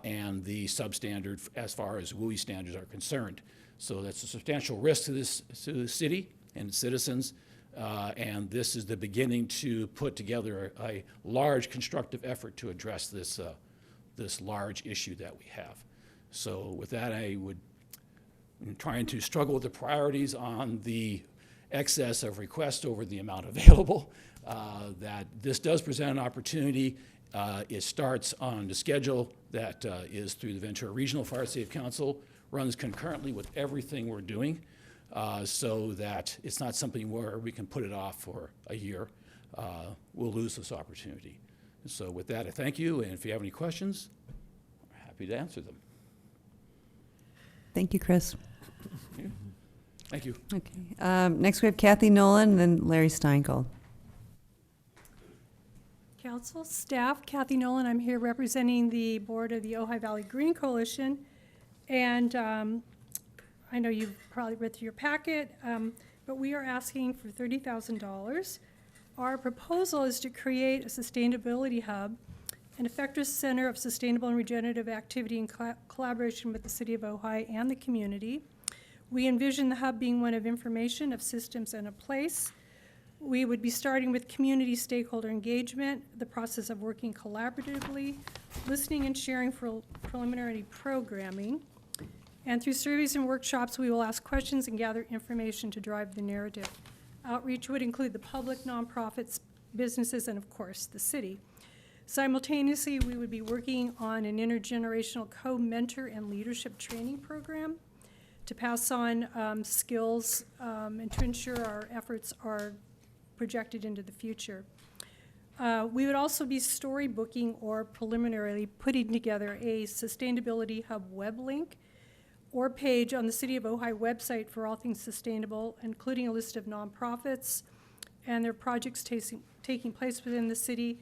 and the substandard as far as WUI standards are concerned. So that's a substantial risk to the city and its citizens, and this is the beginning to put together a large constructive effort to address this large issue that we have. So with that, I'm trying to struggle with the priorities on the excess of requests over the amount available, that this does present an opportunity. It starts on the schedule that is through the Ventura Regional Fire Safe Council, runs concurrently with everything we're doing, so that it's not something where we can put it off for a year. We'll lose this opportunity. So with that, I thank you, and if you have any questions, I'm happy to answer them. Thank you, Chris. Yeah. Thank you. Okay. Next, we have Kathy Nolan, then Larry Steingold. Council, staff, Kathy Nolan. I'm here representing the board of the Ojai Valley Green Coalition. And I know you've probably read through your packet, but we are asking for $30,000. Our proposal is to create a sustainability hub, an effective center of sustainable and regenerative activity in collaboration with the city of Ojai and the community. We envision the hub being one of information, of systems, and a place. We would be starting with community stakeholder engagement, the process of working collaboratively, listening and sharing for preliminary programming. And through surveys and workshops, we will ask questions and gather information to drive the narrative. Outreach would include the public, nonprofits, businesses, and of course, the city. Simultaneously, we would be working on an intergenerational co-mentor and leadership training program to pass on skills and to ensure our efforts are projected into the future. We would also be storybooking or preliminarily putting together a Sustainability Hub web link or page on the City of Ojai website for all things sustainable, including a list of nonprofits and their projects taking place within the city,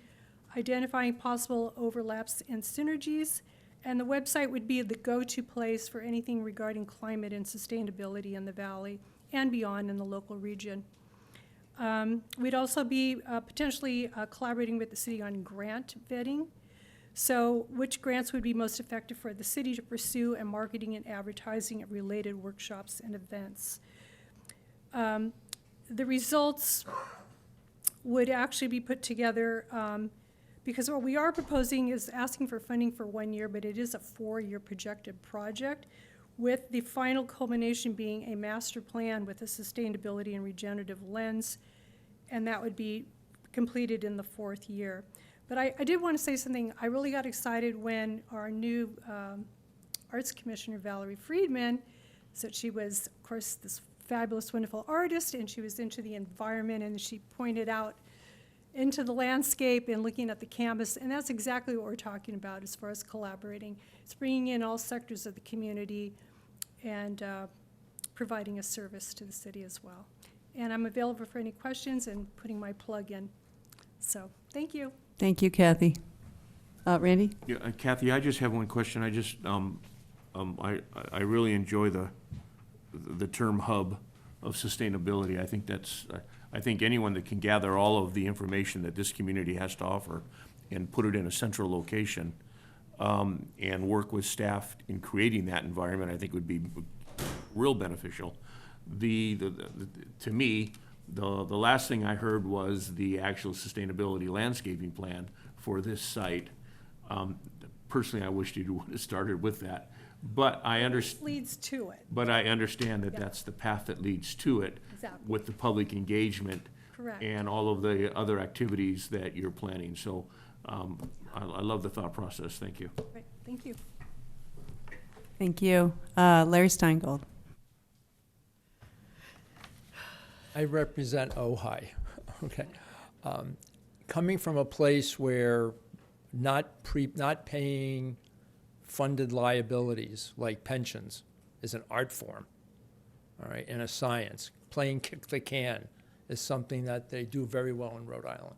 identifying possible overlaps and synergies, and the website would be the go-to place for anything regarding climate and sustainability in the valley and beyond in the local region. We'd also be potentially collaborating with the city on grant vetting. So which grants would be most effective for the city to pursue, and marketing and advertising of related workshops and events. The results would actually be put together because what we are proposing is asking for funding for 1 year, but it is a 4-year projected project, with the final culmination being a master plan with a sustainability and regenerative lens, and that would be completed in the 4th year. But I did want to say something. I really got excited when our new Arts Commissioner, Valerie Freeman, said she was, of course, this fabulous, wonderful artist, and she was into the environment, and she pointed out into the landscape and looking at the canvas, and that's exactly what we're talking about as far as collaborating. It's bringing in all sectors of the community and providing a service to the city as well. And I'm available for any questions and putting my plug in. So, thank you. Thank you, Kathy. Randy? Yeah, Kathy, I just have one question. I just, I really enjoy the term hub of sustainability. I think that's, I think anyone that can gather all of the information that this community has to offer and put it in a central location, and work with staff in creating that environment, I think would be real beneficial. To me, the last thing I heard was the actual sustainability landscaping plan for this site. Personally, I wished you would have started with that, but I understand. Leads to it. But I understand that that's the path that leads to it. Exactly. With the public engagement. Correct. And all of the other activities that you're planning. So I love the thought process. Thank you. Right, thank you. Thank you. Larry Steingold. I represent Ojai, okay? Coming from a place where not paying funded liabilities like pensions is an art form, all right, and a science. Playing kick the can is something that they do very well in Rhode Island.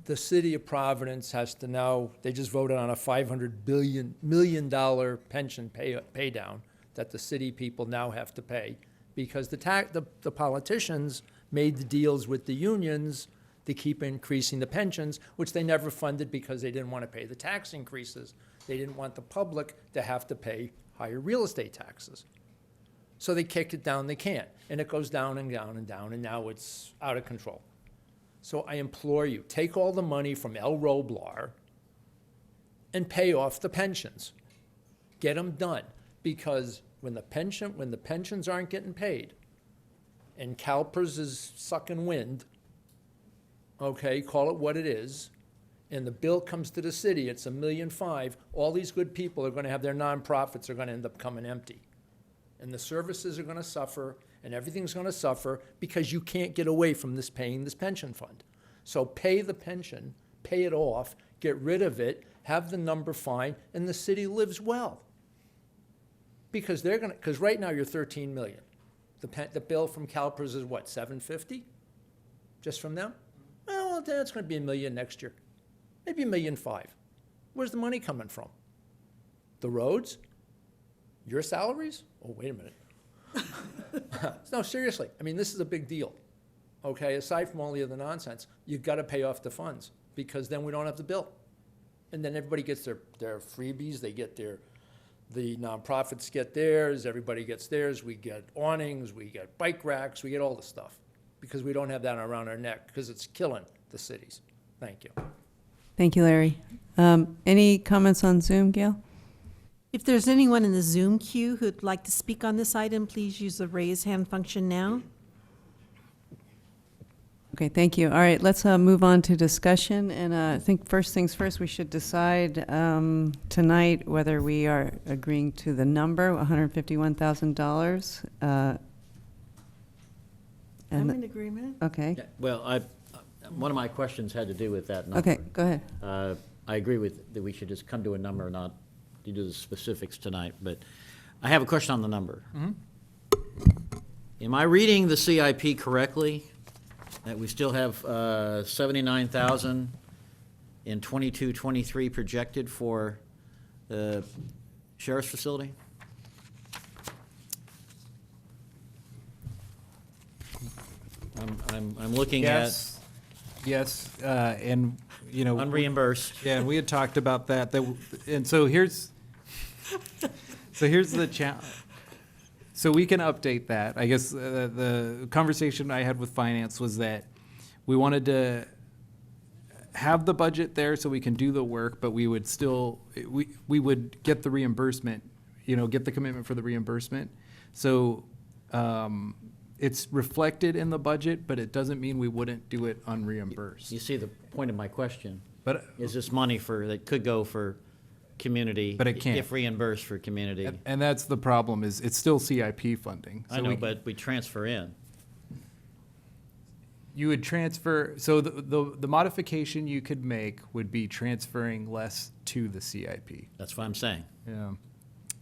The city of Providence has to now, they just voted on a $500 million pension pay down that the city people now have to pay because the politicians made the deals with the unions to keep increasing the pensions, which they never funded because they didn't want to pay the tax increases. They didn't want the public to have to pay higher real estate taxes. So they kicked it down the can, and it goes down and down and down, and now it's out of control. So I implore you, take all the money from El Roblar and pay off the pensions. Get them done, because when the pensions aren't getting paid, and CalPERS is sucking wind, okay, call it what it is, and the bill comes to the city, it's $1.5 million, all these good people are gonna have their nonprofits are gonna end up coming empty. And the services are gonna suffer, and everything's gonna suffer because you can't get away from paying this pension fund. So pay the pension, pay it off, get rid of it, have the number fine, and the city lives well. Because because right now you're 13 million. The bill from CalPERS is what, 750? Just from them? Well, that's gonna be $1 million next year. Maybe $1.5 million. Where's the money coming from? The roads? Your salaries? Oh, wait a minute. No, seriously, I mean, this is a big deal, okay? Aside from all the other nonsense, you've got to pay off the funds because then we don't have the bill. And then everybody gets their freebies, they get the nonprofits get theirs, everybody gets theirs, we get awnings, we get bike racks, we get all the stuff because we don't have that around our neck because it's killing the cities. Thank you. Thank you, Larry. Any comments on Zoom, Gail? If there's anyone in the Zoom queue who'd like to speak on this item, please use the raise hand function now. Okay, thank you. All right, let's move on to discussion. And I think first things first, we should decide tonight whether we are agreeing to the number, $151,000. I'm in agreement. Okay. Yeah, well, one of my questions had to do with that number. Okay, go ahead. I agree with that we should just come to a number, not to do the specifics tonight, but I have a question on the number. Mm-hmm. Am I reading the CIP correctly? That we still have 79,000 in 22-23 projected for the sheriff's facility? I'm looking Yes, and, you know. unreimbursed. Yeah, and we had talked about that, and so here's the challenge. So we can update that. I guess the conversation I had with finance was that we wanted to have the budget there so we can do the work, but we would still, we would get the reimbursement, get the commitment for the reimbursement. So it's reflected in the budget, but it doesn't mean we wouldn't do it unreimbursed. You see the point of my question. But is this money that could go for community? But it can't. If reimbursed for community. And that's the problem, is it's still CIP funding. I know, but we transfer in. You would transfer, so the modification you could make would be transferring less to the CIP. That's what I'm saying. Yeah.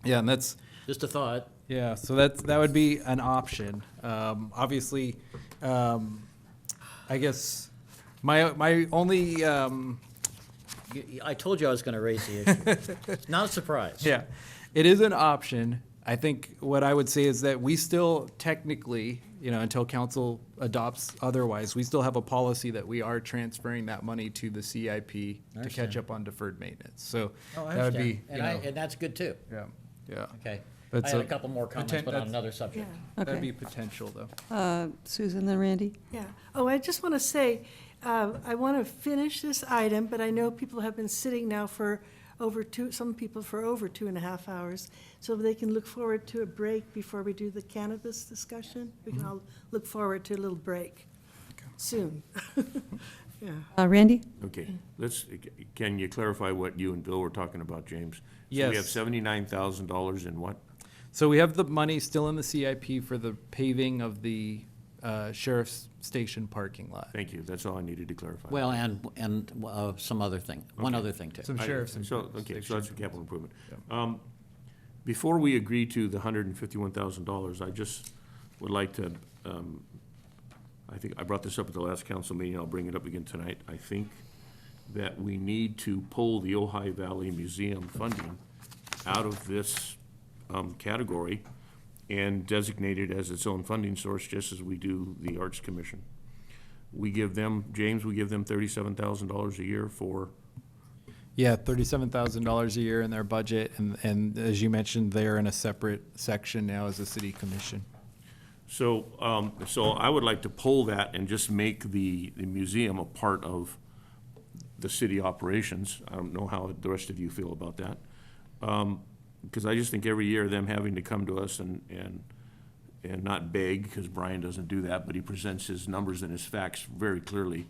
Yeah, and that's. Just a thought. Yeah, so that would be an option. Obviously, I guess my only. I told you I was going to raise the issue. It's not a surprise. Yeah, it is an option. I think what I would say is that we still technically, until council adopts otherwise, we still have a policy that we are transferring that money to the CIP to catch up on deferred maintenance. So I that would be, understand. And that's good too. Yeah, yeah. Okay. That's I had a couple more comments, but on another subject. Yeah. That'd Okay. be potential, though. Susan, then Randy? Yeah. Oh, I just want to say, I want to finish this item, but I know people have been sitting now for some people for over 2.5 hours, so they can look forward to a break before we do the cannabis discussion. We can all look forward to a little break soon. Randy? Okay, can you clarify what you and Bill were talking about, James? So Yes. we have $79,000 in what? So we have the money still in the CIP for the paving of the sheriff's station parking lot. Thank you, that's all I needed to clarify. Well, and some other thing, one other thing too. Some sheriff's. Okay, so that's a capital improvement. Before we agree to the $151,000, I just would like to, I think I brought this up at the last council meeting, I'll bring it up again tonight. I think that we need to pull the Ojai Valley Museum funding out of this category and designate it as its own funding source, just as we do the Arts Commission. We give them, James, we give them $37,000 a year for. Yeah, $37,000 a year in their budget, and as you mentioned, they're in a separate section now as a city commission. So, so I would like to pull that and just make the museum a part of the city operations. I don't know how the rest of you feel about that. Because I just think every year them having to come to us and not beg, because Brian doesn't do that, but he presents his numbers and his facts very clearly.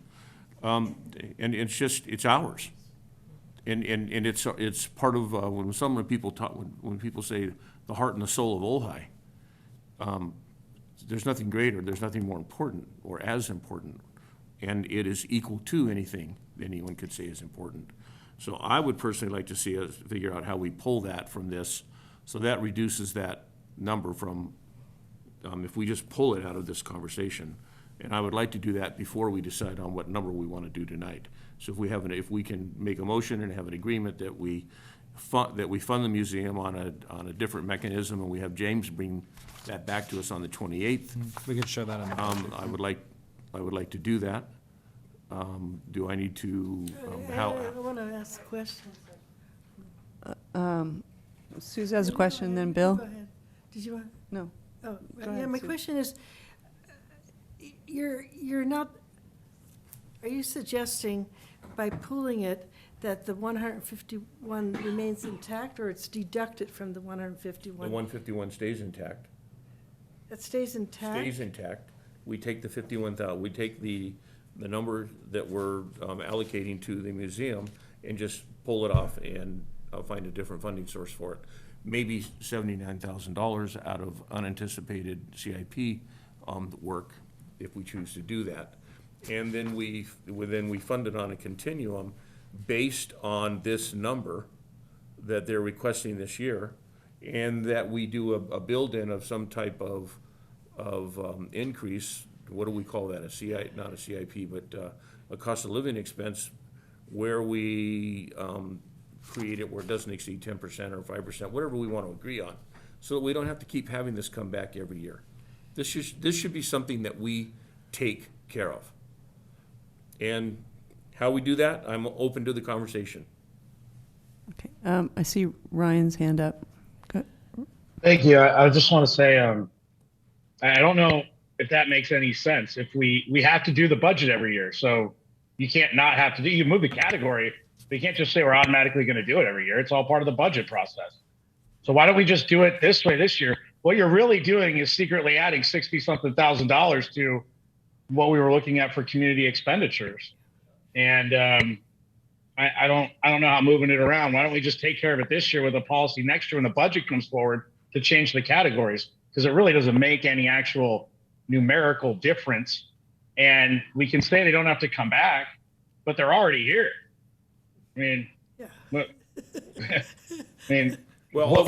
And it's just, it's ours. And it's part of, when some of the people talk, when people say the heart and the soul of Ojai, there's nothing greater, there's nothing more important or as important, and it is equal to anything anyone could say is important. So I would personally like to see us figure out how we pull that from this, so that reduces that number from, if we just pull it out of this conversation. And I would like to do that before we decide on what number we want to do tonight. So if we can make a motion and have an agreement that we fund the museum on a different mechanism, and we have James bring that back to us on the 28th. We could show that on the budget. I would like to do that. Do I need to, I want to ask a question. Suze has a question, then Bill? Go ahead. Did you want? No. Oh, Go yeah, ahead, my Sue. question is, you're not, are you suggesting by pulling it that the 151 remains intact, or it's deducted from the 151? the 151 stays intact. It stays intact? Stays intact. We take the 51,000, we take the number that we're allocating to the museum and just pull it off and find a different funding source for it. Maybe $79,000 out of unanticipated CIP work, if we choose to do that. And then we fund it on a continuum based on this number that they're requesting this year, and that we do a build-in of some type of increase. What do we call that? Not a CIP, but a cost of living expense, where we create it where it doesn't exceed 10% or 5%, whatever we want to agree on, so that we don't have to keep having this come back every year. This should be something that we take care of. And how we do that, I'm open to the conversation. Okay, I see Ryan's hand up. Go- Thank you. I just want to say, I don't know if that makes any sense. If we have to do the budget every year, so you can't not have to do, you move the category, but you can't just say we're automatically going to do it every year. It's all part of the budget process. So why don't we just do it this way this year? What you're really doing is secretly adding $60-something thousand to what we were looking at for community expenditures. And I don't know how moving it around. Why don't we just take care of it this year with a policy next year when the budget comes forward to change the categories? Because it really doesn't make any actual numerical difference. And we can say they don't have to come back, but they're already here. I mean, what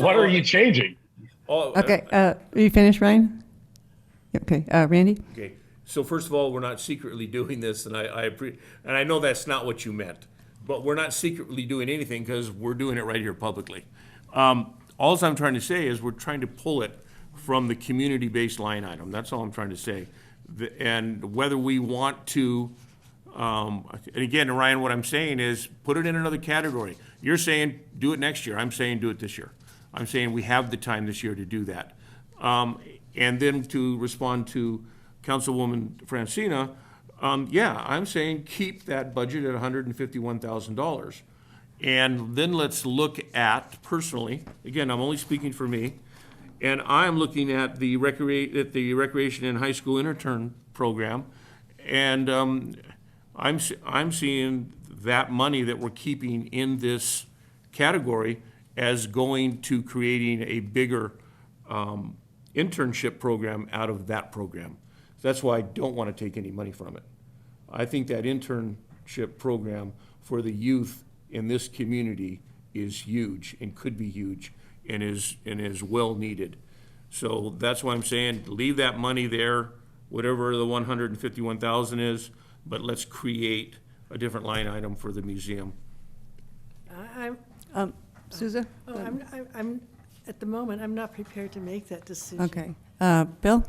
are you changing? Okay, are you finished, Ryan? Okay, Randy? Okay, so first of all, we're not secretly doing this, and I know that's not what you meant, but we're not secretly doing anything because we're doing it right here publicly. All I'm trying to say is we're trying to pull it from the community-based line item. That's all I'm trying to say. And whether we want to, and again, Ryan, what I'm saying is put it in another category. You're saying do it next year. I'm saying do it this year. I'm saying we have the time this year to do that. And then to respond to Councilwoman Francina, yeah, I'm saying keep that budget at $151,000. And then let's look at, personally, again, I'm only speaking for me, and I'm looking at the recreation and high school intern program, and I'm seeing that money that we're keeping in this category as going to creating a bigger internship program out of that program. That's why I don't want to take any money from it. I think that internship program for the youth in this community is huge and could be huge and is well needed. So that's why I'm saying leave that money there, whatever the 151,000 is, but let's create a different line item for the museum. Susan? I'm, at the moment, I'm not prepared to make that decision. Okay. Bill?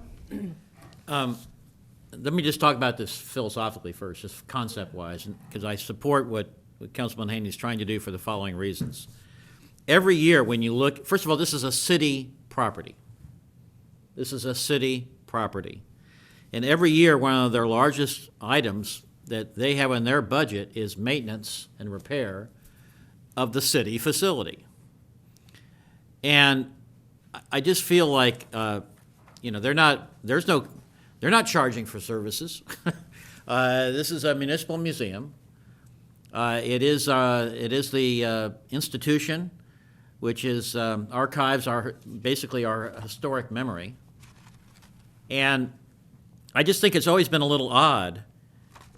Let me just talk about this philosophically first, just concept-wise, because I support what Councilman Haney is trying to do for the following reasons. Every year when you look, first of all, this is a city property. This is a city property. And every year, one of their largest items that they have in their budget is maintenance and repair of the city facility. And I just feel like, they're not charging for services. This is a municipal museum. It is the institution, which is archives basically our historic memory. And I just think it's always been a little odd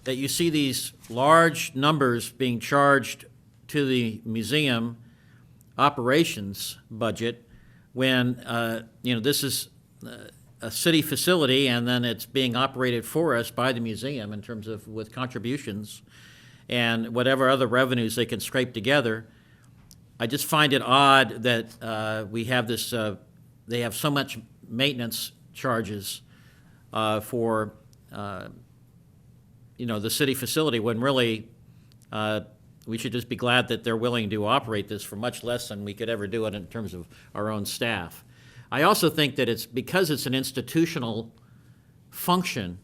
that you see these large numbers being charged to the museum operations budget when, this is a city facility and then it's being operated for us by the museum in terms of with contributions and whatever other revenues they can scrape together. I just find it odd that we have this, they have so much maintenance charges for, the city facility when really we should just be glad that they're willing to operate this for much less than we could ever do it in terms of our own staff. I also think that it's because it's an institutional function,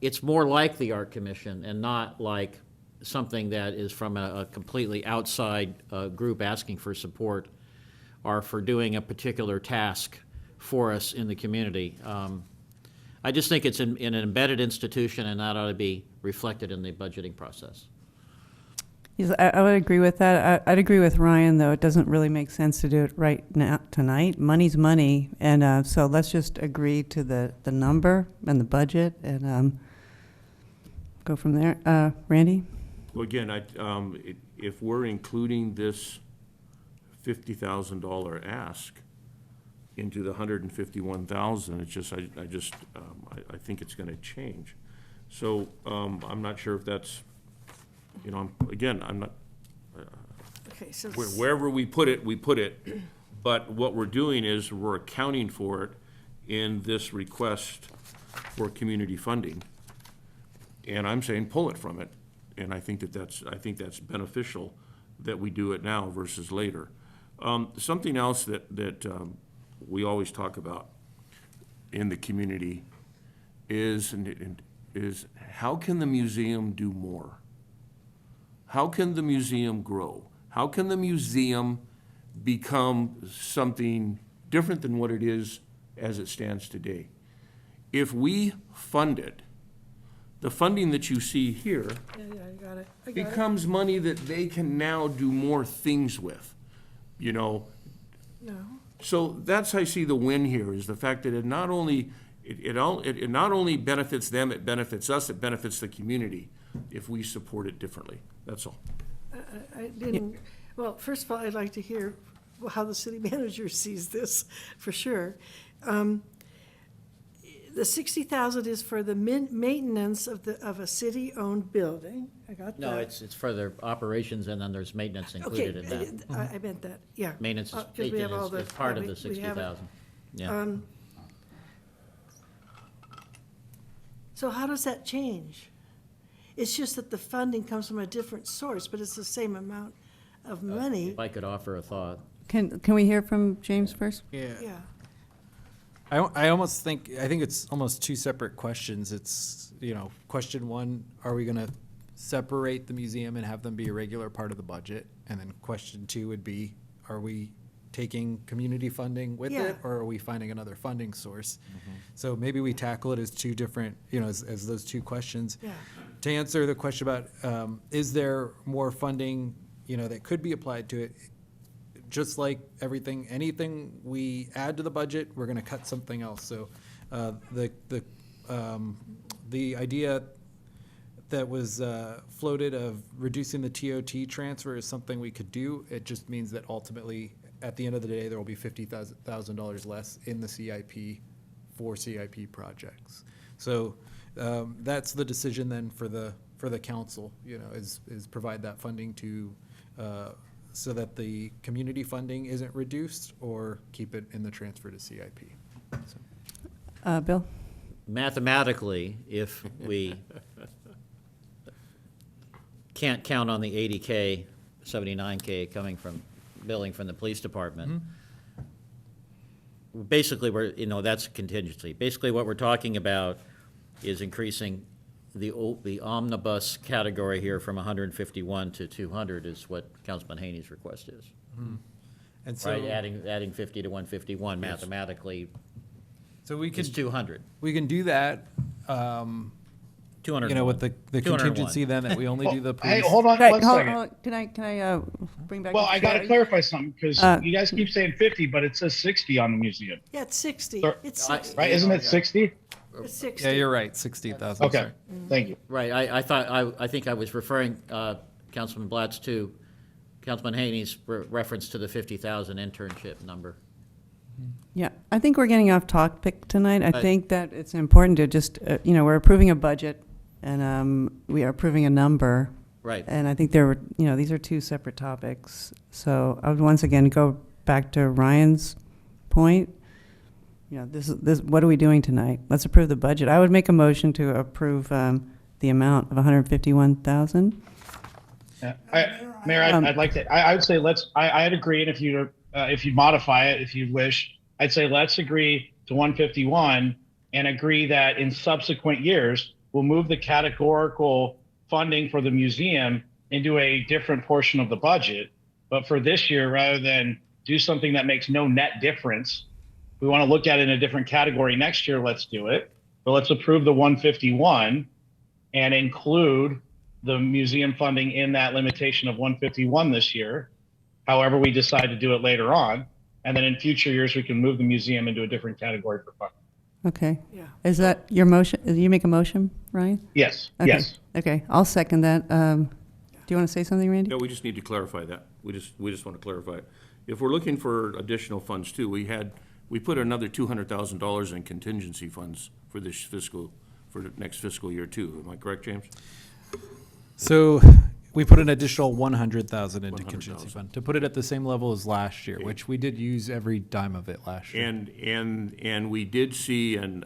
it's more like the Art Commission and not like something that is from a completely outside group asking for support or for doing a particular task for us in the community. I just think it's in an embedded institution and that ought to be reflected in the budgeting process. Yes, I would agree with that. I'd agree with Ryan, though. It doesn't really make sense to do it right now, tonight. Money's money, and so let's just agree to the number and the budget and go from there. Randy? Well, again, if we're including this $50,000 ask into the 151,000, it's just, I think it's going to change. So I'm not sure if that's, I'm not, Okay, so wherever we put it, but what we're doing is we're accounting for it in this request for community funding. And I'm saying pull it from it, and I think that's beneficial that we do it now versus later. Something else that we always talk about in the community is how can the museum do more? How can the museum grow? How can the museum become something different than what it is as it stands today? If we fund it, the funding that you see here I got it. becomes money that they can now do more things with, No. So that's how I see the win here, is the fact that it not only benefits them, it benefits us, it benefits the community if we support it differently. That's all. I didn't, well, first of all, I'd like to hear how the city manager sees this, for sure. The 60,000 is for the maintenance of a city-owned building. I got that. No, it's for their operations and then there's maintenance included in that. Okay, I meant that, yeah. Maintenance is 'Cause we have all the- part of we- the we have it. 60,000. Yeah. So how does that change? It's just that the funding comes from a different source, but it's the same amount of money. If I could offer a thought. Can we hear from James first? Yeah. I think it's almost two separate questions. It's, question one, are we going to separate the museum and have them be a regular part of the budget? And then question two would be, are we taking community funding with Yeah. it, or are we finding another funding source? So maybe we tackle it as two different, as those two questions. Yeah. to answer the question about, is there more funding, that could be applied to it? Just like anything we add to the budget, we're gonna cut something else. So, the idea that was floated of reducing the TOT transfer is something we could do. It just means that ultimately, at the end of the day, there will be $50,000 less in the CIP for CIP projects. So that's the decision then for the council, is provide that funding to so that the community funding isn't reduced, or keep it in the transfer to CIP. So. Bill? Mathematically, if we can't count on the 80K, 79K coming from billing from the police department, basically that's a contingency. Basically what we're talking about is increasing the omnibus category here from 151 to 200 is what Councilman Haney's request is. And so, right, adding 50 to 151 mathematically. So we can it's 200. We can do that. 200. With the contingency then that we only do the police. Hey, hold on Right, one hold second. on. Can I bring back? Well, the I got to chair? clarify something, because Uh, you guys keep saying 50, but it says 60 on the museum. Yeah, it's 60. So- It's 60. Right, isn't it 60? It's 60. Yeah, you're right, 60,000. Okay, sorry. thank you. Right, I think I was referring, Councilman Blatz, to Councilman Haney's reference to the 50,000 internship number. Yeah, I think we're getting off topic tonight. I Right. think that it's important to just, we're approving a budget, and we are approving a number. Right. And I think these are two separate topics. So I would once again go back to Ryan's point. This. What are we doing tonight? Let's approve the budget. I would make a motion to approve the amount of 151,000. Yeah. Mayor, I'd like to, I would say I'd agree, and if you modify it, if you wish, I'd say let's agree to 151 and agree that in subsequent years, we'll move the categorical funding for the museum into a different portion of the budget. But for this year, rather than do something that makes no net difference, we want to look at it in a different category next year, let's do it. But let's approve the 151 and include the museum funding in that limitation of 151 this year. However, we decide to do it later on. And then in future years, we can move the museum into a different category for funding. Okay. Yeah. Is that your motion? Did you make a motion, Ryan? Yes, Okay. yes. Okay, I'll second that. Do you want to say something, Randy? No, we just need to clarify that. We just want to clarify it. If we're looking for additional funds too, we put another $200,000 in contingency funds for the next fiscal year too. Am I correct, James? So we put an additional 100,000 into contingency 100,000. fund to put it at the same level as last year, which we did use every dime of it last year. And we did see an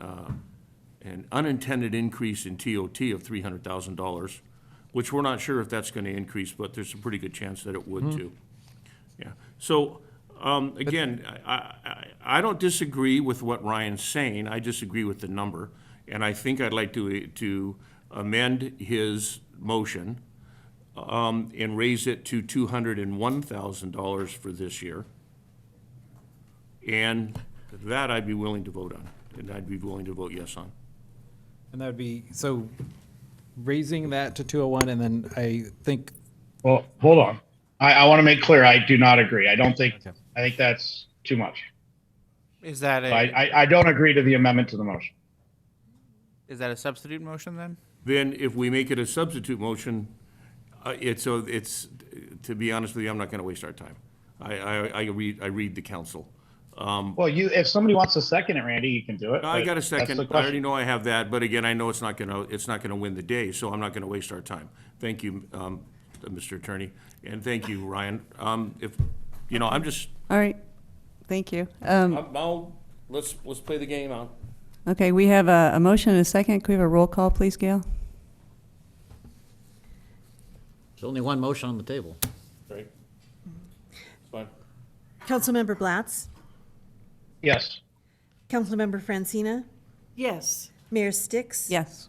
unintended increase in TOT of $300,000, which we're not sure if that's going to increase, but there's a pretty good chance that it would too. Yeah. So again, I don't disagree with what Ryan's saying. I disagree with the number, and I think I'd like to amend his motion and raise it to $201,000 for this year. And that I'd be willing to vote on, and I'd be willing to vote yes on. And that would be, so raising that to 201, and then I think. Well, hold on. I want to make clear, I do not agree. I think that's too much. Is that I don't agree to the amendment to the motion. Is that a substitute motion then? Then if we make it a substitute motion, it's, to be honest with you, I'm not going to waste our time. I read the council. Well, if somebody wants to second it, Randy, you can do it. I got a That's the second. I question. already know I have that, but again, I know it's not gonna win the day, so I'm not gonna waste our time. Thank you, Mr. Attorney, and thank you, Ryan. I'm just. All right, thank you. Let's play the game out. Okay, we have a motion and a second. Can we have a roll call, please, Gail? There's only one motion on the table. Right. Fine. Councilmember Blatz? Yes. Councilmember Francina? Yes. Mayor Sticks? Yes.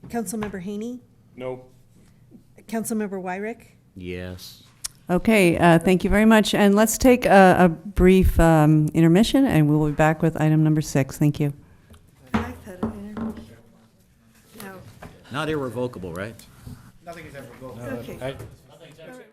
Councilmember Haney? No. Councilmember Wyrick? Yes. Okay, thank you very much. And let's take a brief intermission, and we'll be back with item number 6. Thank you. I like that interview. Now, Not irrevocable, right? Nothing is ever revoked. Okay. Nothing's ever-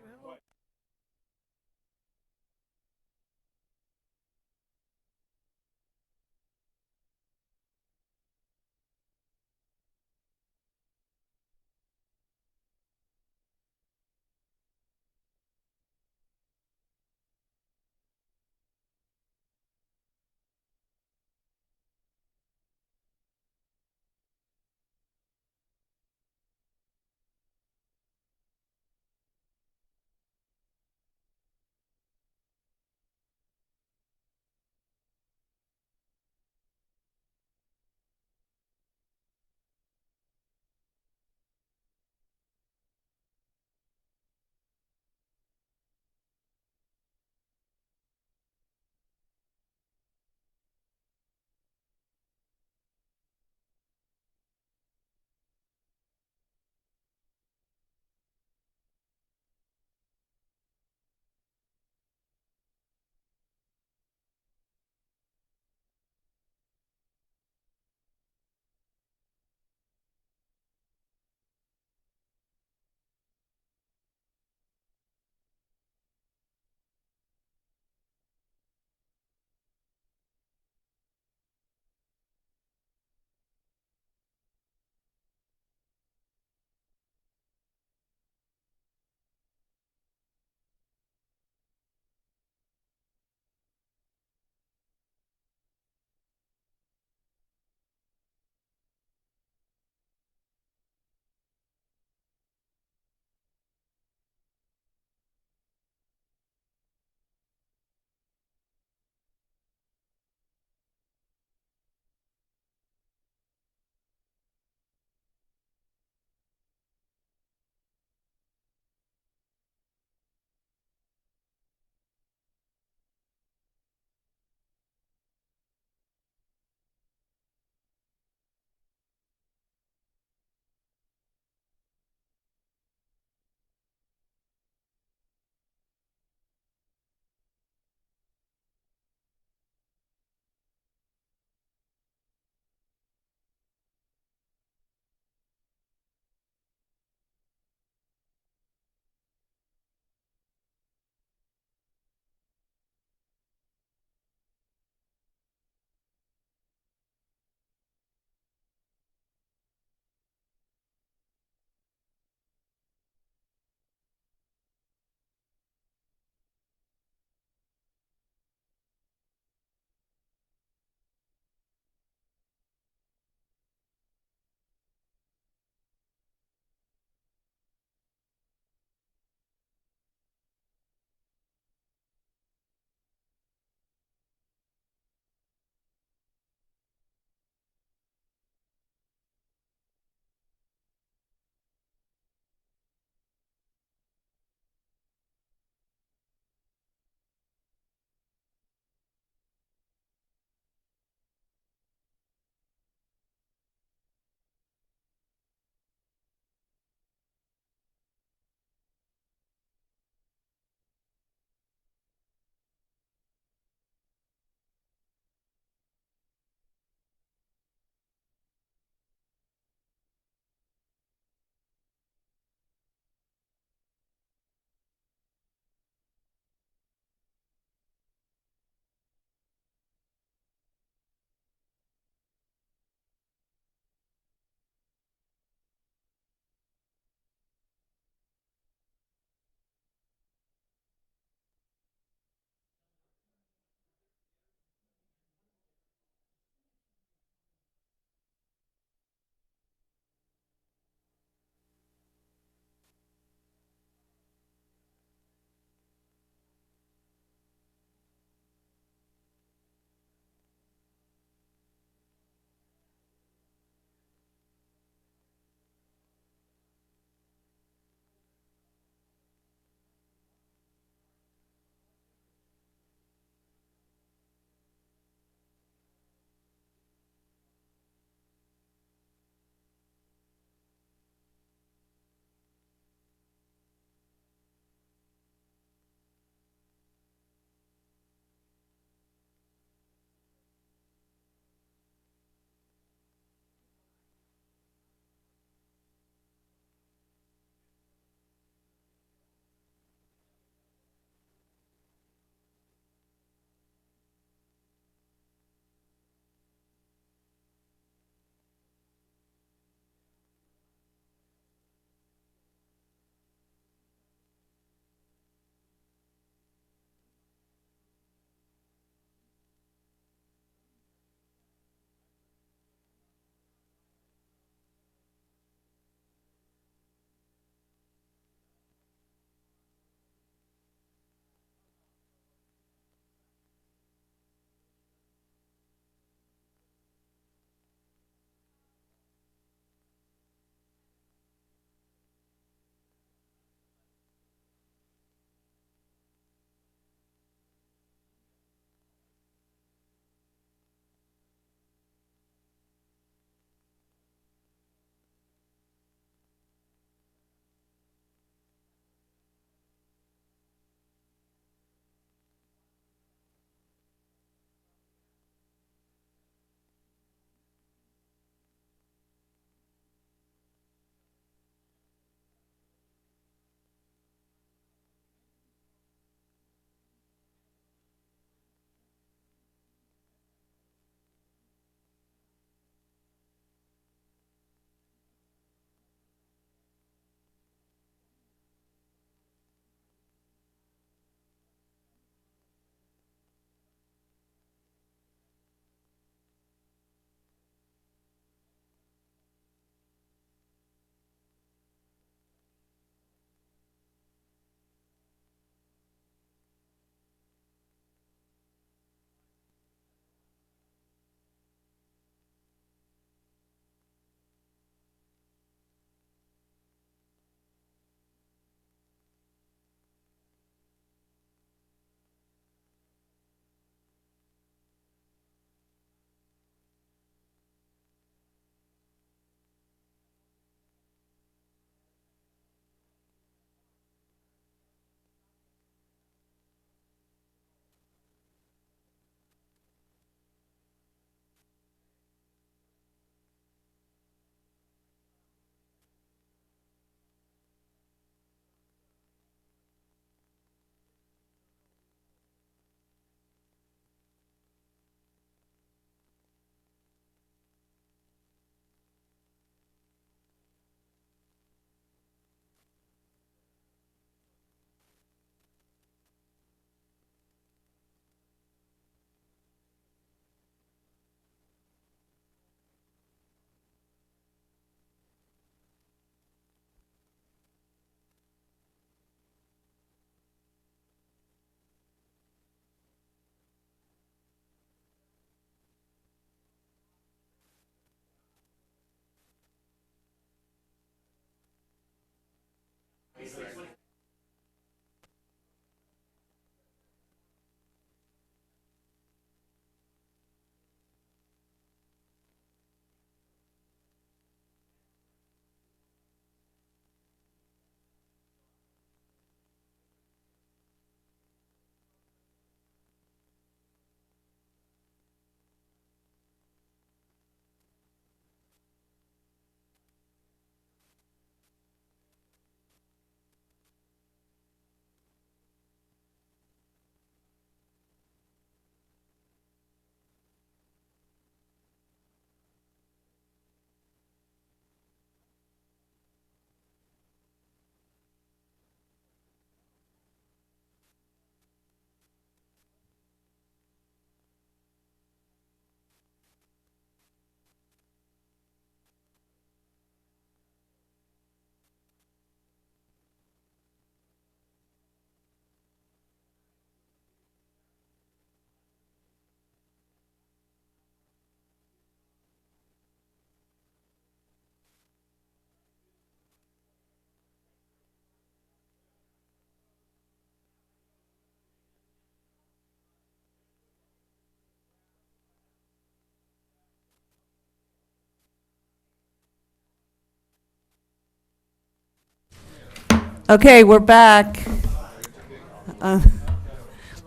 Okay, we're back.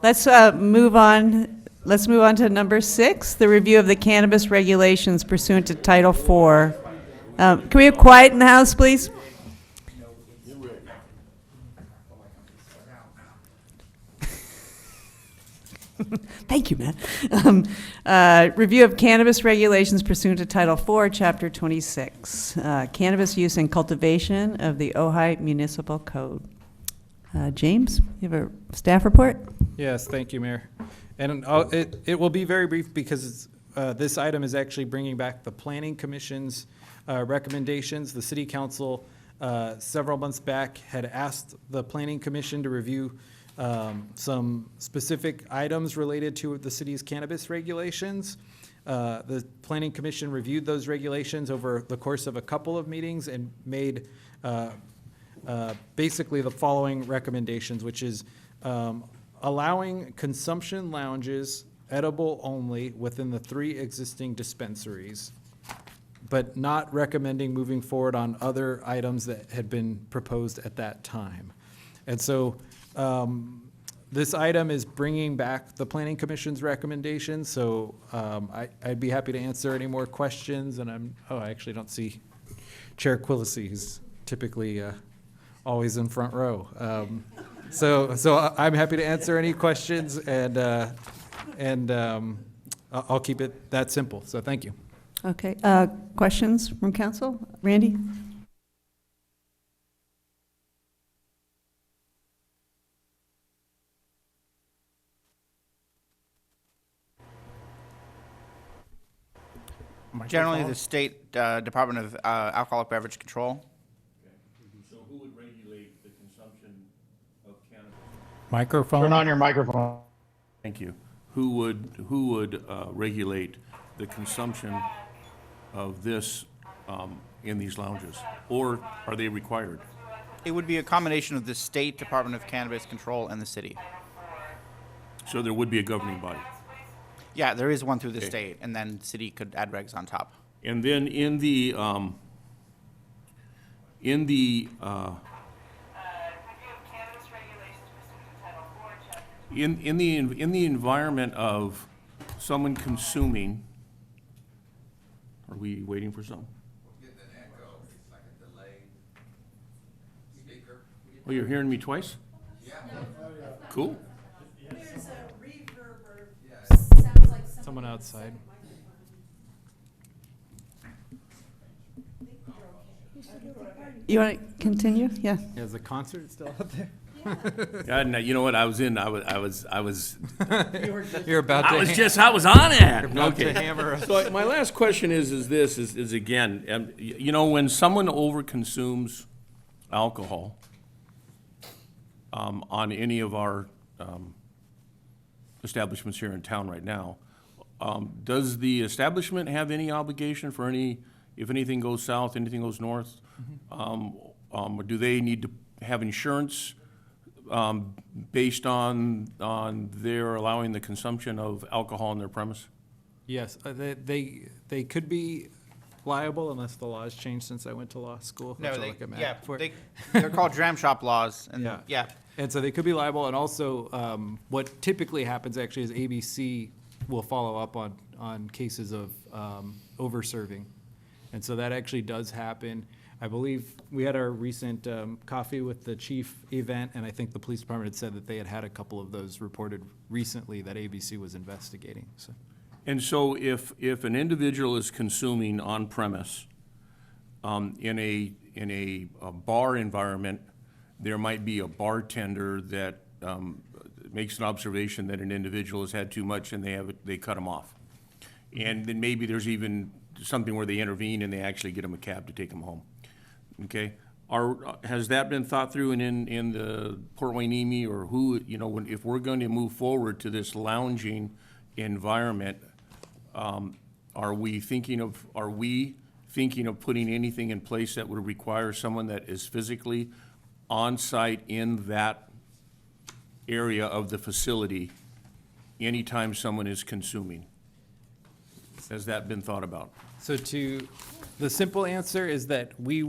Let's move on. Let's move on to number 6, the review of the cannabis regulations pursuant to Title IV. Can we have quiet in the house, please? Thank you, Matt. Review of cannabis regulations pursuant to Title IV, Chapter 26, cannabis use and cultivation of the Ojai Municipal Code. James, you have a staff report? Yes, thank you, Mayor. And it will be very brief because this item is actually bringing back the Planning Commission's recommendations. The City Council several months back had asked the Planning Commission to review some specific items related to the city's cannabis regulations. The Planning Commission reviewed those regulations over the course of a couple of meetings and made basically the following recommendations, which is allowing consumption lounges edible only within the 3 existing dispensaries, but not recommending moving forward on other items that had been proposed at that time. And so this item is bringing back the Planning Commission's recommendations, so I'd be happy to answer any more questions, and I actually don't see Chair Quillisi, who's typically always in front row. So I'm happy to answer any questions, and I'll keep it that simple, so thank you. Okay, questions from council? Randy? Generally, the State Department of Alcoholic Beverage Control. So who would regulate the consumption of cannabis? Microphone? Turn on your microphone. Thank you. Who would regulate the consumption of this in these lounges? Or are they required? It would be a combination of the State Department of Cannabis Control and the city. So there would be a governing body. Yeah, there is one through the Okay. state, and then city could add regs on top. And then in the environment of someone consuming, are we waiting for some? Oh, you're hearing me twice? Yeah. Cool. There's a reverb. Sounds like Someone outside. You want to continue? Yeah. Is the concert still out there? Yeah, no, you know what? I was. You're about to. I was on it. You're about Okay. to hammer us. So my last question is again, you know, when someone overconsumes alcohol on any of our establishments here in town right now, does the establishment have any obligation for if anything goes south, anything goes north? Or do they need to have insurance based on their allowing the consumption of alcohol on their premise? Yes, they could be liable unless the laws changed since I went to law school. which No, I'll look at Matt for. they're called dram shop laws, and yeah. And so they could be liable, and also what typically happens actually is ABC will follow up on cases of over-serving. And so that actually does happen. I believe we had our recent coffee with the chief event, and I think the police department had said that they had a couple of those reported recently that ABC was investigating, so. And so if an individual is consuming on premise in a bar environment, there might be a bartender that makes an observation that an individual has had too much and they cut him off. And then maybe there's even something where they intervene and they actually get him a cab to take him home. Okay? Has that been thought through in the Port Hueneme, or who, you know, if we're going to move forward to this lounging environment, are we thinking of putting anything in place that would require someone that is physically on site in that area of the facility anytime someone is consuming? Has that been thought about? So the simple answer is that we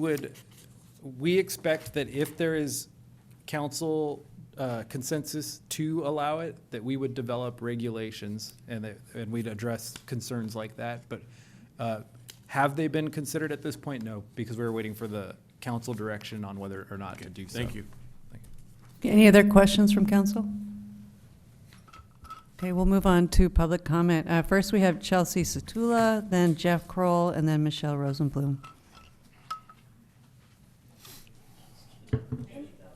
expect that if there is council consensus to allow it, that we would develop regulations and we'd address concerns like that. But have they been considered at this point? No, because we were waiting for the council direction on whether or not to do so. Thank you. Any other questions from council? Okay, we'll move on to public comment. First, we have Chelsea Satula, then Jeff Kroll, and then Michelle Rosenblum.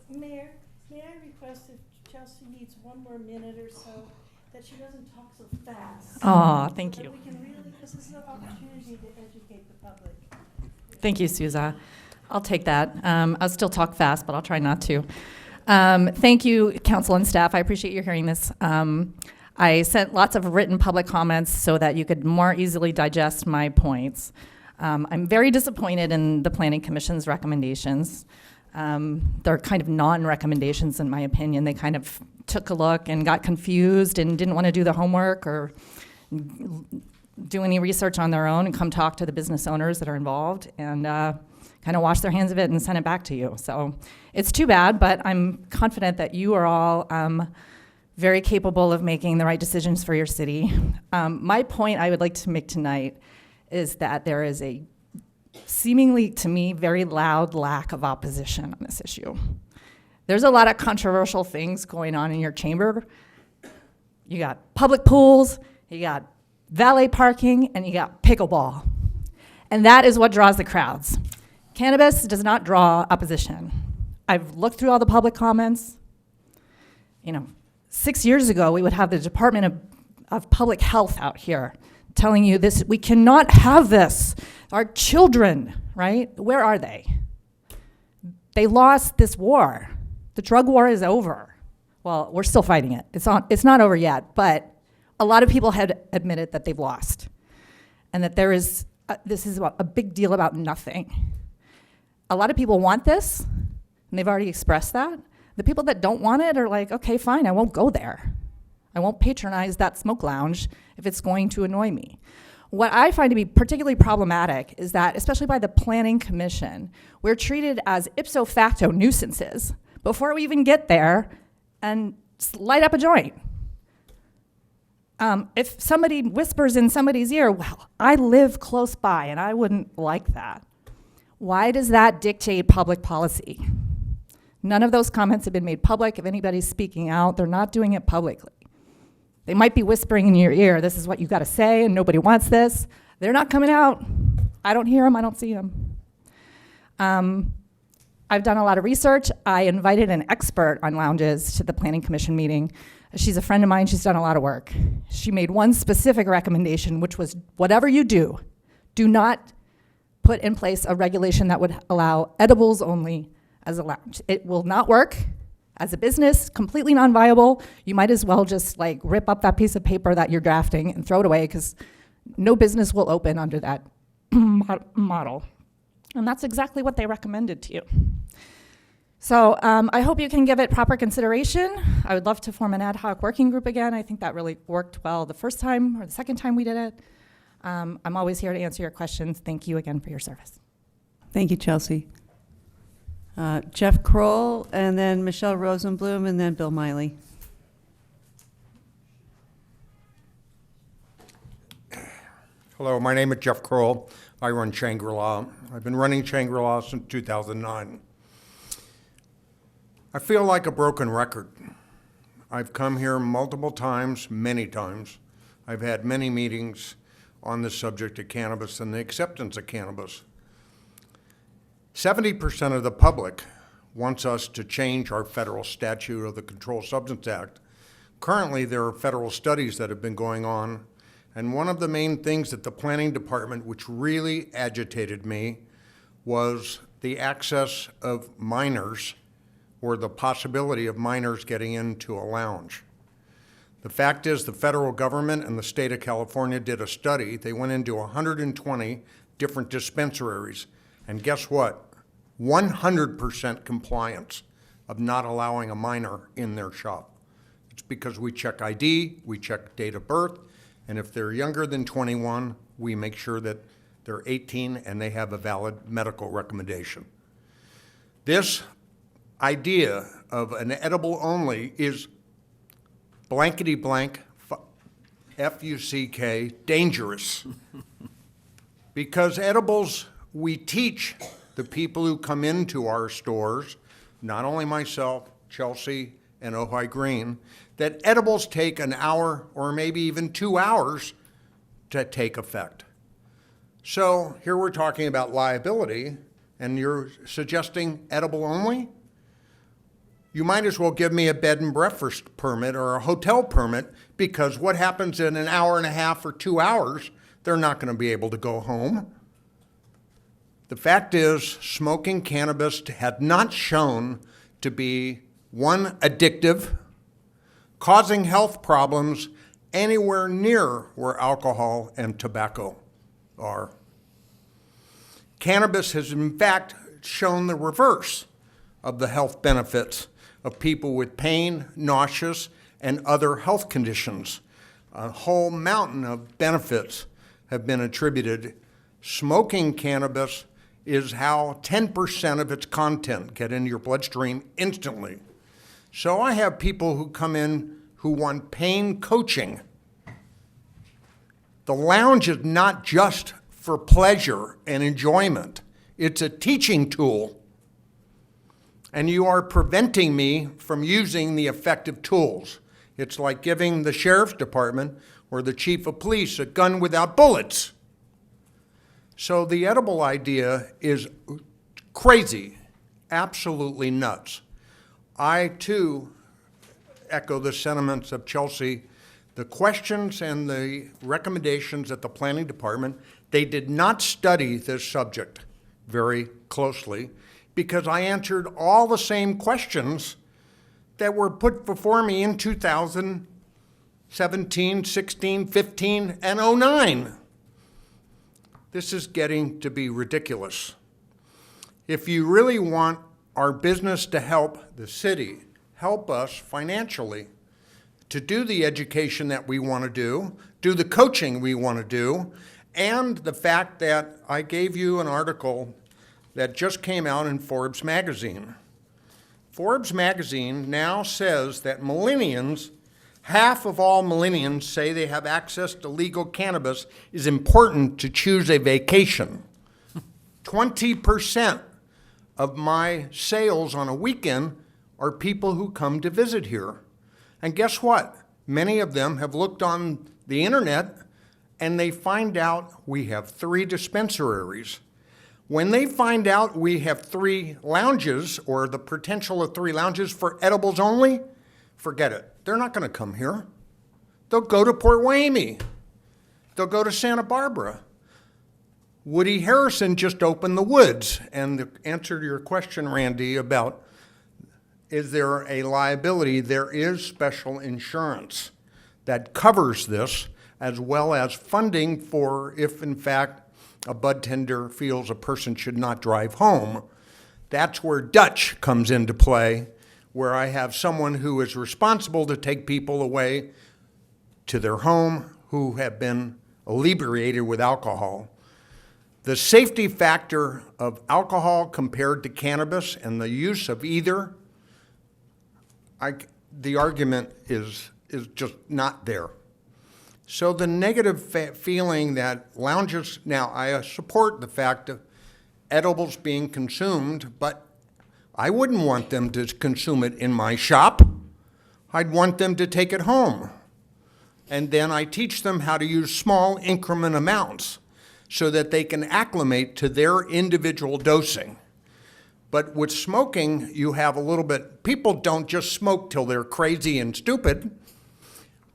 Mayor, may I request if Chelsea needs one more minute or so, that she doesn't talk so fast? Aw, thank So that you. we can really, this is an opportunity to educate the public. Thank you, Souza. I'll take that. I'll still talk fast, but I'll try not to. Thank you, council and staff. I appreciate you hearing this. I sent lots of written public comments so that you could more easily digest my points. I'm very disappointed in the Planning Commission's recommendations. They're kind of non-recommendations in my opinion. They kind of took a look and got confused and didn't want to do the homework or do any research on their own and come talk to the business owners that are involved and kind of wash their hands of it and send it back to you. So it's too bad, but I'm confident that you are all very capable of making the right decisions for your city. My point I would like to make tonight is that there is a seemingly, to me, very loud lack of opposition on this issue. There's a lot of controversial things going on in your chamber. You got public pools, you got valet parking, and you got pickleball. And that is what draws the crowds. Cannabis does not draw opposition. I've looked through all the public comments. 6 years ago, we would have the Department of Public Health out here telling you this, we cannot have this. Our children, right? Where are they? They lost this war. The drug war is over. Well, we're still fighting it. It's not over yet, but a lot of people had admitted that they've lost and that this is a big deal about nothing. A lot of people want this, and they've already expressed that. The people that don't want it are like, okay, fine, I won't go there. I won't patronize that smoke lounge if it's going to annoy me. What I find to be particularly problematic is that, especially by the Planning Commission, we're treated as ipso facto nuisances before we even get there and light up a joint. If somebody whispers in somebody's ear, well, I live close by and I wouldn't like that. Why does that dictate public policy? None of those comments have been made public. If anybody's speaking out, they're not doing it publicly. They might be whispering in your ear, this is what you gotta say and nobody wants this. They're not coming out. I don't hear them, I don't see them. I've done a lot of research. I invited an expert on lounges to the Planning Commission meeting. She's a friend of mine, she's done a lot of work. She made one specific recommendation, which was whatever you do not put in place a regulation that would allow edibles only as a lounge. It will not work. As a business, completely non-viable. You might as well just rip up that piece of paper that you're drafting and throw it away because no business will open under that model. And that's exactly what they recommended to you. So I hope you can give it proper consideration. I would love to form an ad hoc working group again. I think that really worked well the first time or the second time we did it. I'm always here to answer your questions. Thank you again for your service. Thank you, Chelsea. Jeff Kroll, and then Michelle Rosenblum, and then Bill Miley. Hello, my name is Jeff Kroll. I run Shangri-La. I've been running Shangri-La since 2009. I feel like a broken record. I've come here multiple times, many times. I've had many meetings on the subject of cannabis and the acceptance of cannabis. 70% of the public wants us to change our federal statute of the Controlled Substance Act. Currently, there are federal studies that have been going on, and one of the main things that the planning department, which really agitated me, was the access of minors or the possibility of minors getting into a lounge. The fact is the federal government and the state of California did a study. They went into 120 different dispensaries. And guess what? 100% compliance of not allowing a minor in their shop. It's because we check ID, we check date of birth, and if they're younger than 21, we make sure that they're 18 and they have a valid medical recommendation. This, idea of an edible only is blankety blank, F-U-C-K, dangerous. Because edibles, we teach the people who come into our stores, not only myself, Chelsea, and Ojai Green, that edibles take an hour or maybe even 2 hours to take effect. So here we're talking about liability, and you're suggesting edible only? You might as well give me a bed and breakfast permit or a hotel permit, because what happens in an hour and a half or 2 hours, they're not going to be able to go home. The fact is, smoking cannabis had not shown to be, one, addictive, causing health problems anywhere near where alcohol and tobacco are. Cannabis has in fact shown the reverse of the health benefits of people with pain, nauseous, and other health conditions. A whole mountain of benefits have been attributed. Smoking cannabis is how 10% of its content get into your bloodstream instantly. So I have people who come in who want pain coaching. The lounge is not just for pleasure and enjoyment. It's a teaching tool. And you are preventing me from using the effective tools. It's like giving the sheriff's department or the chief of police a gun without bullets. So the edible idea is crazy, absolutely nuts. I too echo the sentiments of Chelsea. The questions and the recommendations at the planning department, they did not study this subject very closely, because I answered all the same questions that were put before me in 2017, 16, 15, and 09. This is getting to be ridiculous. If you really want our business to help the city, help us financially to do the education that we want to do the coaching we want to do, and the fact that I gave you an article that just came out in Forbes magazine. Forbes magazine now says that millennials, half of all millennials say they have access to legal cannabis is important to choose a vacation. 20% of my sales on a weekend are people who come to visit here. And guess what? Many of them have looked on the internet and they find out we have 3 dispensaries. When they find out we have 3 lounges, or the potential of 3 lounges for edibles only, forget it. They're not going to come here. They'll go to Port Hueneme. They'll go to Santa Barbara. Woody Harrison just opened the Woods. And the answer to your question, Randy, about is there a liability, there is special insurance that covers this, as well as funding for if, in fact, a bud tender feels a person should not drive home. That's where Dutch comes into play, where I have someone who is responsible to take people away to their home who have been inebriated with alcohol. The safety factor of alcohol compared to cannabis and the use of either, the argument is just not there. So the negative feeling that lounges, now I support the fact of edibles being consumed, but I wouldn't want them to consume it in my shop. I'd want them to take it home. And then I teach them how to use small increment amounts so that they can acclimate to their individual dosing. But with smoking, you have a little bit, people don't just smoke till they're crazy and stupid.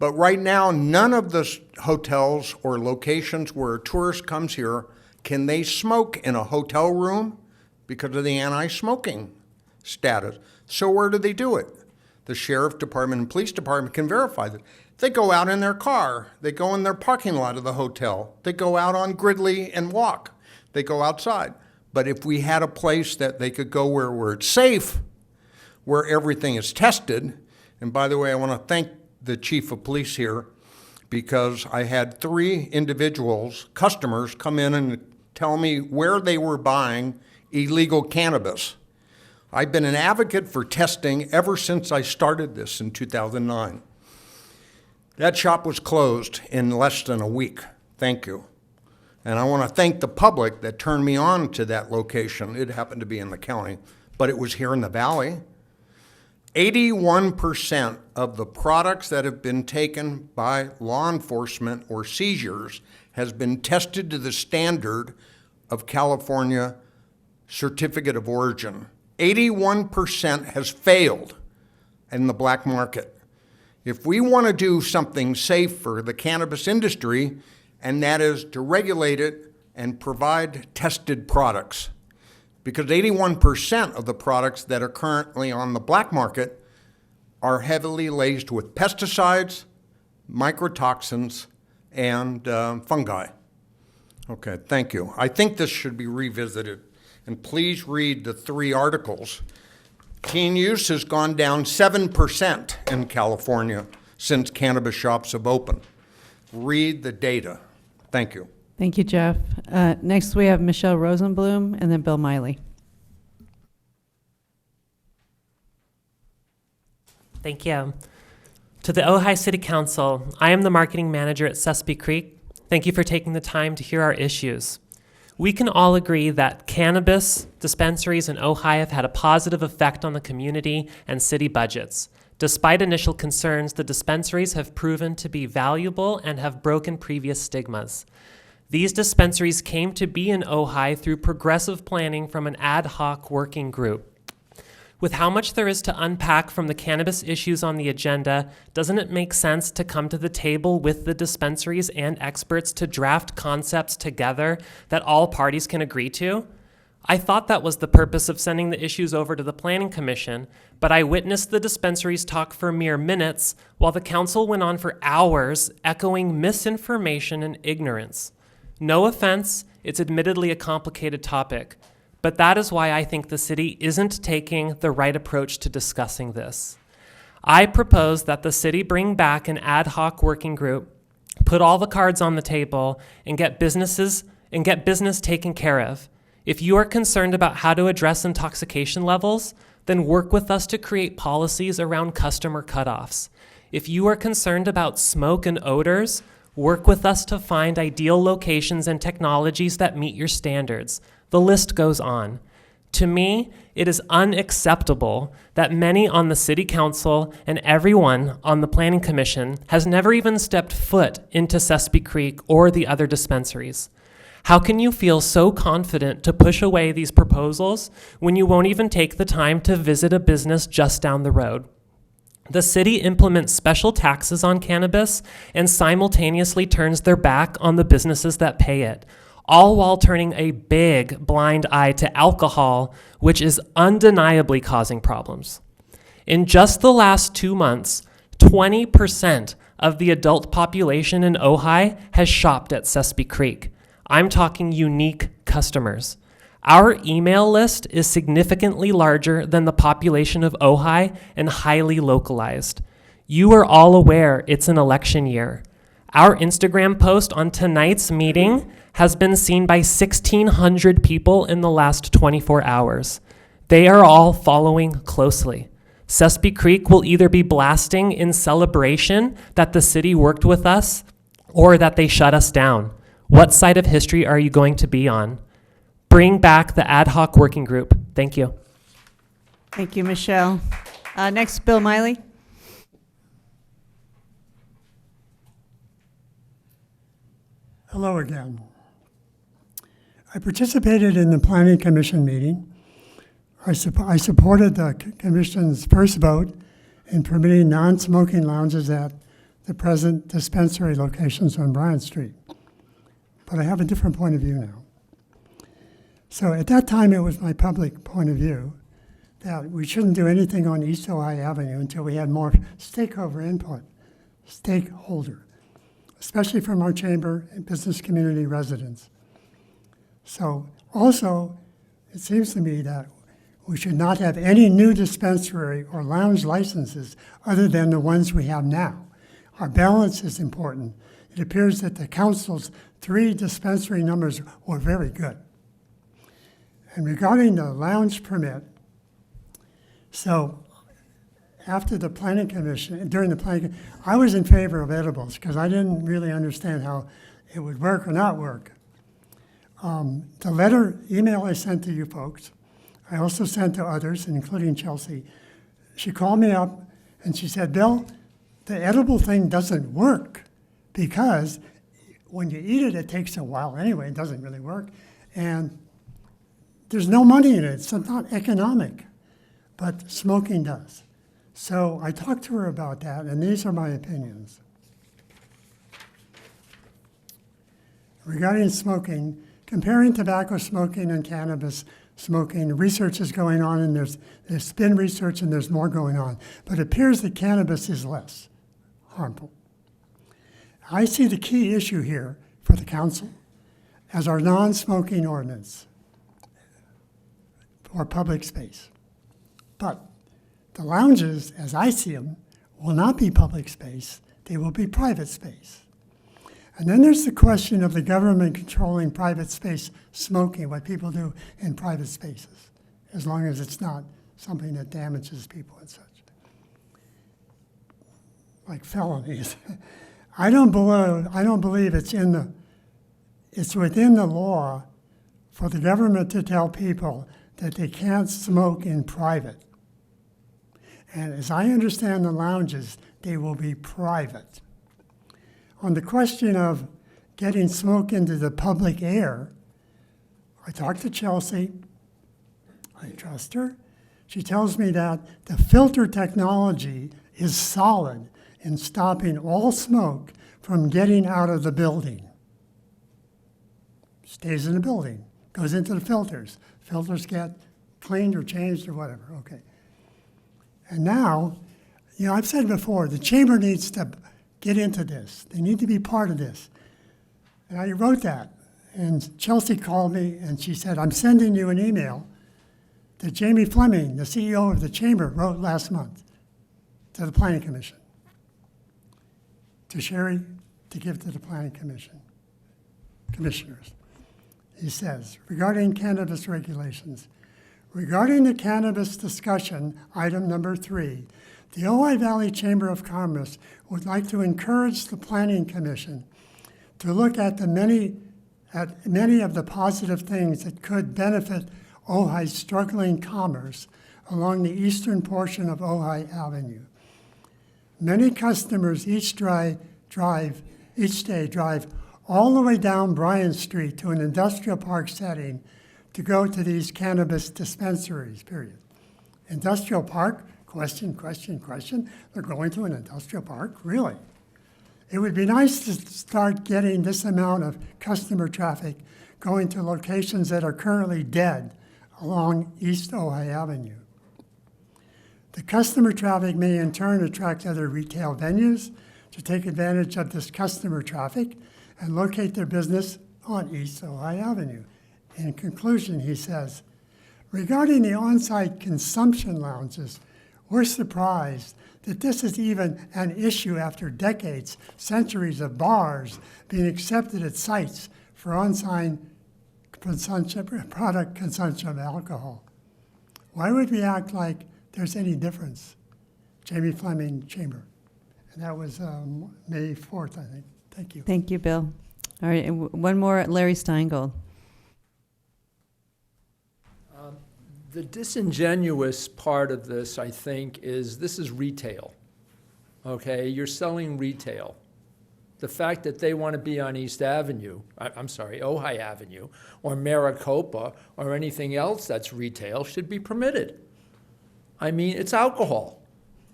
But right now, none of the hotels or locations where a tourist comes here, can they smoke in a hotel room because of the anti-smoking status. So where do they do it? The sheriff department and police department can verify that. They go out in their car. They go in their parking lot of the hotel. They go out on Gridley and walk. They go outside. But if we had a place that they could go where it's safe, where everything is tested, and by the way, I want to thank the chief of police here, because I had 3 individuals, customers, come in and tell me where they were buying illegal cannabis. I've been an advocate for testing ever since I started this in 2009. That shop was closed in less than a week. Thank you. And I want to thank the public that turned me on to that location. It happened to be in the county, but it was here in the valley. 81% of the products that have been taken by law enforcement or seizures has been tested to the standard of California Certificate of Origin. 81% has failed in the black market. If we want to do something safe for the cannabis industry, and that is to regulate it and provide tested products, because 81% of the products that are currently on the black market are heavily laced with pesticides, mycotoxins, and fungi. Okay, thank you. I think this should be revisited, and please read the 3 articles. Teen use has gone down 7% in California since cannabis shops have opened. Read the data. Thank you. Thank you, Jeff. Next, we have Michelle Rosenblum and then Bill Miley. Thank you. To the Ojai City Council, I am the marketing manager at Sespe Creek. Thank you for taking the time to hear our issues. We can all agree that cannabis dispensaries in Ojai have had a positive effect on the community and city budgets. Despite initial concerns, the dispensaries have proven to be valuable and have broken previous stigmas. These dispensaries came to be in Ojai through progressive planning from an ad hoc working group. With how much there is to unpack from the cannabis issues on the agenda, doesn't it make sense to come to the table with the dispensaries and experts to draft concepts together that all parties can agree to? I thought that was the purpose of sending the issues over to the Planning Commission, but I witnessed the dispensaries talk for mere minutes while the council went on for hours echoing misinformation and ignorance. No offense, it's admittedly a complicated topic. But that is why I think the city isn't taking the right approach to discussing this. I propose that the city bring back an ad hoc working group, put all the cards on the table, and get business taken care of. If you are concerned about how to address intoxication levels, then work with us to create policies around customer cutoffs. If you are concerned about smoke and odors, work with us to find ideal locations and technologies that meet your standards. The list goes on. To me, it is unacceptable that many on the city council and everyone on the planning commission has never even stepped foot into Sespe Creek or the other dispensaries. How can you feel so confident to push away these proposals when you won't even take the time to visit a business just down the road? The city implements special taxes on cannabis and simultaneously turns their back on the businesses that pay it, all while turning a big blind eye to alcohol, which is undeniably causing problems. In just the last 2 months, 20% of the adult population in Ojai has shopped at Sespe Creek. I'm talking unique customers. Our email list is significantly larger than the population of Ojai and highly localized. You are all aware it's an election year. Our Instagram post on tonight's meeting has been seen by 1,600 people in the last 24 hours. They are all following closely. Sespe Creek will either be blasting in celebration that the city worked with us or that they shut us down. What side of history are you going to be on? Bring back the ad hoc working group. Thank you. Thank you, Michelle. Next, Bill Miley. Hello again. I participated in the Planning Commission meeting. I supported the Commission's first vote in permitting non-smoking lounges at the present dispensary locations on Bryant Street. But I have a different point of view now. So at that time, it was my public point of view that we shouldn't do anything on East Ojai Avenue until we had more stakeholder input, especially from our chamber and business community residents. So also, it seems to me that we should not have any new dispensary or lounge licenses other than the ones we have now. Our balance is important. It appears that the council's 3 dispensary numbers were very good. And regarding the lounge permit, So after the planning commission, during the planning, I was in favor of edibles because I didn't really understand how it would work or not work. The email I sent to you folks, I also sent to others, including Chelsea. She called me up and she said, Bill, the edible thing doesn't work because when you eat it, it takes a while anyway. It doesn't really work. And there's no money in it. It's not economic. But smoking does. So I talked to her about that, and these are my opinions. Regarding smoking, comparing tobacco smoking and cannabis smoking, research is going on, and there's been research and there's more going on. But it appears that cannabis is less harmful. I see the key issue here for the council as our non-smoking ordinance for public space. But the lounges, as I see them, will not be public space. They will be private space. And then there's the question of the government controlling private space smoking, what people do in private spaces, as long as it's not something that damages people and such, like felonies. I don't believe it's within the law for the government to tell people that they can't smoke in private. And as I understand the lounges, they will be private. On the question of getting smoke into the public air, I talked to Chelsea. I trust her. She tells me that the filter technology is solid in stopping all smoke from getting out of the building. Stays in the building, goes into the filters. Filters get cleaned or changed or whatever, okay. And now, I've said before, the chamber needs to get into this. They need to be part of this. And I wrote that. And Chelsea called me and she said, I'm sending you an email that Jamie Fleming, the CEO of the chamber, wrote last month to the Planning Commission, to Sherry, to give to the Planning Commission, commissioners. He says, regarding cannabis regulations, regarding the cannabis discussion, item number 3, the Ojai Valley Chamber of Commerce would like to encourage the Planning Commission to look at many of the positive things that could benefit Ojai's struggling commerce along the eastern portion of Ojai Avenue. Many customers each day drive all the way down Bryan Street to an industrial park setting to go to these cannabis dispensaries, period. Industrial park? Question. They're going to an industrial park? Really? It would be nice to start getting this amount of customer traffic going to locations that are currently dead along East Ojai Avenue. The customer traffic may in turn attract other retail venues to take advantage of this customer traffic and locate their business on East Ojai Avenue. In conclusion, he says, regarding the on-site consumption lounges, we're surprised that this is even an issue after decades, centuries of bars being accepted at sites for on-site product consumption of alcohol. Why would we act like there's any difference? Jamie Fleming, Chamber. And that was May 4th, I think. Thank you. Thank you, Bill. All right, and one more, Larry Steingold. The disingenuous part of this, I think, is this is retail. Okay, you're selling retail. The fact that they want to be on East Avenue, Ojai Avenue, or Maricopa, or anything else that's retail should be permitted. I mean, it's alcohol.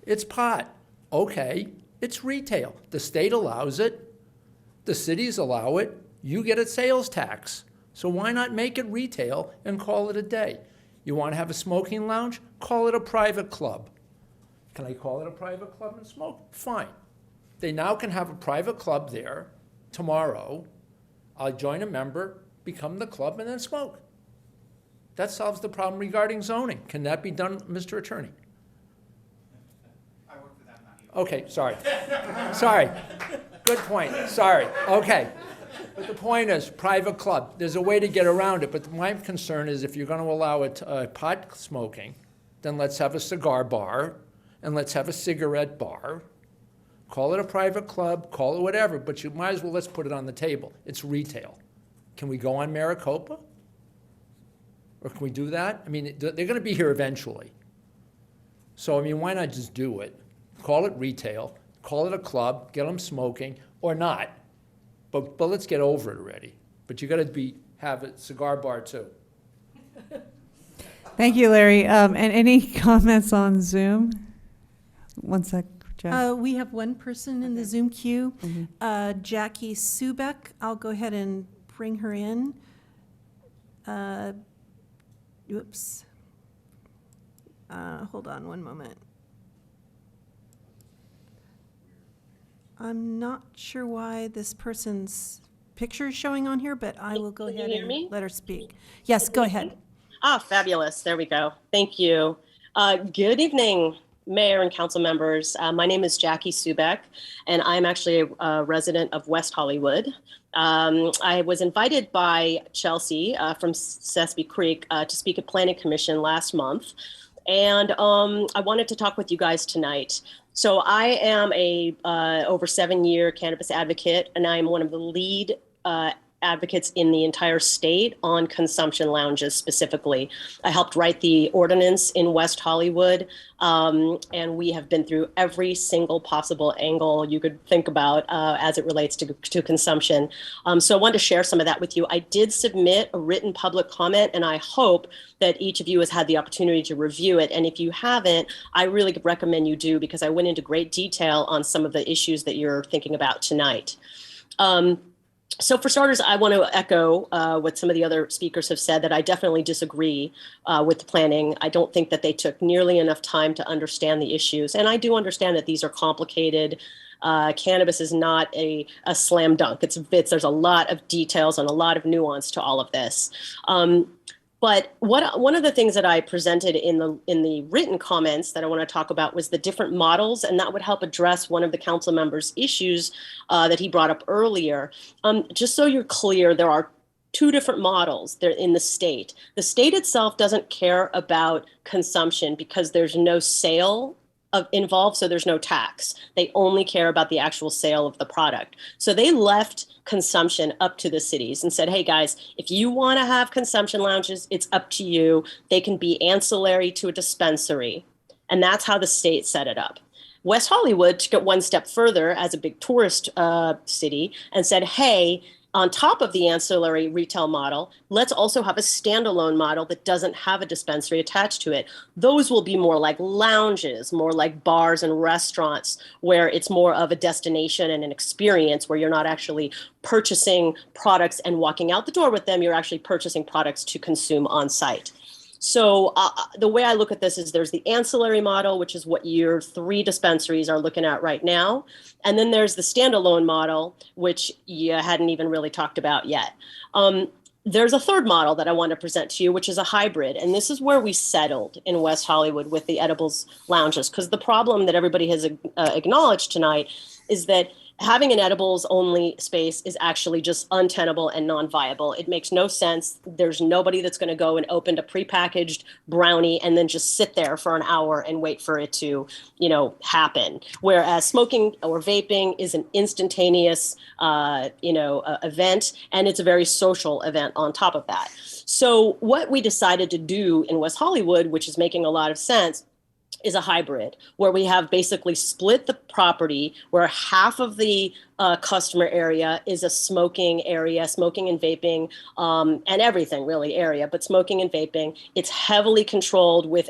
It's pot. Okay, it's retail. The state allows it. The cities allow it. You get a sales tax. So why not make it retail and call it a day? You want to have a smoking lounge? Call it a private club. Can I call it a private club and smoke? Fine. They now can have a private club there tomorrow. I'll join a member, become the club, and then smoke. That solves the problem regarding zoning. Can that be done, Mr. Attorney? I work for them, not you. Okay, sorry. Sorry. Good point. Sorry. Okay. But the point is, private club. There's a way to get around it, but my concern is if you're going to allow pot smoking, then let's have a cigar bar, and let's have a cigarette bar. Call it a private club, call it whatever, but you might as well, let's put it on the table. It's retail. Can we go on Maricopa? Or can we do that? I mean, they're going to be here eventually. So, I mean, why not just do it? Call it retail, call it a club, get them smoking, or not. But let's get over it already. But you got to have a cigar bar too. Thank you, Larry. And any comments on Zoom? One sec, Jeff. We have one person in the Zoom queue, Jackie Subek. I'll go ahead and bring her in. Oops. Hold on one moment. I'm not sure why this person's picture is showing on here, but I will go ahead and let her speak. Yes, go ahead. Ah, fabulous. There we go. Thank you. Good evening, Mayor and council members. My name is Jackie Subek, and I'm actually a resident of West Hollywood. I was invited by Chelsea from Sesame Creek to speak at Planning Commission last month, and I wanted to talk with you guys tonight. So I am a over 7-year cannabis advocate, and I'm one of the lead advocates in the entire state on consumption lounges specifically. I helped write the ordinance in West Hollywood, and we have been through every single possible angle you could think about as it relates to consumption. So I wanted to share some of that with you. I did submit a written public comment, and I hope that each of you has had the opportunity to review it. And if you haven't, I really recommend you do, because I went into great detail on some of the issues that you're thinking about tonight. So for starters, I want to echo what some of the other speakers have said, that I definitely disagree with the planning. I don't think that they took nearly enough time to understand the issues. And I do understand that these are complicated. Cannabis is not a slam dunk. There's a lot of details and a lot of nuance to all of this. But one of the things that I presented in the written comments that I want to talk about was the different models, and that would help address one of the council members' issues that he brought up earlier. Just so you're clear, there are two different models there in the state. The state itself doesn't care about consumption because there's no sale involved, so there's no tax. They only care about the actual sale of the product. So they left consumption up to the cities and said, hey guys, if you want to have consumption lounges, it's up to you. They can be ancillary to a dispensary. And that's how the state set it up. West Hollywood took it one step further as a big tourist city and said, hey, on top of the ancillary retail model, let's also have a standalone model that doesn't have a dispensary attached to it. Those will be more like lounges, more like bars and restaurants, where it's more of a destination and an experience where you're not actually purchasing products and walking out the door with them. You're actually purchasing products to consume on site. So the way I look at this is there's the ancillary model, which is what your 3 dispensaries are looking at right now. And then there's the standalone model, which you hadn't even really talked about yet. There's a third model that I want to present to you, which is a hybrid. And this is where we settled in West Hollywood with the edibles lounges, because the problem that everybody has acknowledged tonight is that having an edibles only space is actually just untenable and non-viable. It makes no sense. There's nobody that's going to go and open a prepackaged brownie and then just sit there for an hour and wait for it to, happen. Whereas smoking or vaping is an instantaneous, event, and it's a very social event on top of that. So what we decided to do in West Hollywood, which is making a lot of sense, is a hybrid where we have basically split the property, where half of the customer area is a smoking area, smoking and vaping, and everything really area, but smoking and vaping. It's heavily controlled with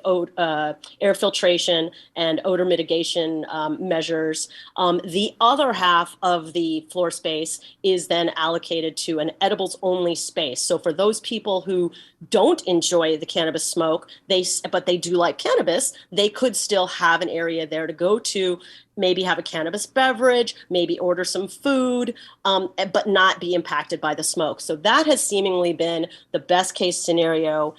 air filtration and odor mitigation measures. The other half of the floor space is then allocated to an edibles-only space. So for those people who don't enjoy the cannabis smoke, but they do like cannabis, they could still have an area there to go to, maybe have a cannabis beverage, maybe order some food, but not be impacted by the smoke. So that has seemingly been the best case scenario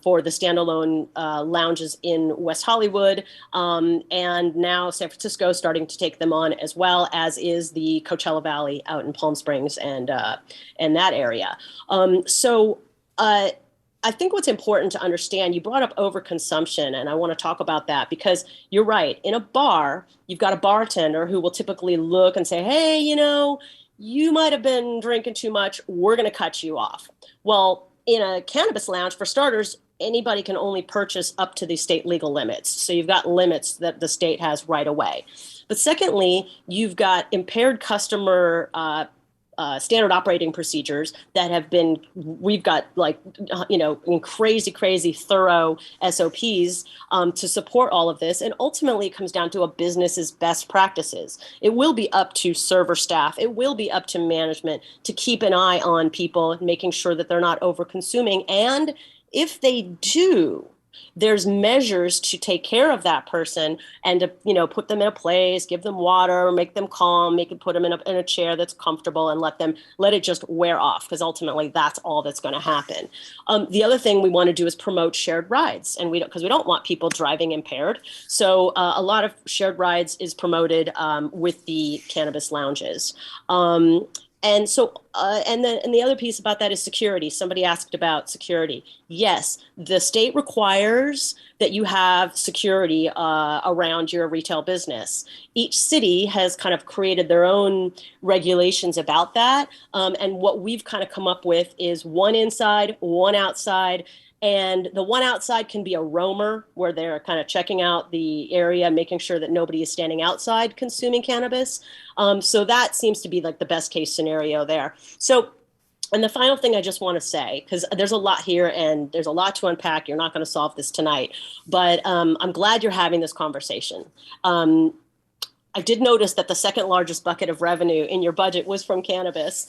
for the standalone lounges in West Hollywood. And now San Francisco is starting to take them on, as well as is the Coachella Valley out in Palm Springs and that area. I think what's important to understand, you brought up overconsumption, and I want to talk about that because you're right. In a bar, you've got a bartender who will typically look and say, hey, you might have been drinking too much. We're going to cut you off. Well, in a cannabis lounge, for starters, anybody can only purchase up to the state legal limits. So you've got limits that the state has right away. But secondly, you've got impaired customer standard operating procedures that have been, we've got in crazy thorough SOPs to support all of this. And ultimately it comes down to a business's best practices. It will be up to server staff. It will be up to management to keep an eye on people, making sure that they're not over consuming. And if they do, there's measures to take care of that person and to, put them in a place, give them water, make them calm, put them in a chair that's comfortable and let it just wear off, because ultimately that's all that's going to happen. The other thing we want to do is promote shared rides, and because we don't want people driving impaired. So a lot of shared rides is promoted with the cannabis lounges. And so, and the other piece about that is security. Somebody asked about security. Yes, the state requires that you have security around your retail business. Each city has kind of created their own regulations about that. And what we've kind of come up with is one inside, one outside. And the one outside can be a roamer, where they're kind of checking out the area, making sure that nobody is standing outside consuming cannabis. So that seems to be like the best case scenario there. So, and the final thing I just want to say, because there's a lot here and there's a lot to unpack. You're not going to solve this tonight, but I'm glad you're having this conversation. I did notice that the second largest bucket of revenue in your budget was from cannabis.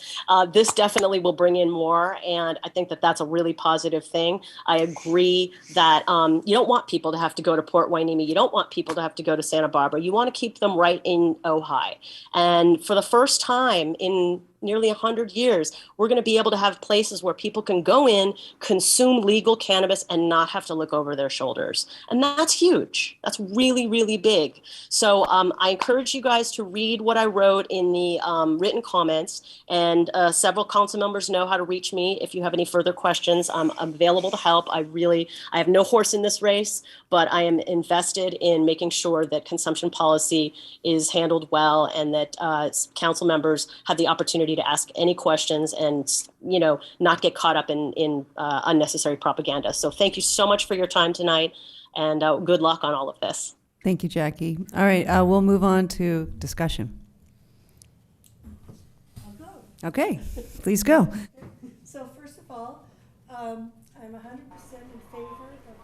This definitely will bring in more, and I think that that's a really positive thing. I agree that you don't want people to have to go to Port Hueneme. You don't want people to have to go to Santa Barbara. You want to keep them right in Ojai. And for the first time in nearly 100 years, we're going to be able to have places where people can go in, consume legal cannabis, and not have to look over their shoulders. And that's huge. That's really, really big. So I encourage you guys to read what I wrote in the written comments, and several council members know how to reach me. If you have any further questions, I'm available to help. I have no horse in this race, but I am invested in making sure that consumption policy is handled well, and that council members have the opportunity to ask any questions and, not get caught up in unnecessary propaganda. So thank you so much for your time tonight, and good luck on all of this. Thank you, Jackie. All right, we'll move on to discussion. Okay, please go. So first of all, I'm 100% in favor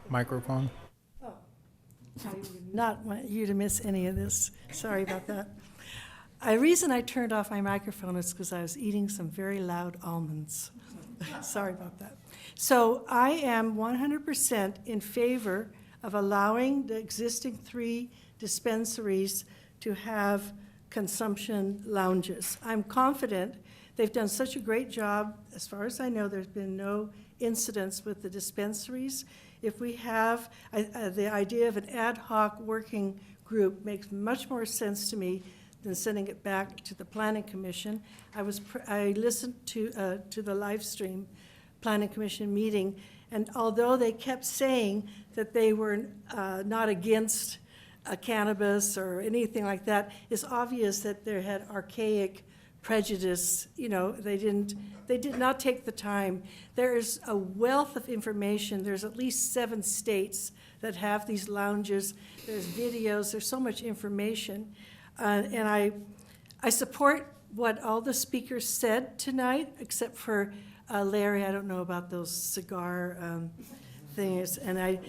of Microphone. Oh, I would not want you to miss any of this. Sorry about that. The reason I turned off my microphone is because I was eating some very loud almonds. Sorry about that. So I am 100% in favor of allowing the existing 3 dispensaries to have consumption lounges. I'm confident they've done such a great job. As far as I know, there's been no incidents with the dispensaries. If we have, the idea of an ad hoc working group makes much more sense to me than sending it back to the Planning Commission. I listened to the live stream Planning Commission meeting, and although they kept saying that they were not against cannabis or anything like that, it's obvious that they had archaic prejudice. They did not take the time. There is a wealth of information. There's at least 7 states that have these lounges. There's videos. There's so much information. And I support what all the speakers said tonight, except for Larry. I don't know about those cigar things, and I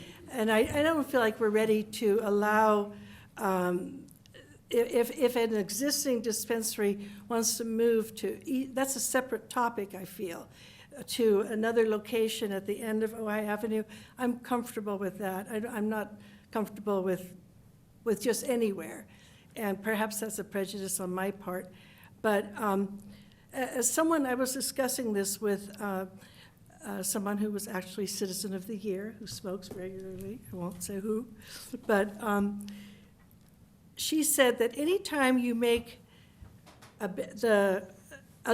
don't feel like we're ready to allow. If an existing dispensary wants to move to, that's a separate topic, I feel, to another location at the end of Ojai Avenue. I'm comfortable with that. I'm not comfortable with just anywhere. And perhaps that's a prejudice on my part. But as someone, I was discussing this with someone who was actually Citizen of the Year, who smokes regularly, I won't say who, but she said that anytime you make a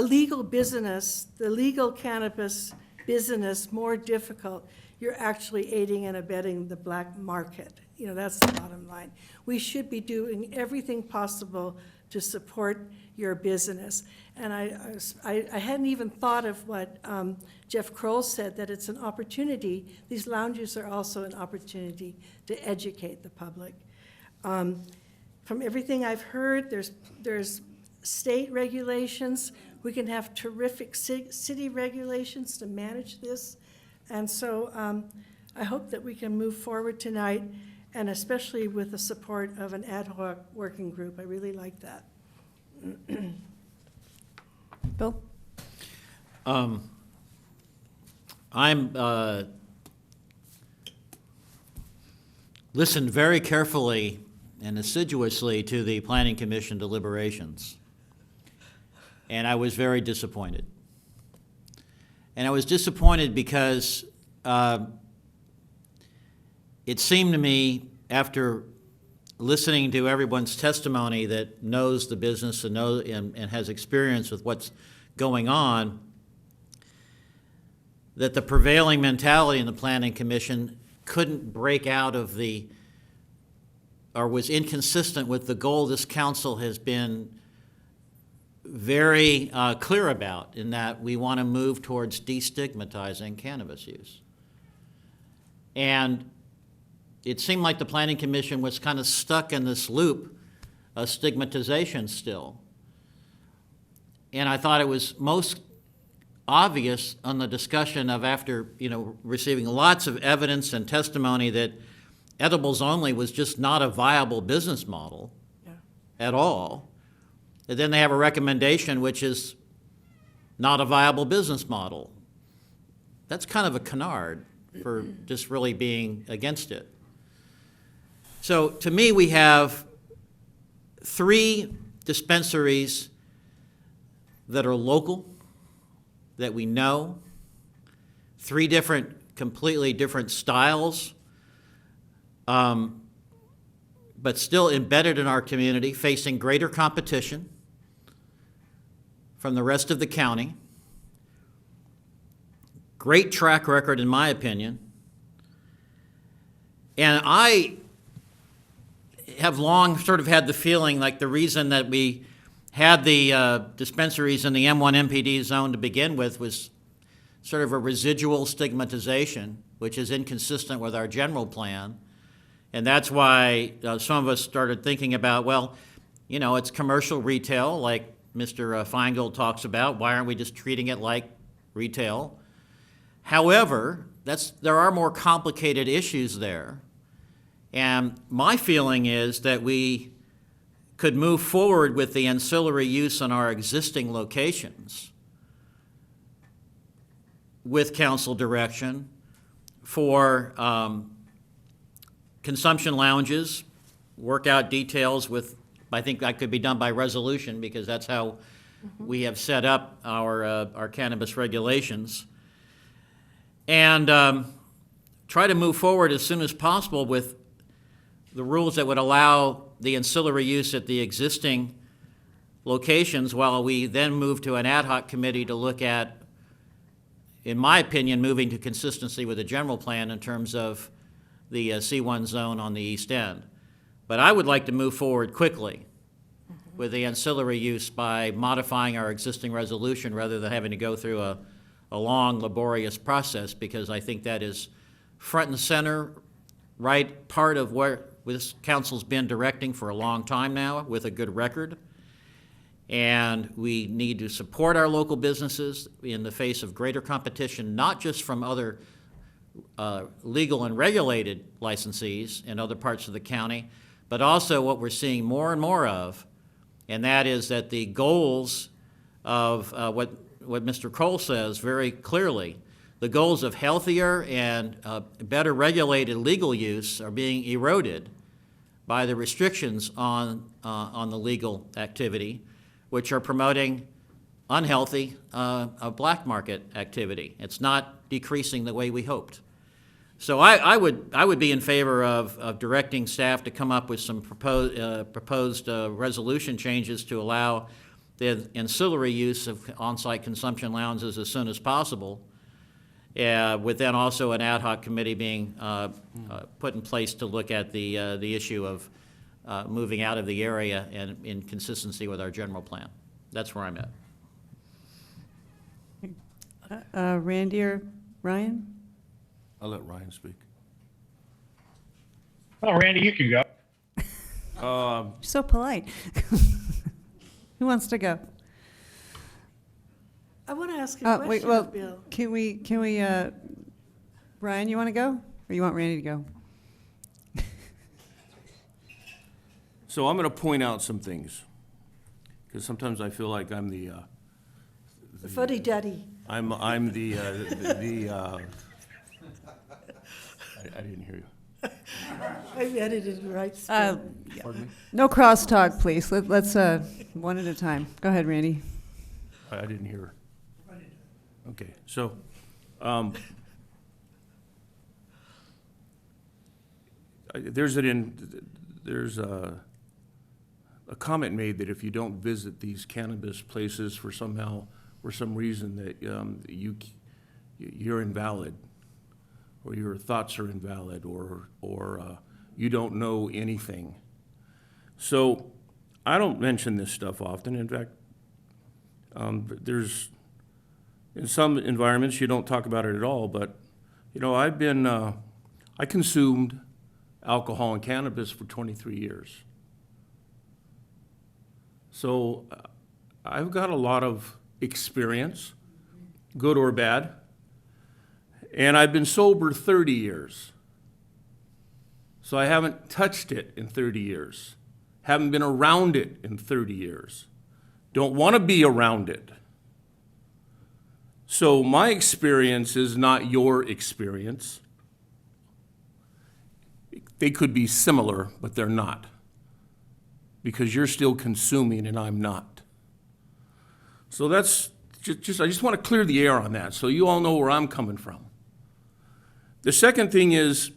legal business, the legal cannabis business more difficult, you're actually aiding and abetting the black market. You know, that's the bottom line. We should be doing everything possible to support your business. And I hadn't even thought of what Jeff Kroll said, that it's an opportunity. These lounges are also an opportunity to educate the public. From everything I've heard, there's state regulations. We can have terrific city regulations to manage this. And so I hope that we can move forward tonight, and especially with the support of an ad hoc working group. I really like that. Bill? I'm listened very carefully and assiduously to the Planning Commission deliberations, and I was very disappointed. And I was disappointed because it seemed to me, after listening to everyone's testimony that knows the business and has experience with what's going on, that the prevailing mentality in the Planning Commission couldn't break out of or was inconsistent with the goal this council has been very clear about, in that we want to move towards destigmatizing cannabis use. And it seemed like the Planning Commission was kind of stuck in this loop of stigmatization still. And I thought it was most obvious on the discussion of, after receiving lots of evidence and testimony, that edibles only was just not a viable business model at all. And then they have a recommendation which is not a viable business model. That's kind of a canard for just really being against it. So to me, we have 3 dispensaries that are local, that we know, 3 completely different styles, but still embedded in our community, facing greater competition from the rest of the county. Great track record, in my opinion. And I have long sort of had the feeling like the reason that we had the dispensaries in the M1 MPD zone to begin with was sort of a residual stigmatization, which is inconsistent with our general plan. And that's why some of us started thinking about, well, it's commercial retail, like Mr. Feingold talks about. Why aren't we just treating it like retail? However, there are more complicated issues there. And my feeling is that we could move forward with the ancillary use on our existing locations with council direction for consumption lounges, work out details with, I think that could be done by resolution, because that's how we have set up our cannabis regulations. And try to move forward as soon as possible with the rules that would allow the ancillary use at the existing locations, while we then move to an ad hoc committee to look at, in my opinion, moving to consistency with the general plan in terms of the C1 zone on the east end. But I would like to move forward quickly with the ancillary use by modifying our existing resolution rather than having to go through a long, laborious process, because I think that is front and center, right part of where this council's been directing for a long time now with a good record. And we need to support our local businesses in the face of greater competition, not just from other legal and regulated licensees in other parts of the county, but also what we're seeing more and more of, and that is that the goals of what Mr. Cole says very clearly, the goals of healthier and better regulated legal use are being eroded by the restrictions on the legal activity, which are promoting unhealthy black market activity. It's not decreasing the way we hoped. So I would be in favor of directing staff to come up with some proposed resolution changes to allow the ancillary use of on-site consumption lounges as soon as possible. with then also an ad hoc committee being put in place to look at the issue of moving out of the area and in consistency with our general plan. That's where I'm at. Randy or Ryan? I'll let Ryan speak. Oh, Randy, you can go. You're so polite. Who wants to go? I want to ask a question, Wait, well, Bill. can we, Ryan, you want to go? Or you want Randy to go? So I'm going to point out some things, because sometimes I feel like I'm the Fuddy-duddy. I'm the I didn't hear you. I edited the right Uh, spelling. Pardon me? No crosstalk, please. Let's one at a time. Go ahead, Randy. I didn't hear her. Okay, so, there's a comment made that if you don't visit these cannabis places for some reason that you're invalid, or your thoughts are invalid, or you don't know anything. So I don't mention this stuff often. In fact, there's in some environments you don't talk about it at all. But I consumed alcohol and cannabis for 23 years. So I've got a lot of experience, good or bad, and I've been sober 30 years. So I haven't touched it in 30 years, haven't been around it in 30 years, don't want to be around it. So my experience is not your experience. They could be similar, but they're not, because you're still consuming and I'm not. So that's I just want to clear the air on that so you all know where I'm coming from. The second thing is,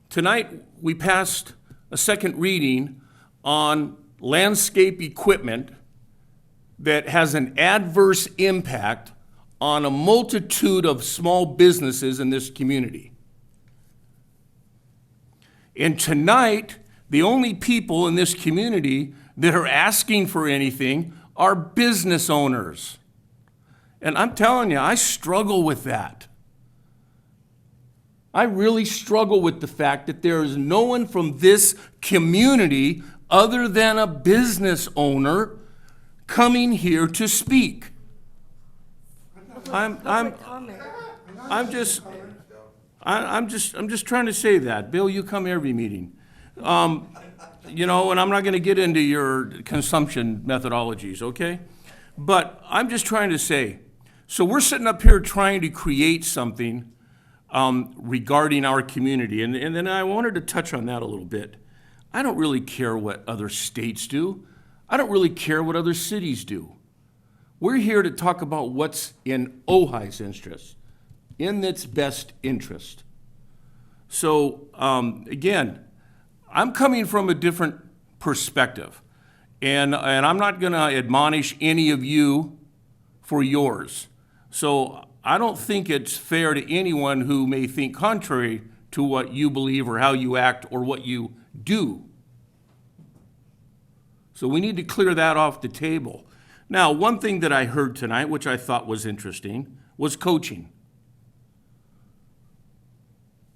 tonight we passed a second reading on landscape equipment that has an adverse impact on a multitude of small businesses in this community. And tonight, the only people in this community that are asking for anything are business owners. And I'm telling you, I struggle with that. I really struggle with the fact that there is no one from this community other than a business owner coming here to speak. I'm just trying to say that. Bill, you come every meeting. And I'm not going to get into your consumption methodologies, okay? But I'm just trying to say, so we're sitting up here trying to create something regarding our community. And then I wanted to touch on that a little bit. I don't really care what other states do. I don't really care what other cities do. We're here to talk about what's in Ojai's interest, in its best interest. So, again, I'm coming from a different perspective, and I'm not going to admonish any of you for yours. So I don't think it's fair to anyone who may think contrary to what you believe or how you act or what you do. So we need to clear that off the table. Now, one thing that I heard tonight, which I thought was interesting, was coaching.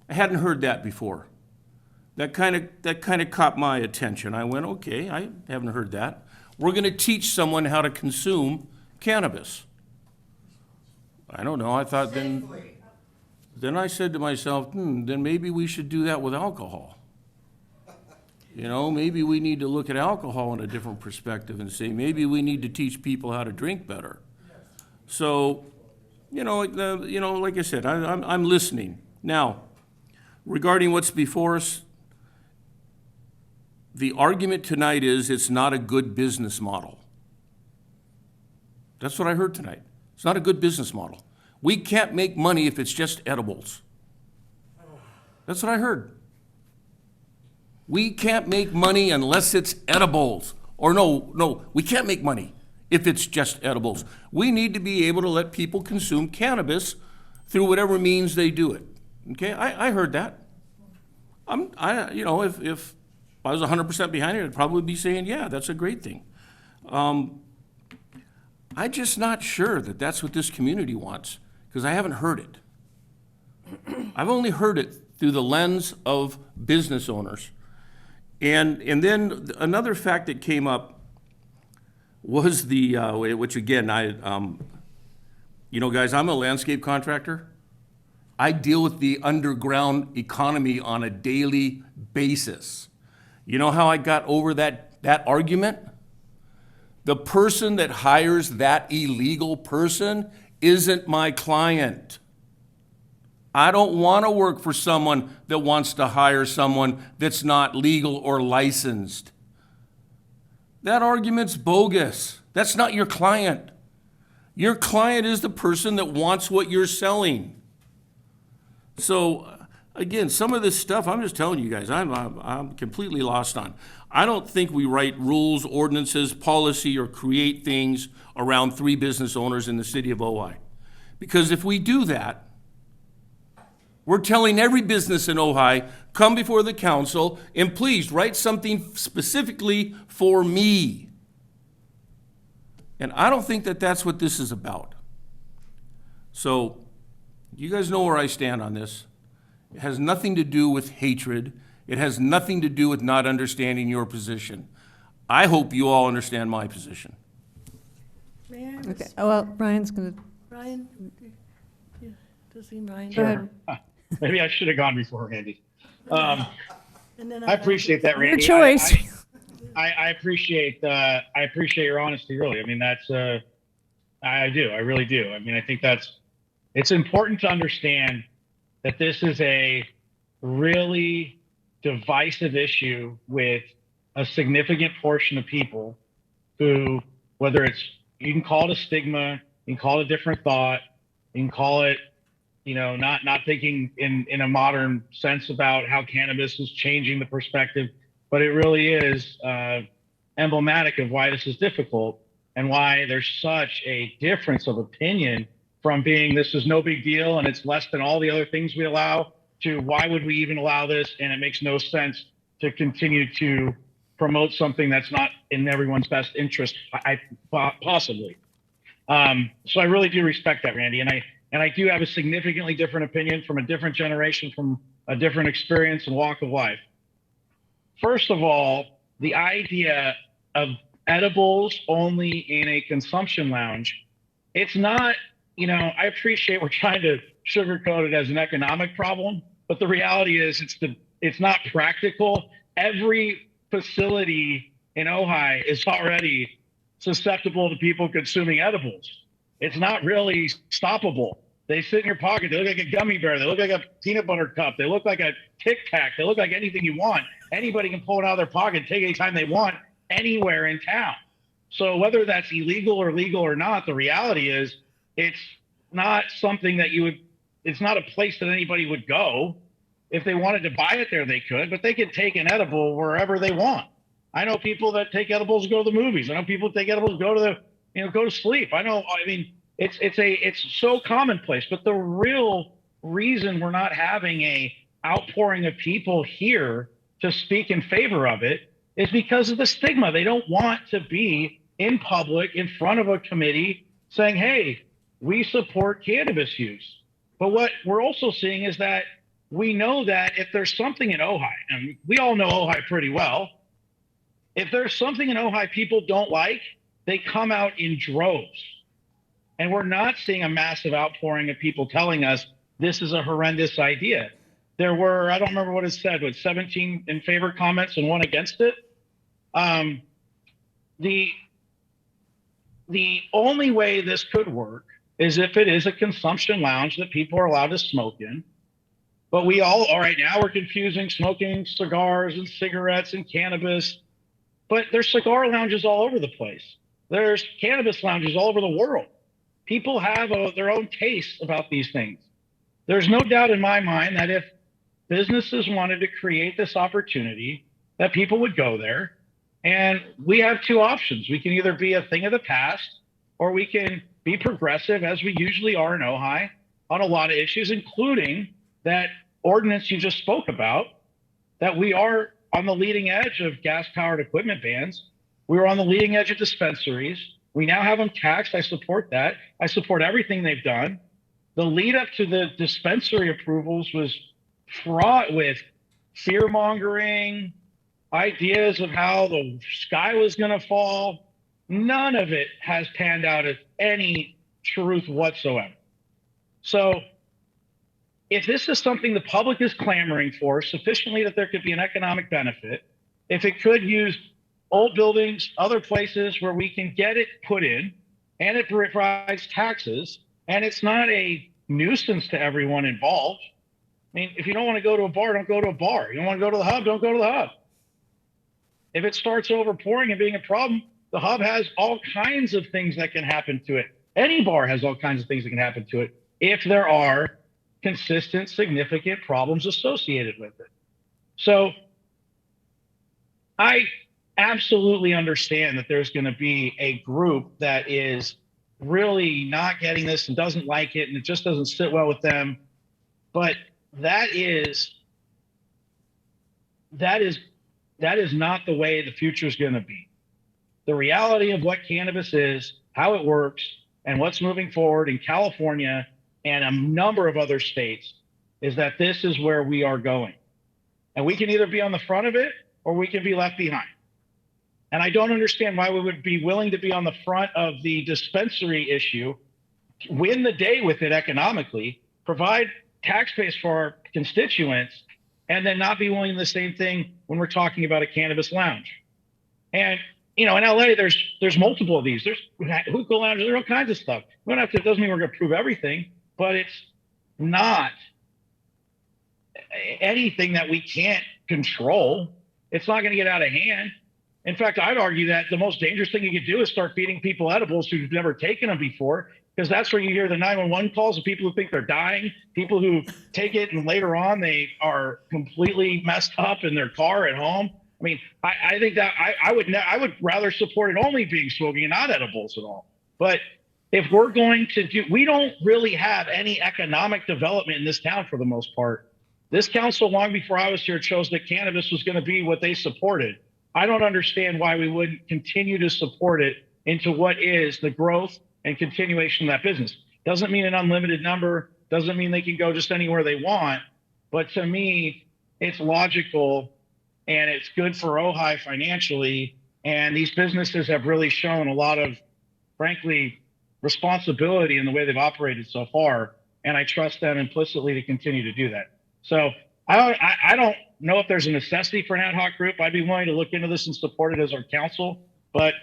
I hadn't heard that before. That kind of caught my attention. I went, okay, I haven't heard that. We're going to teach someone how to consume cannabis. I don't know. I thought then I said to myself, then maybe we should do that with alcohol. Maybe we need to look at alcohol in a different perspective and say maybe we need to teach people how to drink better. So, like I said, I'm listening. Now, regarding what's before us, the argument tonight is it's not a good business model. That's what I heard tonight. It's not a good business model. We can't make money if it's just edibles. That's what I heard. We can't make money unless it's edibles. Or no, we can't make money if it's just edibles. We need to be able to let people consume cannabis through whatever means they do it. Okay, I heard that. You know, if I was 100% behind it, I'd probably be saying, yeah, that's a great thing. I'm just not sure that that's what this community wants, because I haven't heard it. I've only heard it through the lens of business owners. And then another fact that came up was the, which again, you know, guys, I'm a landscape contractor. I deal with the underground economy on a daily basis. You know how I got over that argument? The person that hires that illegal person isn't my client. I don't want to work for someone that wants to hire someone that's not legal or licensed. That argument's bogus. That's not your client. Your client is the person that wants what you're selling. So, again, some of this stuff, I'm just telling you guys, I'm completely lost on. I don't think we write rules, ordinances, policy, or create things around 3 business owners in the city of Ojai. Because if we do that, we're telling every business in Ojai, come before the council and please write something specifically for me. And I don't think that that's what this is about. So, you guys know where I stand on this. It has nothing to do with hatred. It has nothing to do with not understanding your position. I hope you all understand my position. May I Okay, well, Brian's going to. Brian, yeah, does he mind? Go ahead. Maybe I should have gone before Randy. And then I appreciate that, Randy. Your choice. I appreciate your honesty, really. I mean, that's I do. I really do. I mean, I think it's important to understand that this is a really divisive issue with a significant portion of people who, whether it's, you can call it a stigma, you can call it a different thought, you can call it, you know, not thinking in a modern sense about how cannabis is changing the perspective, but it really is emblematic of why this is difficult and why there's such a difference of opinion from being this is no big deal and it's less than all the other things we allow to why would we even allow this, and it makes no sense to continue to promote something that's not in everyone's best interest, possibly. So I really do respect that, Randy, and I do have a significantly different opinion from a different generation, from a different experience and walk of life. First of all, the idea of edibles only in a consumption lounge, it's not, you know, I appreciate we're trying to sugarcoat it as an economic problem, but the reality is it's not practical. Every facility in Ojai is already susceptible to people consuming edibles. It's not really stoppable. They sit in your pocket. They look like a gummy bear. They look like a peanut butter cup. They look like a Tic Tac. They look like anything you want. Anybody can pull it out of their pocket and take it anytime they want, anywhere in town. So whether that's illegal or legal or not, the reality is it's not something that it's not a place that anybody would go. If they wanted to buy it there, they could, but they could take an edible wherever they want. I know people that take edibles to go to the movies. I know people that take edibles to go to sleep. It's so commonplace, but the real reason we're not having a outpouring of people here to speak in favor of it is because of the stigma. They don't want to be in public in front of a committee saying, hey, we support cannabis use. But what we're also seeing is that we know that if there's something in Ojai, and we all know Ojai pretty well, if there's something in Ojai people don't like, they come out in droves. And we're not seeing a massive outpouring of people telling us this is a horrendous idea. There were, I don't remember what it said, but 17 in favor comments and 1 against it. The only way this could work is if it is a consumption lounge that people are allowed to smoke in. But all right now we're confusing smoking cigars and cigarettes and cannabis, but there's cigar lounges all over the place. There's cannabis lounges all over the world. People have their own tastes about these things. There's no doubt in my mind that if businesses wanted to create this opportunity, that people would go there. And we have 2 options. We can either be a thing of the past, or we can be progressive, as we usually are in Ojai, on a lot of issues, including that ordinance you just spoke about, that we are on the leading edge of gas-powered equipment bans. We were on the leading edge of dispensaries. We now have them taxed. I support that. I support everything they've done. The lead up to the dispensary approvals was fraught with fear-mongering, ideas of how the sky was going to fall. None of it has panned out as any truth whatsoever. So if this is something the public is clamoring for sufficiently that there could be an economic benefit, if it could use old buildings, other places where we can get it put in, and it provides taxes, and it's not a nuisance to everyone involved. I mean, if you don't want to go to a bar, don't go to a bar. You don't want to go to the hub, don't go to the hub. If it starts overpouring and being a problem, the hub has all kinds of things that can happen to it. Any bar has all kinds of things that can happen to it if there are consistent, significant problems associated with it. So I absolutely understand that there's going to be a group that is really not getting this and doesn't like it, and it just doesn't sit well with them. But that is not the way the future is going to be. The reality of what cannabis is, how it works, and what's moving forward in California and a number of other states is that this is where we are going. And we can either be on the front of it or we can be left behind. And I don't understand why we would be willing to be on the front of the dispensary issue, win the day with it economically, provide tax base for our constituents, and then not be willing to do the same thing when we're talking about a cannabis lounge. And you know, in LA, there's multiple of these. There's hookah lounges, there's all kinds of stuff. We don't have to, it doesn't mean we're going to prove everything, but it's not anything that we can't control. It's not going to get out of hand. In fact, I'd argue that the most dangerous thing you could do is start feeding people edibles who've never taken them before, because that's where you hear the 911 calls of people who think they're dying, people who take it and later on they are completely messed up in their car at home. I mean, I think that I would rather support it only being smoking and not edibles at all. But if we're going to do, we don't really have any economic development in this town for the most part. This council, long before I was here, chose that cannabis was going to be what they supported. I don't understand why we wouldn't continue to support it into what is the growth and continuation of that business. Doesn't mean an unlimited number, doesn't mean they can go just anywhere they want. But to me, it's logical and it's good for Ojai financially. And these businesses have really shown a lot of, frankly, responsibility in the way they've operated so far. And I trust them implicitly to continue to do that. So I don't know if there's a necessity for an ad hoc group. I'd be willing to look into this and support it as our council. But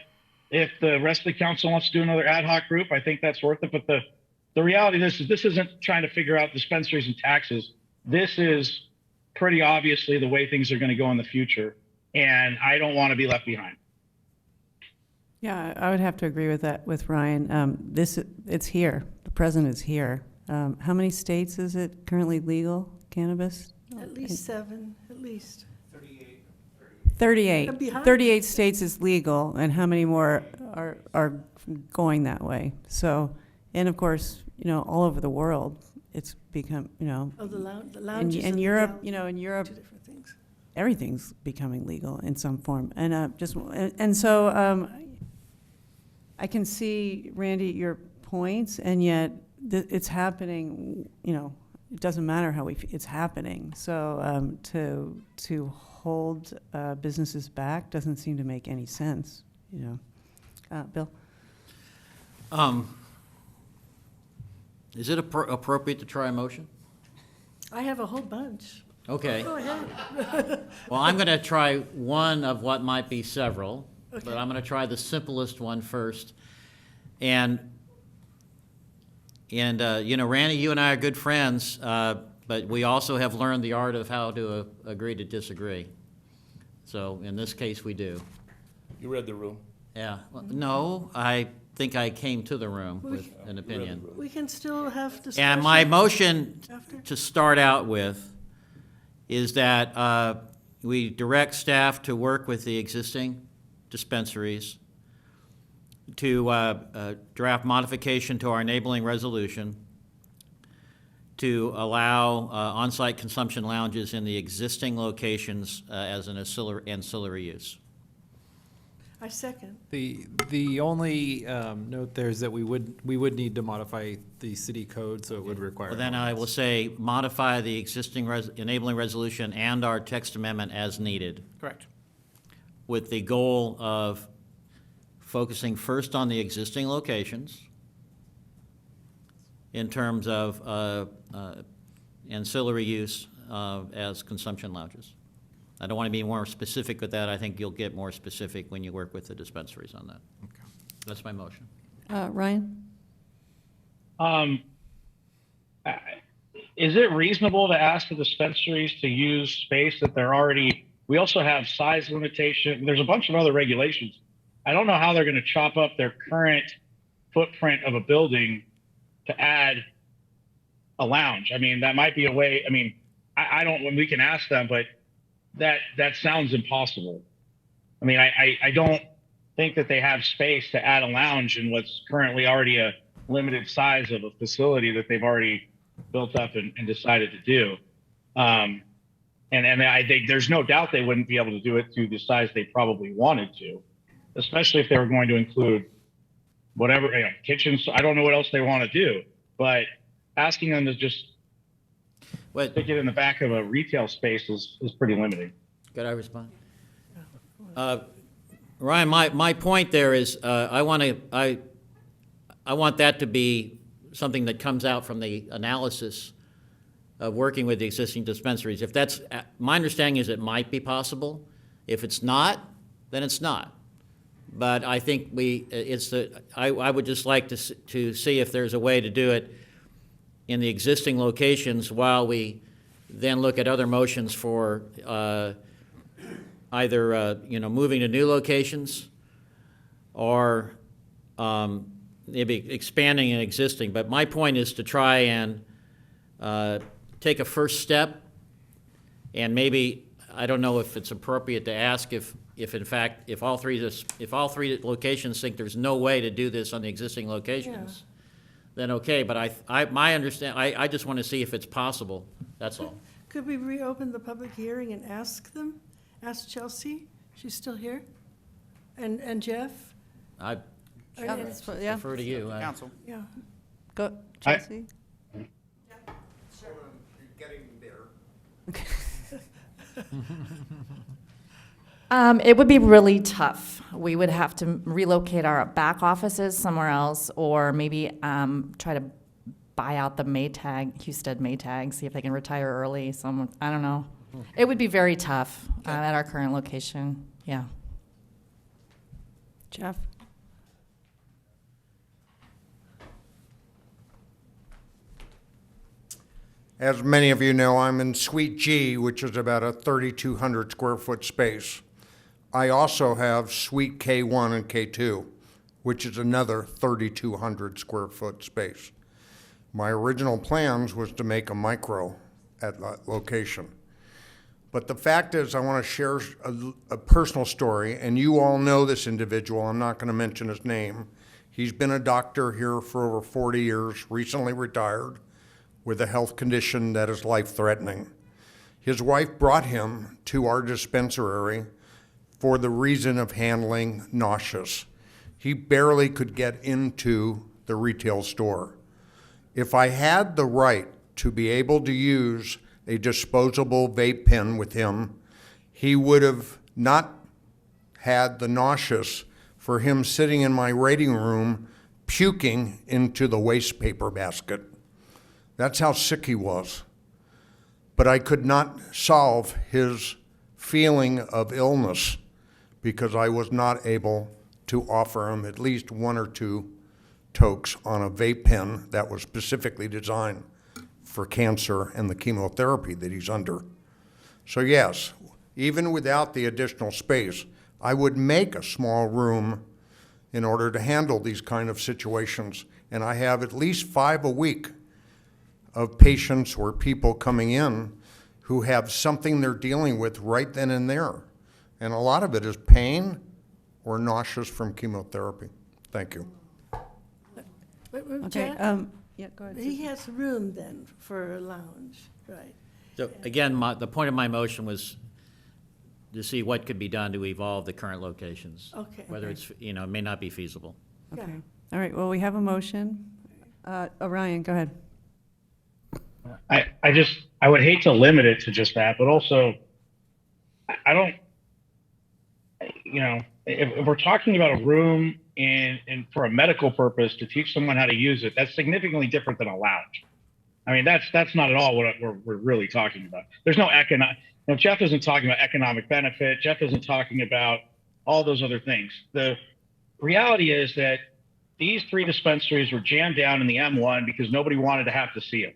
if the rest of the council wants to do another ad hoc group, I think that's worth it. But the reality of this isn't trying to figure out dispensaries and taxes. This is pretty obviously the way things are going to go in the future. And I don't want to be left behind. Yeah, I would have to agree with that with Ryan. It's here. The president is here. How many states is it currently legal, cannabis? At least 7, at least. 38. Behind. 38 states is legal, and how many more are going that way? So, and of course, all over the world, it's become, Oh, the lounges. in and Europe, the in Europe, 2 different things. everything's becoming legal in some form. And so I can see, Randy, your points, and yet it's happening, it doesn't matter how it's happening. So to hold businesses back doesn't seem to make any sense, Bill? Is it appropriate to try a motion? I have a whole bunch. Okay. Go ahead. Well, I'm going to try one of what might be several, Okay. but I'm going to try the simplest one first. And Randy, you and I are good friends, but we also have learned the art of how to agree to disagree. So in this case, we do. You read the room. Yeah. Well, no, I think I came to the room with an opinion. We can still have discussion. And my motion after. to start out with is that we direct staff to work with the existing dispensaries to draft modification to our enabling resolution to allow on-site consumption lounges in the existing locations as an ancillary use. I second. The only note there is that we would need to modify the city code, so it would require. Well, then I will say modify the existing enabling resolution and our text amendment as needed. Correct. With the goal of focusing first on the existing locations in terms of ancillary use as consumption lounges. I don't want to be more specific with that. I think you'll get more specific when you work with the dispensaries on that. Okay. That's my motion. Ryan? Is it reasonable to ask the dispensaries to use space that they're already, we also have size limitation. There's a bunch of other regulations. I don't know how they're going to chop up their current footprint of a building to add a lounge. I mean, that might be a way. I mean, I don't, when we can ask them, but that sounds impossible. I mean, I don't think that they have space to add a lounge in what's currently already a limited size of a facility that they've already built up and decided to do. And I think there's no doubt they wouldn't be able to do it to the size they probably wanted to, especially if they were going to include whatever, kitchens. I don't know what else they want to do, but asking them to just stick it in the back of a retail space is pretty limiting. Could I respond? Ryan, my point there is I want that to be something that comes out from the analysis of working with the existing dispensaries. If that's, my understanding is it might be possible. If it's not, then it's not. But I think I would just like to see if there's a way to do it in the existing locations while we then look at other motions for either moving to new locations or maybe expanding an existing. But my point is to try and take a first step, and maybe, I don't know if it's appropriate to ask if in fact, if all three locations think there's no way to do this on the existing locations, then okay, but I just want to see if it's possible, that's all. Could we reopen the public hearing and ask them? Ask Chelsea? She's still here? And Jeff? I defer to you. Council. Yeah. Go, Chelsea? Getting there. It would be really tough. We would have to relocate our back offices somewhere else, or maybe try to buy out the Husted Maytag, see if they can retire early. I don't know. It would be very tough at our current location. Yeah. Jeff? As many of you know, I'm in Suite G, which is about a 3,200 square foot space. I also have Suite K1 and K2, which is another 3,200 square foot space. My original plans was to make a micro at that location. But the fact is, I want to share a personal story, and you all know this individual. I'm not going to mention his name. He's been a doctor here for over 40 years, recently retired, with a health condition that is life-threatening. His wife brought him to our dispensary for the reason of handling nauseous. He barely could get into the retail store. If I had the right to be able to use a disposable vape pen with him, he would have not had the nauseous for him sitting in my waiting room puking into the waste paper basket. That's how sick he was. But I could not solve his feeling of illness because I was not able to offer him at least one or two tokes on a vape pen that was specifically designed for cancer and the chemotherapy that he's under. So yes, even without the additional space, I would make a small room in order to handle these kind of situations. And I have at least 5 a week of patients or people coming in who have something they're dealing with right then and there. And a lot of it is pain or nauseous from chemotherapy. Thank you. Okay, Yeah, go ahead. He has room then for a lounge, right? So again, the point of my motion was to see what could be done to evolve the current locations. Okay. Whether Okay. it's, it may not be feasible. Yeah. Okay. All right, well, we have a motion. Orion, go ahead. I would hate to limit it to just that, but also, I don't, if we're talking about a room and for a medical purpose to teach someone how to use it, that's significantly different than a lounge. I mean, that's not at all what we're really talking about. There's no economic, Jeff isn't talking about economic benefit. Jeff isn't talking about all those other things. The reality is that these 3 dispensaries were jammed down in the M1 because nobody wanted to have to see them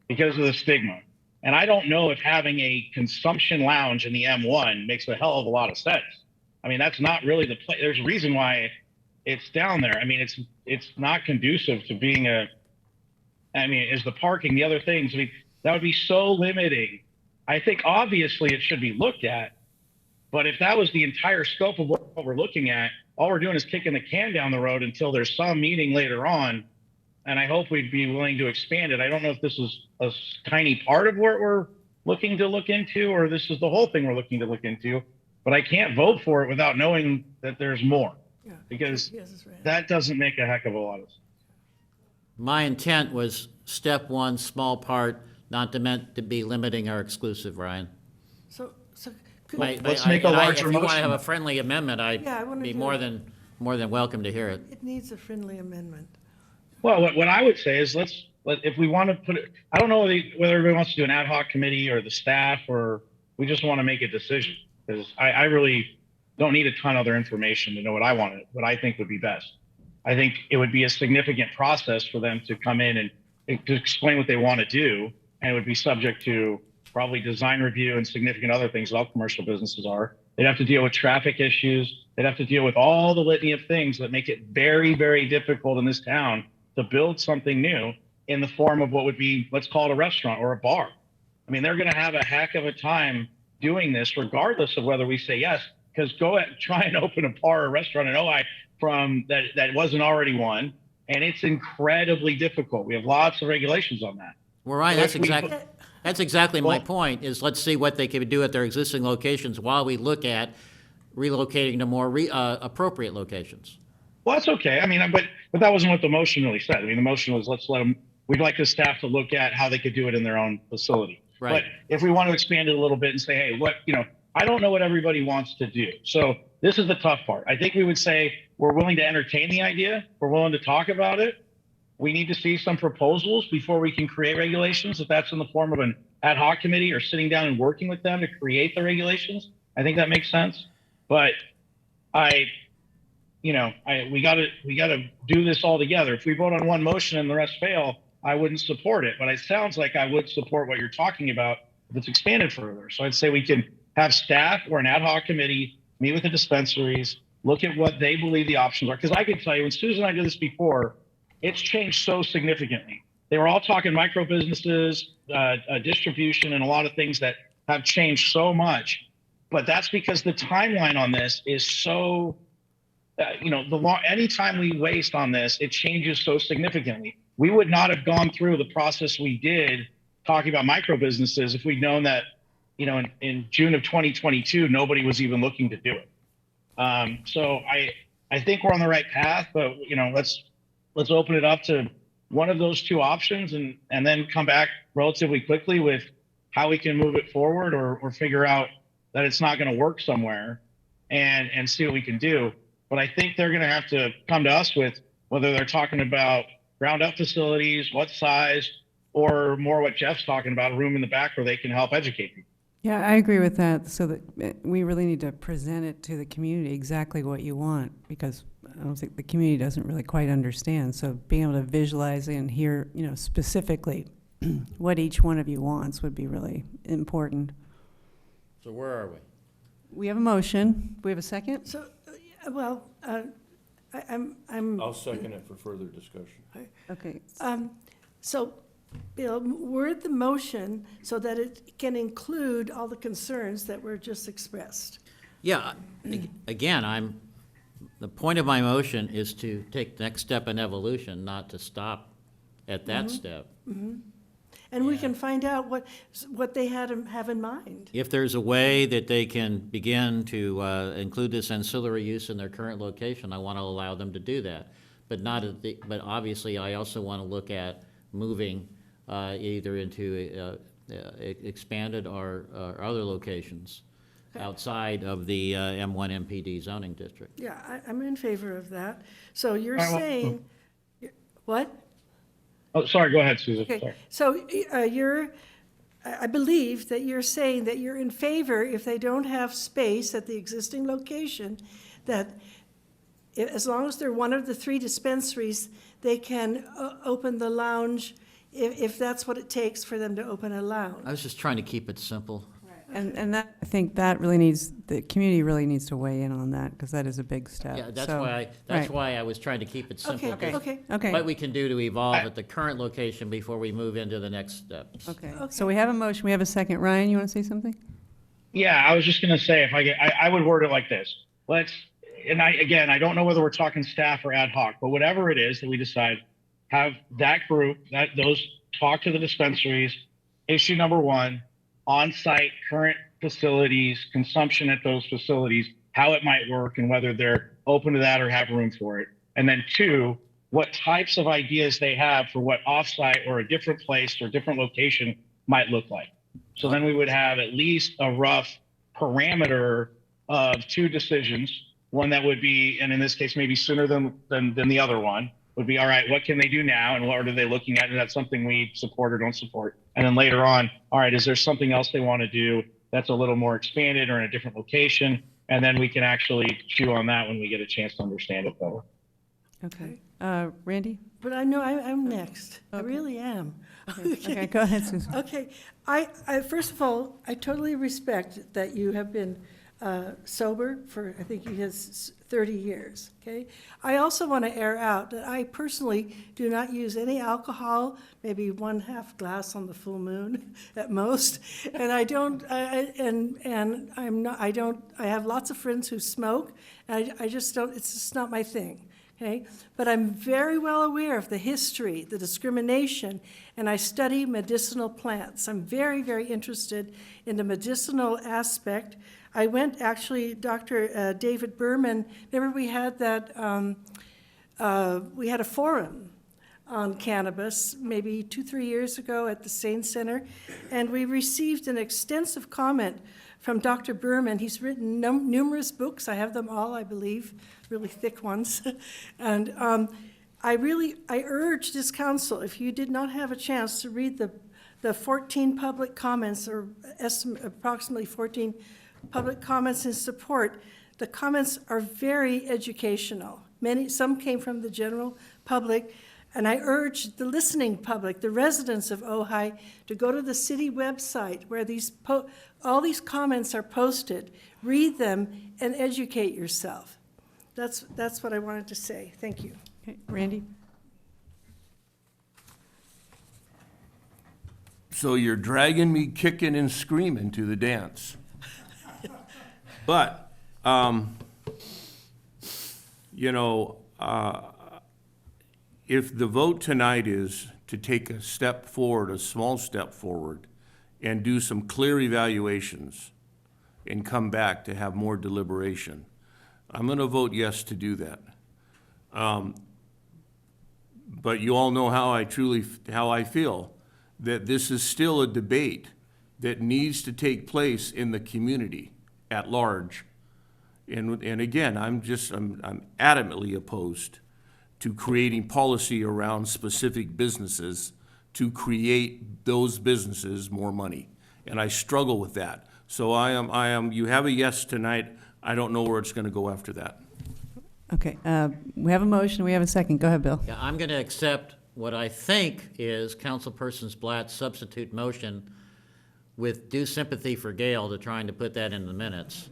because of the stigma. And I don't know if having a consumption lounge in the M1 makes a hell of a lot of sense. I mean, that's not really the place. There's a reason why it's down there. I mean, it's not conducive to being is the parking, the other things. I mean, that would be so limiting. I think obviously it should be looked at, but if that was the entire scope of what we're looking at, all we're doing is kicking the can down the road until there's some meeting later on. And I hope we'd be willing to expand it. I don't know if this is a tiny part of what we're looking to look into, or this is the whole thing we're looking to look into, but I can't vote for it without knowing that there's more, because that doesn't make a heck of a lot of sense. My intent was step 1, small part, not meant to be limiting our exclusive, Ryan. Let's make a larger If you want to motion. have a friendly amendment, I'd Yeah, I wanna be do more it. than welcome to hear it. It needs a friendly amendment. Well, what I would say is if we want to put it, I don't know whether everybody wants to do an ad hoc committee or the staff, or we just want to make a decision, because I really don't need a ton of other information to know what I think would be best. I think it would be a significant process for them to come in and to explain what they want to do, and it would be subject to probably design review and significant other things that all commercial businesses are. They'd have to deal with traffic issues. They'd have to deal with all the litany of things that make it very, very difficult in this town to build something new in the form of what would be, let's call it a restaurant or a bar. I mean, they're going to have a heck of a time doing this, regardless of whether we say yes, because go and try and open a bar or restaurant in Ojai from that wasn't already one, and it's incredibly difficult. We have lots of regulations on that. Well, Ryan, So that's exactly my point, is let's see what they can do at their existing locations while we look at relocating to more appropriate locations. Well, that's okay. I mean, but that wasn't what the motion really said. I mean, the motion was, let's let them, we'd like the staff to look at how they could do it in their own facility. Right. But if we want to expand it a little bit and say, hey, I don't know what everybody wants to do. So this is the tough part. I think we would say we're willing to entertain the idea. We're willing to talk about it. We need to see some proposals before we can create regulations. If that's in the form of an ad hoc committee or sitting down and working with them to create the regulations, I think that makes sense. But we gotta do this all together. If we vote on one motion and the rest fail, I wouldn't support it. But it sounds like I would support what you're talking about if it's expanded further. So I'd say we can have staff or an ad hoc committee meet with the dispensaries, look at what they believe the options are. Because I can tell you, when Susan and I did this before, it's changed so significantly. They were all talking micro businesses, distribution, and a lot of things that have changed so much. But that's because the timeline on this is so, any time we waste on this, it changes so significantly. We would not have gone through the process we did talking about micro businesses if we'd known that, in June of 2022, nobody was even looking to do it. So I think we're on the right path, but let's open it up to one of those two options and then come back relatively quickly with how we can move it forward or figure out that it's not going to work somewhere and see what we can do. But I think they're going to have to come to us with whether they're talking about ground up facilities, what size, or more what Jeff's talking about, a room in the back where they can help educate people. Yeah, I agree with that, so that we really need to present it to the community exactly what you want, because I don't think the community doesn't really quite understand. So being able to visualize and hear, specifically what each one of you wants would be really important. So where are we? We have a motion. We have a second? So, I'm. I'll second it for further discussion. Okay. So, Bill, word the motion so that it can include all the concerns that were just expressed. Yeah, again, the point of my motion is to take the next step in evolution, not to stop at that step. And we can find out what they have in mind. If there's a way that they can begin to include this ancillary use in their current location, I want to allow them to do that. But not at the, but obviously, I also want to look at moving either into expanded or other locations outside of the M1 MPD zoning district. Yeah, I'm in favor of that. So you're well, saying, what? Oh, sorry, go ahead, Susan. Okay, Sorry. so I believe that you're saying that you're in favor if they don't have space at the existing location, that as long as they're one of the 3 dispensaries, they can open the lounge if that's what it takes for them to open a lounge. I was just trying to keep it simple. And that, I think that really needs, the community really needs to weigh in on that, because that is a big step. Yeah, that's So, that's right. why I was trying to keep it simple. Okay. What we can do to evolve at the current location before we move into the next steps. Okay, so we have a motion, we have a second. Ryan, you want to say something? Yeah, I was just going to say, if I would word it like this. I don't know whether we're talking staff or ad hoc, but whatever it is that we decide, have that group, those talk to the dispensaries. Issue number 1, on-site current facilities, consumption at those facilities, how it might work and whether they're open to that or have room for it. And then 2, what types of ideas they have for what off-site or a different place or different location might look like. So then we would have at least a rough parameter of 2 decisions. One that would be, and in this case, maybe sooner than the other one, would be, all right, what can they do now and what are they looking at? And that's something we support or don't support. And then later on, all right, is there something else they want to do that's a little more expanded or in a different location? And then we can actually chew on that when we get a chance to understand it better. Okay. Randy? But I know I'm next. I really am. Okay, go ahead, Susan. Okay, I first of all, I totally respect that you have been sober for, I think you had 30 years, okay? I also want to air out that I personally do not use any alcohol, maybe 1/2 glass on the full moon at most, and I don't, I have lots of friends who smoke, and I just don't, it's just not my thing. Okay? But I'm very well aware of the history, the discrimination, and I study medicinal plants. I'm very, very interested in the medicinal aspect. I went, actually, Dr. David Berman, remember we had that, we had a forum on cannabis maybe 2-3 years ago at the Sane Center, and we received an extensive comment from Dr. Berman. He's written numerous books. I have them all, I believe, really thick ones. And I urge this council, if you did not have a chance to read the 14 public comments, or approximately 14 public comments in support, the comments are very educational. Some came from the general public, and I urge the listening public, the residents of Ojai, to go to the city website where all these comments are posted, read them, and educate yourself. That's what I wanted to say. Thank you. Okay, Randy? So you're dragging me kicking and screaming to the dance. But, if the vote tonight is to take a step forward, a small step forward, and do some clear evaluations and come back to have more deliberation, I'm going to vote yes to do that. But you all know how I feel, that this is still a debate that needs to take place in the community at large. And again, I'm adamantly opposed to creating policy around specific businesses to create those businesses more money. And I struggle with that. So you have a yes tonight. I don't know where it's going to go after that. Okay, we have a motion, we have a second. Go ahead, Bill. Yeah, I'm going to accept what I think is Councilperson Blatt's substitute motion with due sympathy for Gail to trying to put that in the minutes.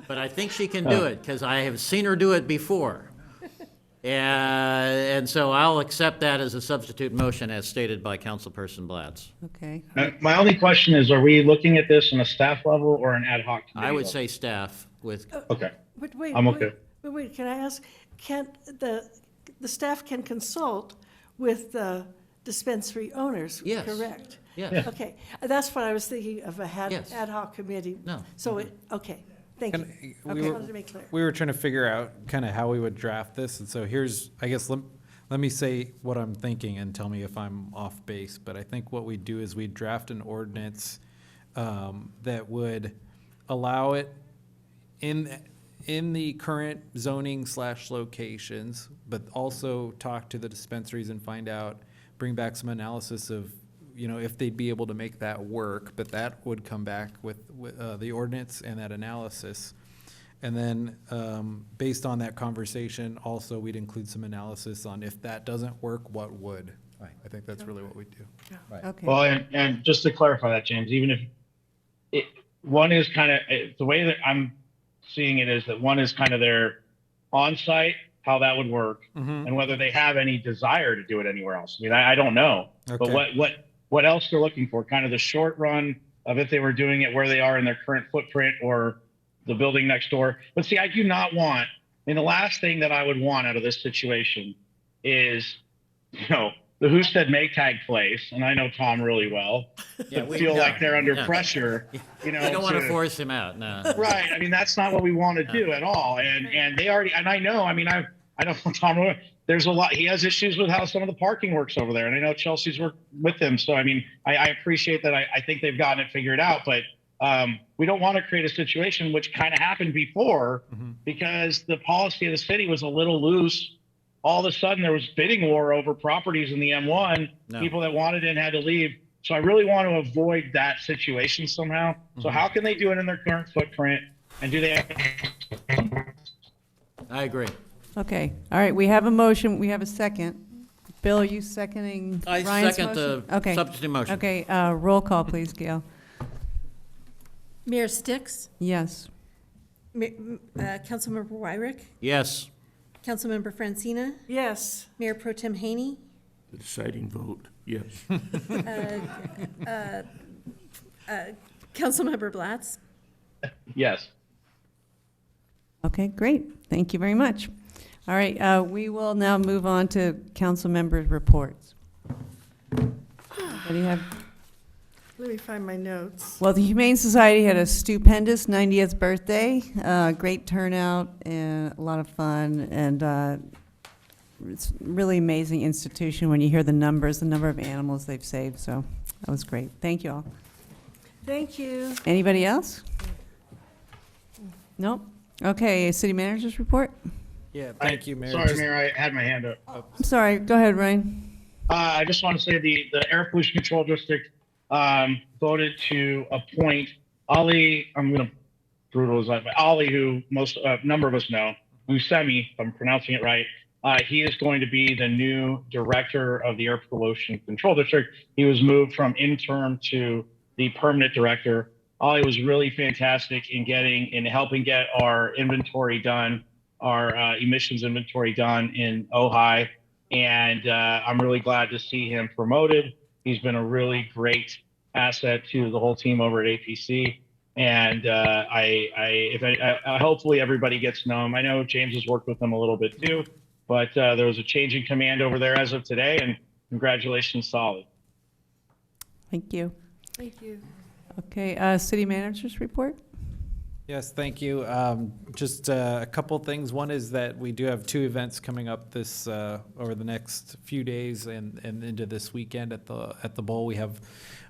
But I think she can do it because I have seen her do it before. And so I'll accept that as a substitute motion as stated by Councilperson Blatz. Okay. My only question is, are we looking at this on a staff level or an ad hoc committee I would level? say staff with. Okay. But wait, I'm okay. Wait, can I ask, the staff can consult with the dispensary owners, Yes. correct? Yes. Okay, that's what I was thinking of, a Yes. ad hoc committee. No. So, okay, thank you. We Okay, were- wanted to make clear. We were trying to figure out kind of how we would draft this, and so here's, I guess, let me say what I'm thinking and tell me if I'm off base. But I think what we do is we draft an ordinance that would allow it in the current zoning / locations, but also talk to the dispensaries and find out, bring back some analysis of, if they'd be able to make that work. But that would come back with the ordinance and that analysis. And then, based on that conversation, also we'd include some analysis on if that doesn't work, what would. Right. I think that's really what we do. Right. Okay. Well, and just to clarify that, James, even if one is kind of, the way that I'm seeing it is that one is kind of their on-site, how that would work, and whether they have any desire to do it anywhere else. I mean, I don't know, but what else they're looking for, kind of the short run of if they were doing it where they are in their current footprint or the building next door. But see, I do not want, the last thing that I would want out of this situation is, the Whostead Maytag place, and I know Tom really well, feel like they're under pressure. I don't want to force him out. No. Right. I mean, that's not what we want to do at all. And they already, and I know, I know Tom, there's a lot, he has issues with how some of the parking works over there. And I know Chelsea's worked with him. So, I appreciate that. I think they've gotten it figured out, but we don't want to create a situation which kind of happened before because the policy of the city was a little loose. All of a sudden there was bidding war over properties in the M1. No. People that wanted in had to leave. So I really want to avoid that situation somehow. So how can they do it in their current footprint? And do they? I agree. Okay, all right, we have a motion, we have a second. Bill, are you seconding I Ryan's second motion? the Okay. substitute motion. Okay, roll call, please, Gail. Mayor Sticks? Yes. Councilmember Wyrick? Yes. Councilmember Francina? Yes. Mayor Pro Tem Haney? The deciding vote, yes. Councilmember Blatz? Yes. Okay, great, thank you very much. All right, we will now move on to council members' reports. What do you have? Let me find my notes. Well, the Humane Society had a stupendous 90th birthday, great turnout, and a lot of fun, and it's a really amazing institution when you hear the numbers, the number of animals they've saved, so that was great. Thank you all. Thank you. Anybody else? Nope. Okay, city manager's report? Yeah, thank you, Mayor. Sorry, Mayor, I had my hand up. I'm sorry, go ahead, Ryan. I just want to say the Air Pollution Control District voted to appoint Ali, I'm going to brutalize that, but Ali, who number of us know, Buscemi, if I'm pronouncing it right, he is going to be the new director of the Air Pollution Control District. He was moved from interim to the permanent director. Ali was really fantastic in helping get our inventory done, our emissions inventory done in Ojai. And I'm really glad to see him promoted. He's been a really great asset to the whole team over at APC. And hopefully everybody gets to know him. I know James has worked with him a little bit too, but there was a change in command over there as of today, and congratulations, Solid. Thank you. Thank you. Okay, city manager's report? Yes, thank you. Just a couple things. One is that we do have 2 events coming up this over the next few days and into this weekend at the bowl. We have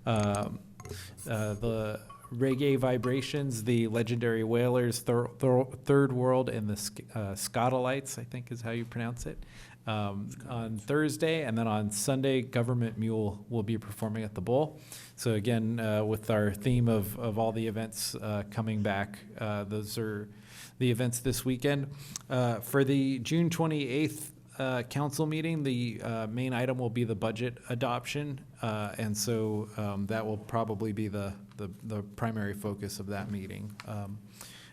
the Reggae Vibrations, the Legendary Whalers, Third World, and the Scotalites, I think is how you pronounce it, on Thursday. And then on Sunday, Government Mule will be performing at the bowl. So again, with our theme of all the events coming back, those are the events this weekend. For the June 28th council meeting, the main item will be the budget adoption. And so that will probably be the primary focus of that meeting.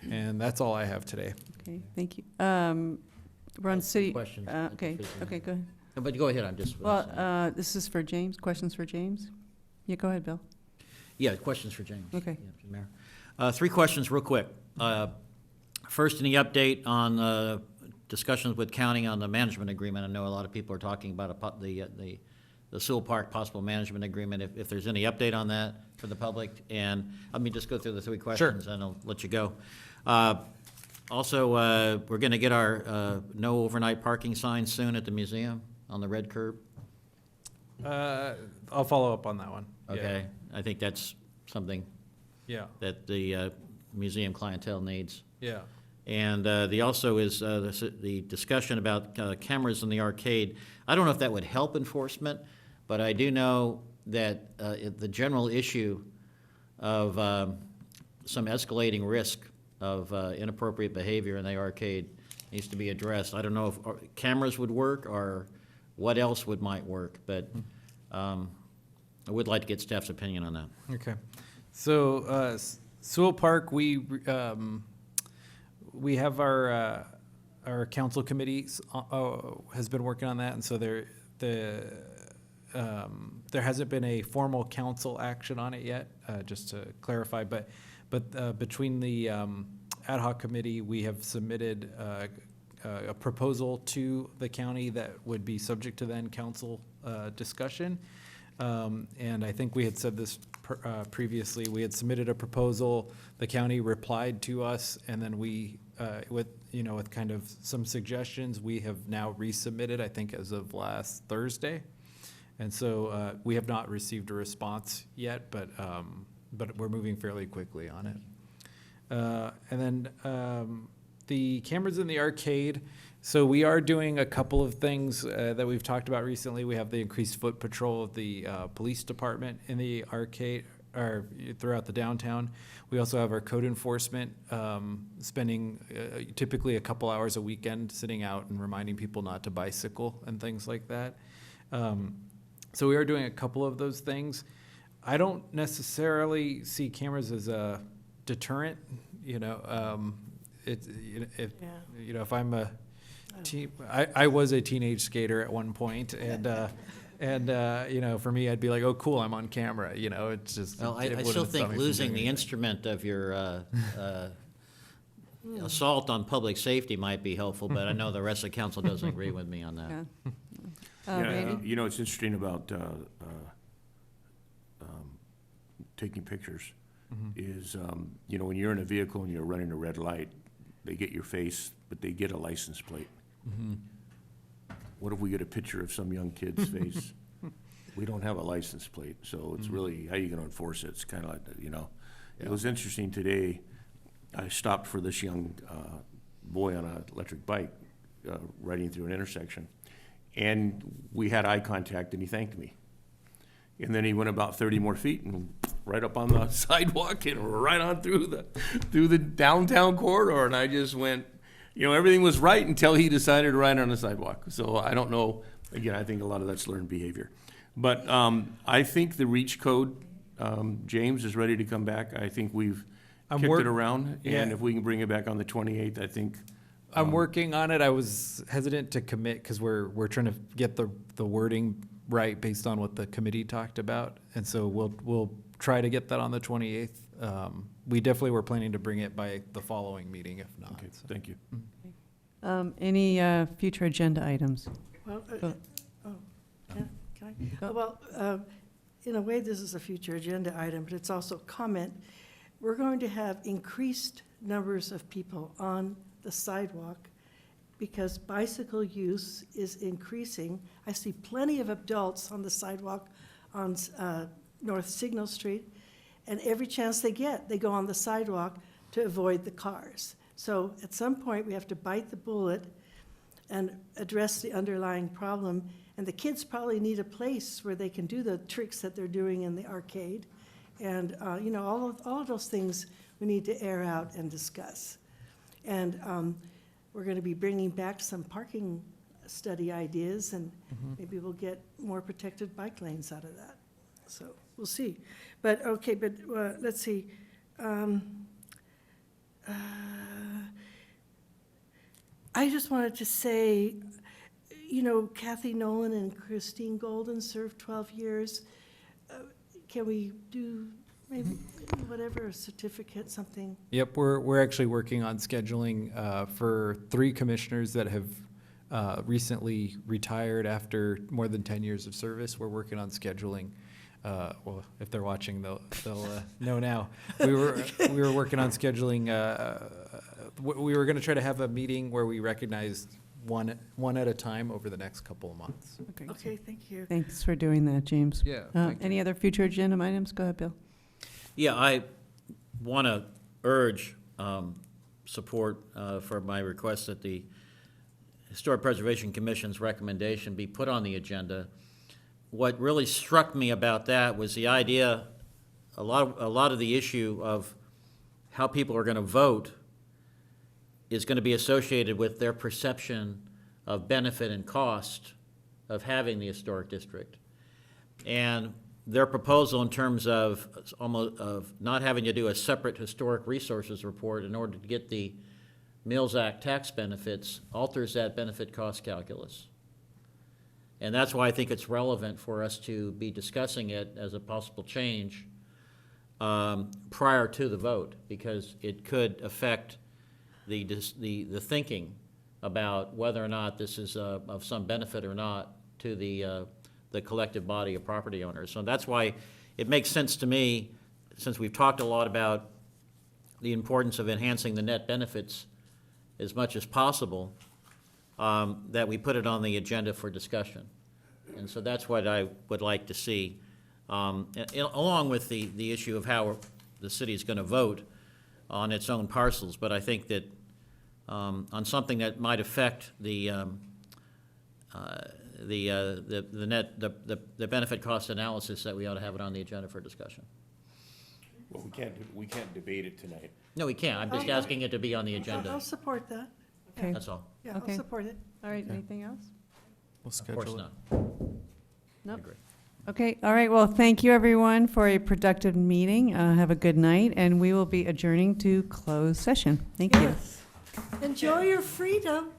And that's all I have today. Okay, thank you. We're on city. Questions. Okay, go ahead. No, but go ahead, I'm just. Well, this is for James. Questions for James? Yeah, go ahead, Bill. Yeah, questions for James. Okay. Yeah, Mayor. 3 questions real quick. First, any update on discussions with county on the management agreement? I know a lot of people are talking about the the Sewell Park possible management agreement, if there's any update on that for the public. And let me just go through the three questions, and I'll let you go. Also, we're going to get our no overnight parking sign soon at the museum on the red curb. I'll follow up on that one. Okay, I think that's something Yeah. that the museum clientele needs. Yeah. And the also is the discussion about cameras in the arcade. I don't know if that would help enforcement, but I do know that the general issue of some escalating risk of inappropriate behavior in the arcade needs to be addressed. I don't know if cameras would work or what else might work, but I would like to get staff's opinion on that. Okay. So Sewell Park, we have our council committee has been working on that, and so there hasn't been a formal council action on it yet, just to clarify. But between the ad hoc committee, we have submitted a proposal to the county that would be subject to then council discussion. And I think we had said this previously. We had submitted a proposal. The county replied to us, and then we, with kind of some suggestions, we have now resubmitted, I think, as of last Thursday. And so we have not received a response yet, but we're moving fairly quickly on it. And then the cameras in the arcade. So we are doing a couple of things that we've talked about recently. We have the increased foot patrol of the police department in the arcade or throughout the downtown. We also have our code enforcement spending typically a couple hours a weekend sitting out and reminding people not to bicycle and things like that. So we are doing a couple of those things. I don't necessarily see cameras as a deterrent. If I'm a I was a teenage skater at one point, and for me, I'd be like, oh, cool, I'm on camera. It's just. Well, I still think losing the instrument of your assault on public safety might be helpful, but I know the rest of the council doesn't agree with me on that. Yeah, it's interesting about taking pictures. Is when you're in a vehicle and you're running a red light, they get your face, but they get a license plate. What if we get a picture of some young kid's face? We don't have a license plate, so it's really, how are you going to enforce it? It's kind of like, It was interesting today, I stopped for this young boy on an electric bike riding through an intersection, and we had eye contact, and he thanked me. And then he went about 30 more feet and right up on the sidewalk and right on through the downtown corridor. And I just went, everything was right until he decided to ride on the sidewalk. So I don't know. Again, I think a lot of that's learned behavior. But I think the REACH code, James, is ready to come back. I think we've kicked it around. Yeah. And if we can bring it back on the 28th, I think. I'm working on it. I was hesitant to commit because we're trying to get the wording right based on what the committee talked about, and so we'll try to get that on the 28th. We definitely were planning to bring it by the following meeting, if not. Okay, thank you. Any future agenda items? Well, can I? Well, in a way, this is a future agenda item, but it's also a comment. We're going to have increased numbers of people on the sidewalk because bicycle use is increasing. I see plenty of adults on the sidewalk on North Signal Street, and every chance they get, they go on the sidewalk to avoid the cars. So at some point, we have to bite the bullet and address the underlying problem, and the kids probably need a place where they can do the tricks that they're doing in the arcade. And all of those things we need to air out and discuss. And we're going to be bringing back some parking study ideas, and maybe we'll get more protected bike lanes out of that. So we'll see. But let's see. I just wanted to say, Kathy Nolan and Christine Golden served 12 years. Can we do maybe whatever, a certificate, something? Yep, we're actually working on scheduling for 3 commissioners that have recently retired after more than 10 years of service. We're working on scheduling. Well, if they're watching, they'll know now. We were working on scheduling. We were going to try to have a meeting where we recognized one at a time over the next couple of months. Okay, thank you. Thanks for doing that, James. Yeah, thank you. Any other future agenda items? Go ahead, Bill. Yeah, I want to urge support for my request that the Historic Preservation Commission's recommendation be put on the agenda. What really struck me about that was the idea, a lot of the issue of how people are going to vote is going to be associated with their perception of benefit and cost of having the historic district. And their proposal in terms of not having to do a separate historic resources report in order to get the Mills Act tax benefits alters that benefit cost calculus. And that's why I think it's relevant for us to be discussing it as a possible change prior to the vote, because it could affect the thinking about whether or not this is of some benefit or not to the collective body of property owners. So that's why it makes sense to me, since we've talked a lot about the importance of enhancing the net benefits as much as possible, that we put it on the agenda for discussion. And so that's what I would like to see, along with the issue of how the city is going to vote on its own parcels. But I think that on something that might affect the benefit cost analysis, that we ought to have it on the agenda for discussion. Well, we can't debate it tonight. No, we can't. I'm just asking it to be on the I'll agenda. support that. Okay. That's all. Yeah, I'll Okay. support it. All right, anything else? We'll Of course schedule it. not. Nope. Agree. Okay, all right, well, thank you, everyone, for a productive meeting. Have a good night, and we will be adjourning to closed session. Thank you. Yes. Enjoy your freedom.